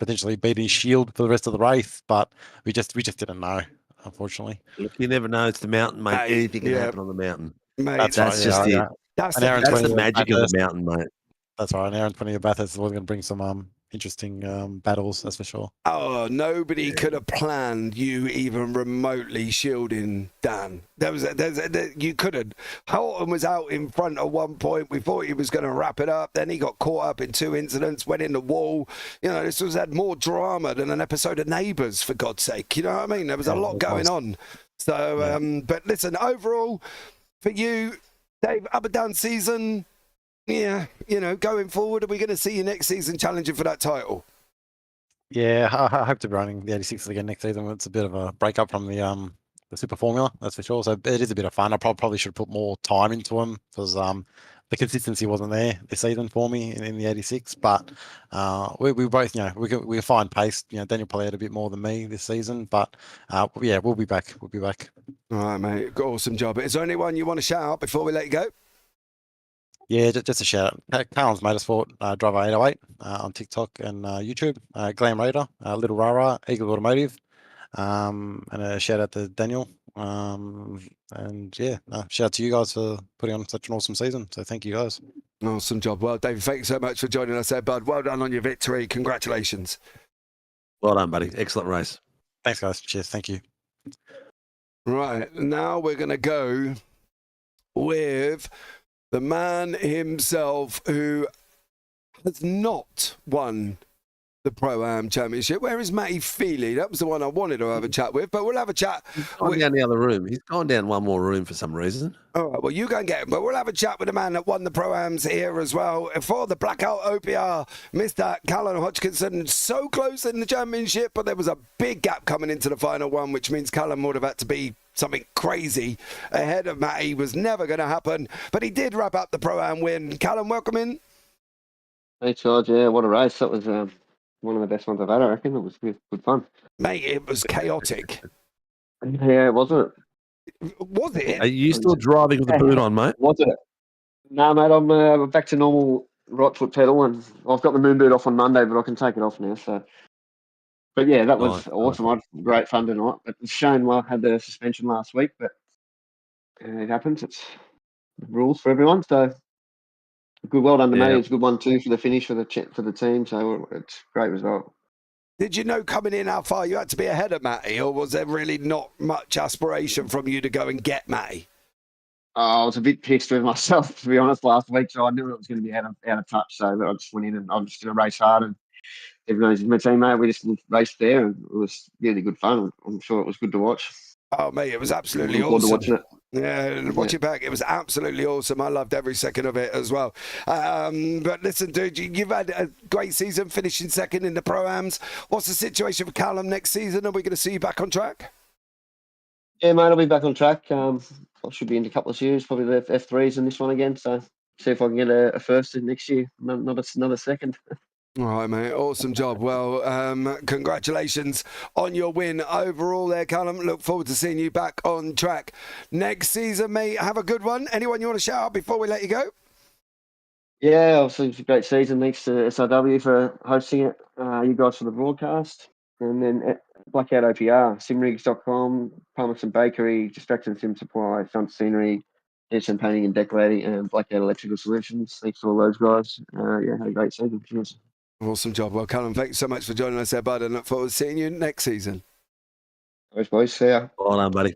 potentially beaten his shield for the rest of the race, but we just didn't know, unfortunately. Look, you never know. It's the mountain, mate. Anything can happen on the mountain. Mate, That's just right, it. That's That's the magic of the Bathurst. mountain, mate. That's right. An hour and 20 of Bathurst is going to bring some interesting battles, that's for sure. Oh, nobody could have planned you even remotely shielding Dan. You couldn't. Houghton was out in front at one point. We thought he was going to wrap it up. Then he got caught up in 2 incidents, went in the wall. This had more drama than an episode of Neighbours, for God's sake. You know what I mean? There was a lot going on. So, but listen, overall, for you, Dave, up and down season. Yeah, going forward, are we going to see you next season challenging for that title? Yeah, I hope to be running the 86 again next season. It's a bit of a break up from the Super Formula, that's for sure. So it is a bit of fun. I probably should put more time into them because the consistency wasn't there this season for me in the 86. But we both, we find pace. Daniel probably had a bit more than me this season, but we'll be back. We'll be back. All right, mate. Awesome job. Is there anyone you want to shout out before we let you go? Yeah, just a shout out. Carl's Motorsport, Driver 808 on TikTok and YouTube. Glam Raider, Little Rara, Eagle Automotive, and a shout out to Daniel. Shout out to you guys for putting on such an awesome season. So thank you guys. Awesome job. Well, David, thank you so much for joining us there, bud. Well done on your victory. Congratulations. Well done, buddy. Excellent race. Thanks, guys. Cheers. Thank you. Right, now we're going to go with the man himself who has not won the Pro-Am Championship. Where is Matty Feely? That was the one I wanted to have a chat with, but we'll have a chat. He's gone down the other room. He's gone down one more room for some reason. All right, well, you go and get him, but we'll have a chat with the man that won the Pro-Ams here as well. For the Blackout OPR, Mr. Callum Hodgkinson, so close in the championship, but there was a big gap coming into the final one, which means Callum would have had to be something crazy ahead of Matty. Was never going to happen, but he did wrap up the Pro-Am win. Callum, welcome in. Hey, George. Yeah, what a race. That was one of the best ones I've had, I reckon. It was good fun. Mate, it was chaotic. Yeah, wasn't it? Was it? Are you still driving with the boot on, mate? Was it? No, mate, I'm back to normal right foot pedal, and I've got the moon boot off on Monday, but I can take it off now. So, but yeah, that was awesome. I had great fun tonight. But Shane had the suspension last week, but it happens. It's rules for everyone. So, good. Well done to Matty. It's a good one too for the finish for the team. So it's a great result. Did you know coming in how far you had to be ahead of Matty, or was there really not much aspiration from you to go and get Matty? I was a bit pissed with myself, to be honest, last week, so I knew it was going to be out of touch. So I just went in and I was just going to race hard. And everyone's my teammate. We just raced there, and it was really good fun. I'm sure it was good to watch. Oh, mate, it was absolutely awesome. Yeah, watch it back. It was absolutely awesome. I loved every second of it as well. But listen, dude, you've had a great season, finishing second in the Pro-Ams. What's the situation for Callum next season? Are we going to see you back on track? Yeah, mate, I'll be back on track. I should be in a couple of series, probably the F3s in this one again. So see if I can get a first in next year, not another second. All right, mate. Awesome job. Well, congratulations on your win overall there, Callum. Look forward to seeing you back on track next season, mate. Have a good one. Anyone you want to shout out before we let you go? Yeah, obviously it's a great season. Thanks to SRW for hosting it, you guys for the broadcast. And then Blackout OPR, simrigs.com, Palmerston Bakery, Distraction Sim Supply, Front Scenery, Edison Painting and Decorating, and Blackout Electrical Solutions. Thanks to all those guys. Had a great season. Cheers. Awesome job. Well, Callum, thanks so much for joining us there, bud, and look forward to seeing you next season. Thanks, boys. See ya. Well done, buddy.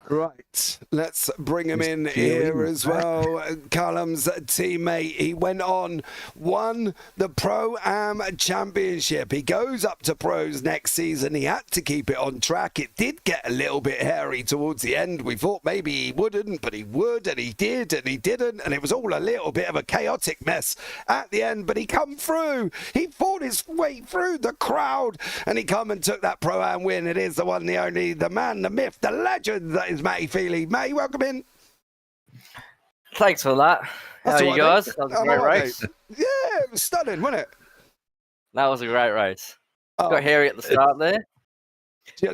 Right, let's bring him in Mr. here Keeling as back. well. Callum's teammate, he went on, won the Pro-Am Championship. He goes up to Pros next season. He had to keep it on track. It did get a little bit hairy towards the end. We thought maybe he wouldn't, but he would, and he did, and he didn't, and it was all a little bit of a chaotic mess at the end, but he come through. He fought his way through the crowd, and he come and took that Pro-Am win. It is the one, the only, the man, the myth, the legend that is Matty Feely. Matty, welcome in. Thanks for that. How are you guys? That was a great race. Yeah, it was stunning, wasn't it? That was a great race. Got hairy at the start there.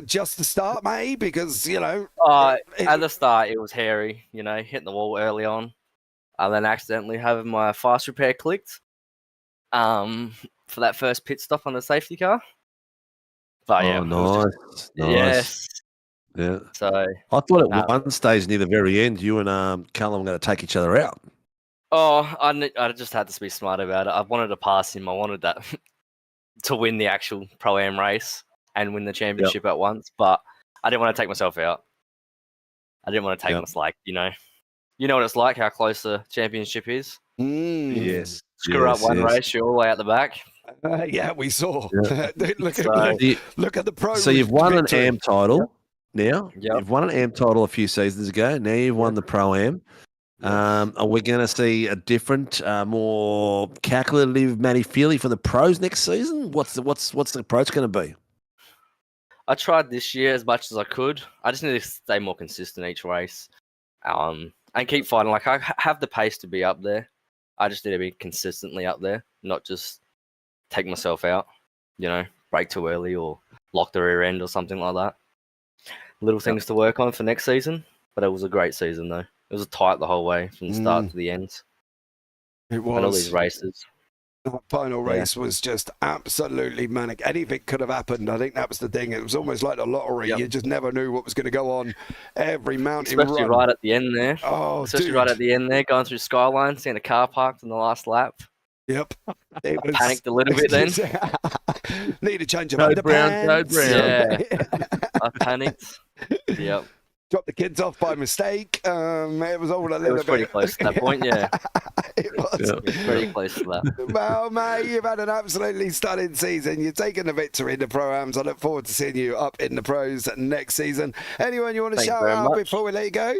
Just the start, Matty, because, you know... At the start, it was hairy, you know, hitting the wall early on. And then accidentally having my fast repair clicked for that first pit stop on the safety car. But yeah, nice. Yes. Yeah. So I thought at one stage near the very end, you and Callum were going to take each other out. I just had to be smart about it. I wanted to pass him. I wanted that to win the actual Pro-Am race and win the championship at once. But I didn't want to take myself out. I didn't want to take my you know what it's like, how close the championship is. Yes. Screw up one race, you're all the way at the back. Yeah, we saw. Yeah. look at the pro. So you've won victory. an AM title now. You've won an AM title a few seasons ago. Now you've won the Pro-Am. Are we going to see a different, more calculative Matty Feely for the pros next season? What's the approach going to be? I tried this year as much as I could. I just need to stay more consistent each race, and keep fighting. Like, I have the pace to be up there. I just need to be consistently up there, not just take myself out. You know, brake too early or lock the rear end or something like that. Little things to work on for next season. But it was a great season, though. It was tight the whole way from the start to the end. It was. And all these races. That final race was just absolutely manic. Anything could have happened. I think that was the thing. It was almost like the lottery. You just never knew what was going to go on. Every mountain Especially run. right at the end there. Oh, Especially dude. right at the end there, going through Skyline, seeing a car parked in the last lap. Yep. It was... Panicked a little bit then. Need to change of Code Brown. Yeah. I panicked. Yep. Dropped the kids off by mistake. It was all a little It was pretty bit... close to that point, yeah. It was. It was pretty close to that. Well, mate, you've had an absolutely stunning season. You've taken the victory in the Pro-Ams. I look forward to seeing you up in the pros next season. Anyone you want to Thank you shout very out much. before we let you go?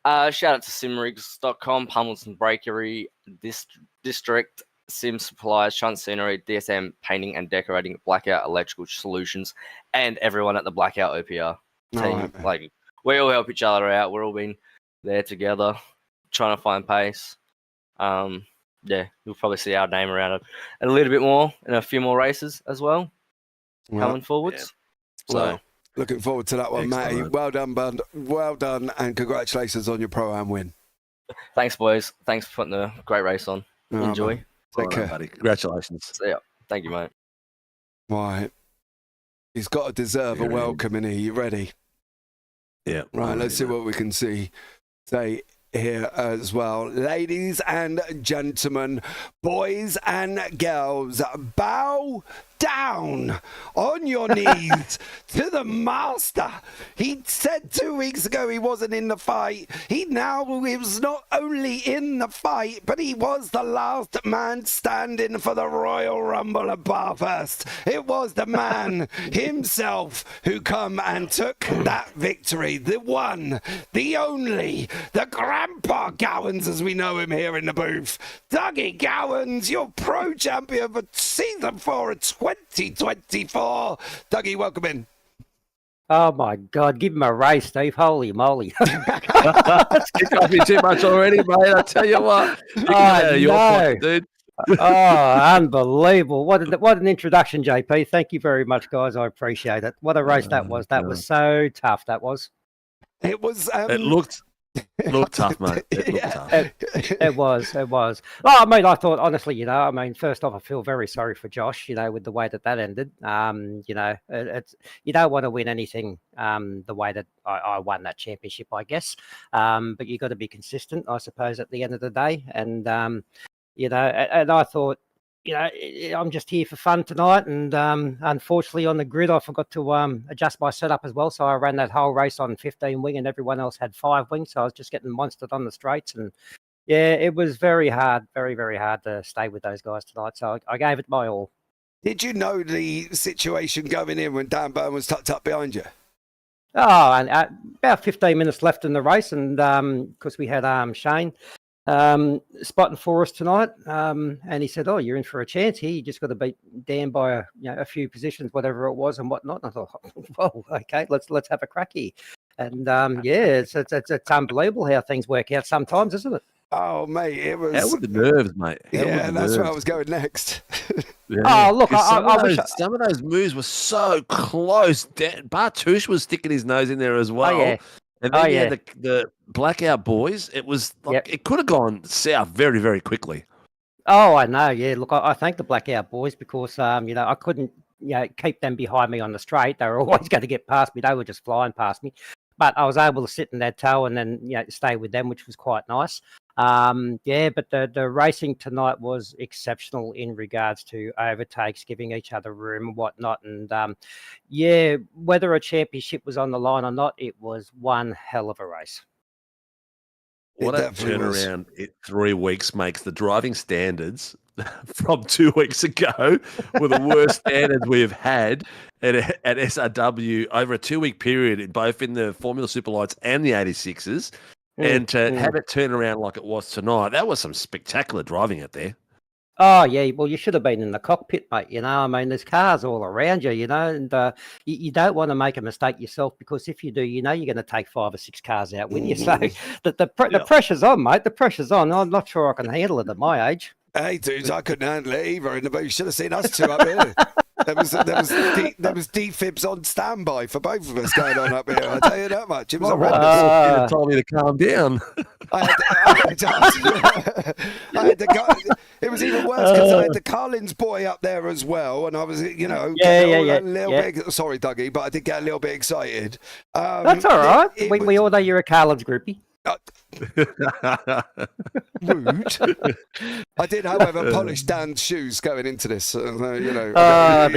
Shout out to simrigs.com, Hamilton Breakery, District, Sim Supplies, Shunt Scenery, DSM Painting and Decorating, Blackout Electrical Solutions, and everyone at the Blackout OPR team. Like, we all help each other out. We're all been there together, trying to find pace. Yeah, you'll probably see our name around it a little bit more in a few more races as well, coming forwards. Yeah. Well, looking forward to that one, Matty. Well done, bud. Well done, and congratulations on your Pro-Am win. Thanks, boys. Thanks for putting a great race on. Oh, Enjoy. man. Take care. Buddy. Congratulations. See ya. Thank you, mate. Right. He's got to deserve a welcome, innit? You ready? Yeah. Right, let's see what we can say here as well. Ladies and gentlemen, boys and girls, bow down on your knees to the master. He said 2 weeks ago he wasn't in the fight. He was not only in the fight, but he was the last man standing for the Royal Rumble of Bathurst. It was the man himself who come and took that victory. The one, the only, the Grandpa Gowans, as we know him here in the booth. Dougie Gowans, your pro champion for season 4 of 2024. Dougie, welcome in. Oh my God, give him a race, Steve. Holy moly. It's kicked me too much already, mate. I tell you what. Dude. Oh, unbelievable. What an introduction, JP. Thank you very much, guys. I appreciate it. What a race that was. That was so tough, that was. It was... It looked tough, mate. It looked tough. It was. Oh, I mean, I thought, honestly, first off, I feel very sorry for Josh, with the way that ended. It's you don't want to win anything the way that I won that championship, I guess. But you got to be consistent, I suppose, at the end of the day. And, and I thought, I'm just here for fun tonight, and unfortunately on the grid I forgot to adjust my setup as well, so I ran that whole race on 15 wing and everyone else had 5 wing, so I was just getting monstered on the straights, and yeah, it was very hard, very, very hard to stay with those guys tonight, so I gave it my all. Did you know the situation going in when Dan Byrne was tucked up behind you? Oh, and about 15 minutes left in the race, and because we had Shane spotting for us tonight, and he said, "Oh, you're in for a chance here. You just got to beat Dan by a few positions, whatever it was, and whatnot." And I thought, "Well, okay, let's have a crack here." And yeah, it's unbelievable how things work out sometimes, isn't it? Oh, mate, it was. How were the nerves, mate? Yeah, that's where I was going next. Oh, look, some of those moves were so close. Bathurst was sticking his nose in there as well. Oh, yeah. And then you had the blackout boys. It was like it could have gone south very, very quickly. Oh, I know. Yeah, look, I thank the blackout boys because I couldn't keep them behind me on the straight. They were always going to get past me. They were just flying past me. But I was able to sit in that toe and then stay with them, which was quite nice. But the racing tonight was exceptional in regards to overtakes, giving each other room and whatnot. And whether a championship was on the line or not, it was one hell of a race. What a turnaround in 3 weeks makes the driving standards from 2 weeks ago were the worst standards we've had at SRW over a 2-week period, both in the Formula Superlights and the 86s. And to have it turn around like it was tonight, that was some spectacular driving out there. Oh, yeah. Well, you should have been in the cockpit, mate. I mean, there's cars all around you, and you don't want to make a mistake yourself because if you do, you're going to take 5 or 6 cars out with you. So the pressure's on, mate. The pressure's on. I'm not sure I can handle it at my age. Hey, dudes, I couldn't handle it either. In the boat, you should have seen us two up here. There was defibs on standby for both of us going on up here. I tell you that much. It was horrendous. Told me to calm down. It was even worse because I had the Carlin's boy up there as well, and I was, a little bit. Sorry, Dougie, but I did get a little bit excited. That's all right. We all know you're a Carlin's groupie. Rude. I did, however, polish Dan's shoes going into this. There you go. I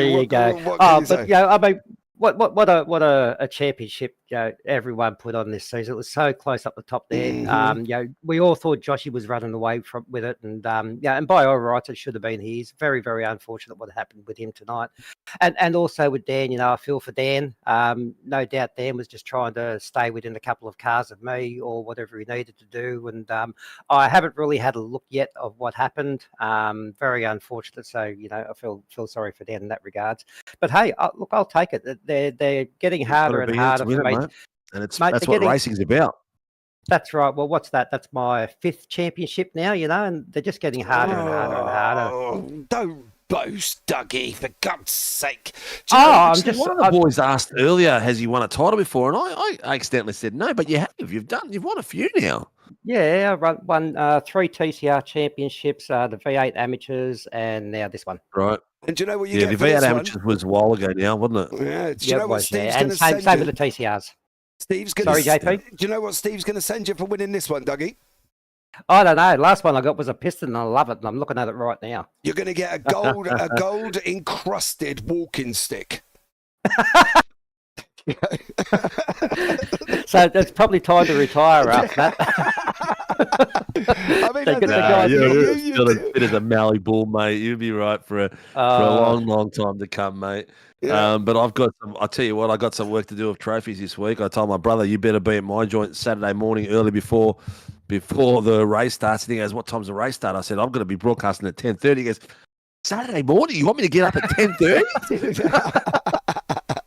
mean, what a championship everyone put on this season. It was so close up the top there. We all thought Joshy was running away with it, and and by all rights it should have been his. Very, very unfortunate what happened with him tonight, and also with Dan. I feel for Dan. No doubt Dan was just trying to stay within a couple of cars of me or whatever he needed to do, and I haven't really had a look yet of what happened. Very unfortunate. So I feel sorry for Dan in that regards. But hey, look, I'll take it. They're getting harder and harder for me. And that's what racing's about. That's right. Well, what's that? That's my 5th championship now, and they're just getting harder and harder and harder. Don't boast, Dougie, for God's sake. One of the boys asked earlier, has he won a title before? And I accidentally said no, but you have. You've won a few now. Yeah, I won 3 TCR championships, the V8 amateurs, and now this one. Right. And do you know what you get the for V8 amateurs was a while ago now, wasn't it? Yeah. Do you know what Steve's going to send you? Same with the TCRs. Sorry, JP. Do you know what Steve's going to send you for winning this one, Dougie? I don't know. Last one I got was a piston, and I love it. And I'm looking at it right now. You're going to get a gold encrusted walking stick. So it's probably time to retire after that. I mean, you're still as fit as a Mallee bull, mate. You'll be right for a long, long time to come, mate. Yeah. But I'll tell you what, I got some work to do with trophies this week. I told my brother, you better be at my joint Saturday morning early before the race starts. And he goes, what time's the race start? I said, I'm going to be broadcasting at 10:30. He goes, Saturday morning? You want me to get up at 10:30?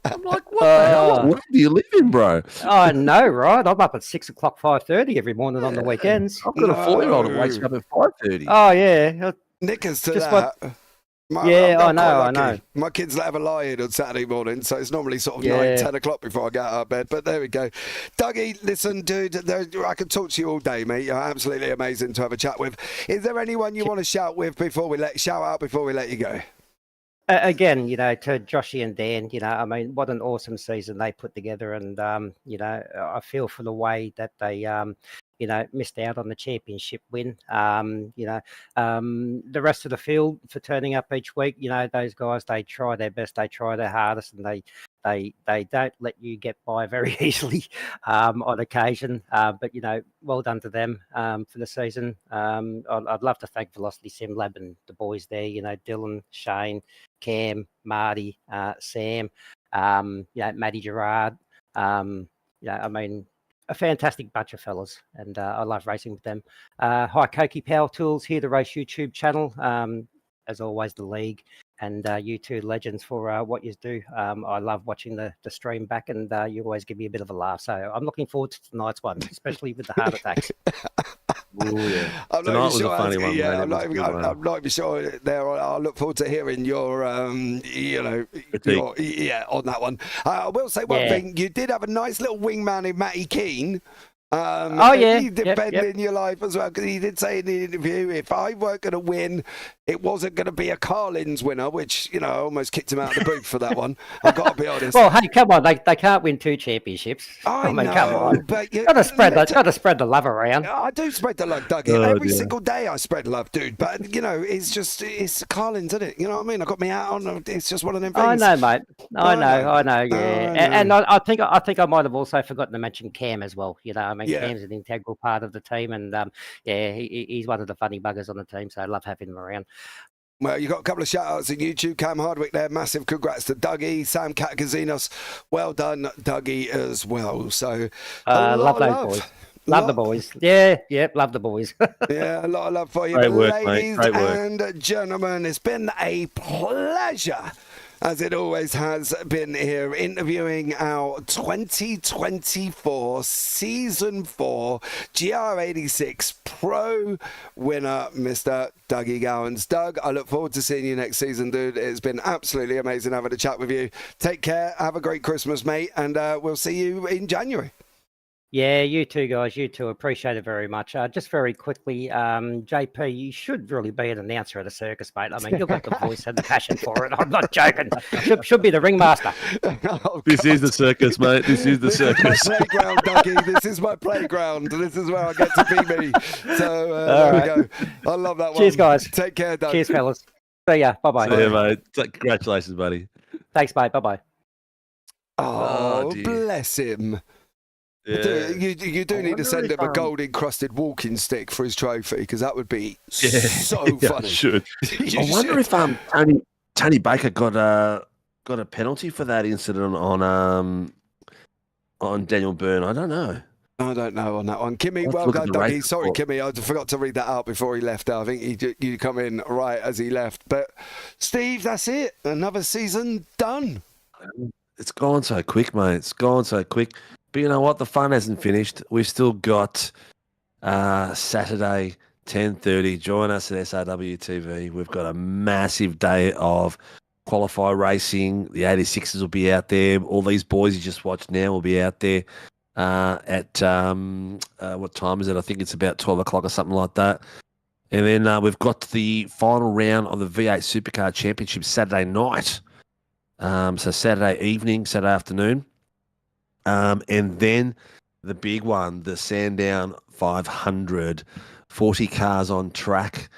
I'm like, what the hell? Where do you live in, bro? I know, right? I'm up at 6 o'clock, 5:30 every morning on the weekends. I've got a 4-year-old that wakes up at 5:30. Oh, yeah. Knickers to that. I know. My kids let have a lie-in on Saturday morning, so it's normally sort of 9, 10 o'clock before I get out of bed, but there we go. Dougie, listen, dude, I could talk to you all day, mate. You're absolutely amazing to have a chat with. Is there anyone you want to shout out before we let you go? Again, to Joshy and Dan, I mean, what an awesome season they put together. And, I feel for the way that they missed out on the championship win. The rest of the field for turning up each week, those guys, they try their best, they try their hardest, and they don't let you get by very easily on occasion. But well done to them for the season. I'd love to thank Velocity Sim Lab and the boys there. Dylan, Shane, Cam, Marty, Sam, Matty Gerard. A fantastic bunch of fellas, and I love racing with them. Hi, Koki Power Tools here, the Race YouTube channel. As always, the league, and you two legends for what you do. I love watching the stream back, and you always give me a bit of a laugh. So I'm looking forward to tonight's one, especially with the heart attacks. Oh, yeah. Tonight was a funny one, mate. I'm not even sure there. I look forward to hearing your, on that one. I will say one thing. You did have a nice little wingman in Matty Keane. He did bend in your life as well, because he did say in the interview, if I weren't going to win, it wasn't going to be a Carlins winner, which, I almost kicked him out of the booth for that one. I've got to be honest. Well, hey, come on, they can't win 2 championships. I know, come on. But got to spread the love around. I do spread the love, Dougie. Every single day I spread love, dude. But, it's Carlins, isn't it? You know what I mean? I got me out on, it's just one of them things. I know, mate. I know, yeah. And I think I might have also forgotten to mention Cam as well. Cam's an integral part of the team, and he's one of the funny buggers on the team, so I love having him around. Well, you got a couple of shout outs on YouTube. Cam Hardwick there, massive congrats to Dougie. Sam Catakazinos, well done, Dougie, as well. So, love those boys. Love the boys. Yeah, love the boys. Yeah, a lot of love for you. Great work, ladies mate. Great work. And gentlemen, it's been a pleasure, as it always has been here, interviewing our 2024 Season 4 GR86 Pro winner, Mr. Dougie Gowans. Doug, I look forward to seeing you next season, dude. It's been absolutely amazing having a chat with you. Take care, have a great Christmas, mate, and we'll see you in January. Yeah, you too, guys. You too. Appreciate it very much. Just very quickly, JP, you should really be an announcer at a circus, mate. I mean, you've got the voice and the passion for it. I'm not joking. Should be the ringmaster. This is the circus, mate. This is the circus. My playground, Dougie. This is my playground. This is where I get to be me. So there we go. I love that one. Cheers, guys. Take care, Doug. Cheers, fellas. See ya. Bye-bye. See ya, mate. Congratulations, buddy. Thanks, mate. Bye-bye. Oh, dear. bless him. Yeah. You do need to send him a gold encrusted walking stick for his trophy, because that would be so funny. Should. I wonder if Tony Baker got a penalty for that incident on Daniel Byrne. I don't know. I don't know on that one. Kimmy, well done, Dougie. Sorry, Kimmy, I forgot to read that out before he left. I think you come in right as he left. But Steve, that's it. Another season done. It's gone so quick, mate. It's gone so quick. But you know what? The fun hasn't finished. We've still got Saturday, 10:30. Join us at SRW TV. We've got a massive day of qualify racing. The 86s will be out there. All these boys you just watched now will be out there at what time is it? I think it's about 12 o'clock or something like that. And then we've got the final round of the V8 Supercar Championship Saturday night. So Saturday evening, Saturday afternoon. And then the big one, the Sandown 500, 40 cars on track,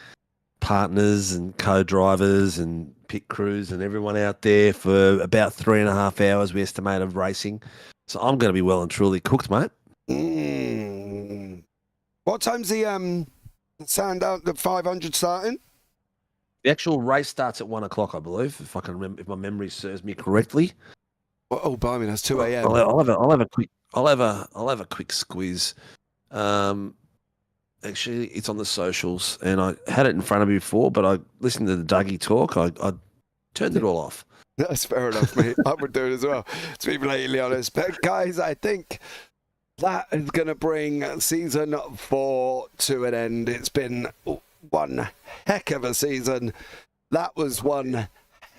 partners and co-drivers and pit crews and everyone out there for about 3.5 hours, we estimate, of racing. So I'm going to be well and truly cooked, mate. What time's the Sandown, the 500 starting? The actual race starts at 1 o'clock, I believe, if I can remember, if my memory serves me correctly. Oh, blimey, that's 2 a.m. I'll have a quick squeeze. Actually, it's on the socials, and I had it in front of me before, but I listened to the Dougie talk. I turned it all off. That's fair enough, mate. I would do it as well, to be blatantly honest. But guys, I think that is going to bring season 4 to an end. It's been one heck of a season. That was one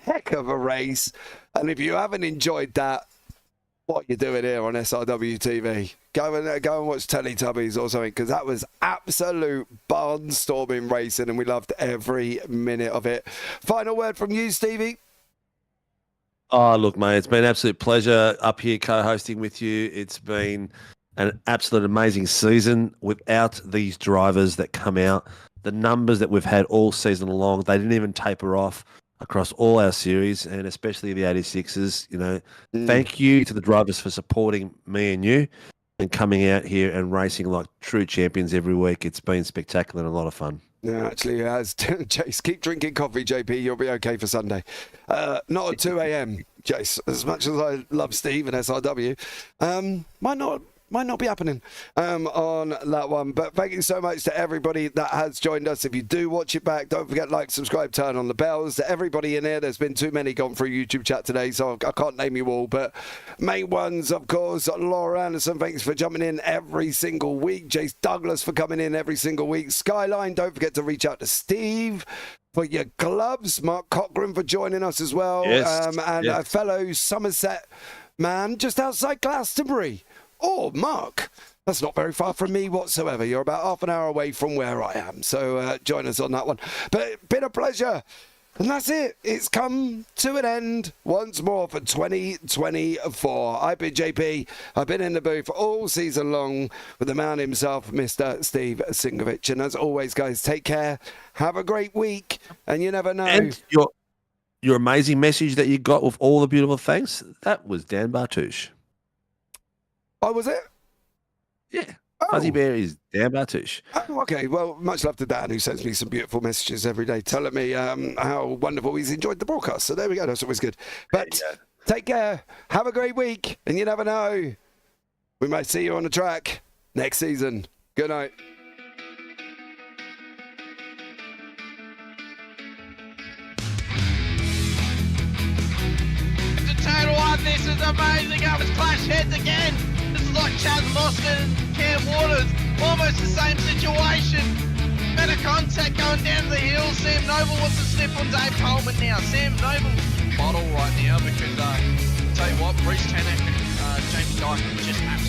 heck of a race. And if you haven't enjoyed that, what you're doing here on SRW TV, go and watch Teletubbies or something, because that was absolute barnstorming racing, and we loved every minute of it. Final word from you, Stevie. Oh, look, mate, it's been an absolute pleasure up here co-hosting with you. It's been an absolute amazing season. Without these drivers that come out, the numbers that we've had all season long, they didn't even taper off across all our series, and especially the 86s. You know, thank you to the drivers for supporting me and you and coming out here and racing like true champions every week. It's been spectacular and a lot of fun. Yeah, actually, as Jace, keep drinking coffee, JP. You'll be okay for Sunday. Not at 2 a.m., Jace. As much as I love Steve and SRW, might not be happening on that one. But thank you so much to everybody that has joined us. If you do watch it back, don't forget like, subscribe, turn on the bells. To everybody in here, there's been too many gone through YouTube chat today, so I can't name you all. But main ones, of course, Laura Anderson, thanks for jumping in every single week. Jace Douglas for coming in every single week. Skyline, don't forget to reach out to Steve for your gloves. Mark Cochran for joining us as well. Yes, and a fellow Somerset man just outside Glastonbury. Oh, Mark, that's not very far from me whatsoever. You're about half an hour away from where I am. So join us on that one. But it's been a pleasure. And that's it. It's come to an end once more for 2024. I've been JP. I've been in the booth all season long with the man himself, Mr. Steve Sinkovic. And as always, guys, take care. Have a great week. And you never know. And your amazing message that you got with all the beautiful thanks, that was Dan Bartouche. Oh, was it? Yeah. Fuzzy Bear is Dan Bartouche. Oh, okay. Well, much love to Dan, who sends me some beautiful messages every day telling me how wonderful he's enjoyed the broadcast. So there we go. That's always good. But take care. Have a great week. And you never know, we might see you on the track next season. Good night. It's a total one. This is amazing. I was clash heads again. This is like Chad Moscow and Cam Waters. Almost the same situation. Better contact going down to the hill. Sam Noble wants to slip on Dave Coleman now. Sam Noble bottle right now because, I'll tell you what, Bruce Tanak and Jamie Dyke just absolutely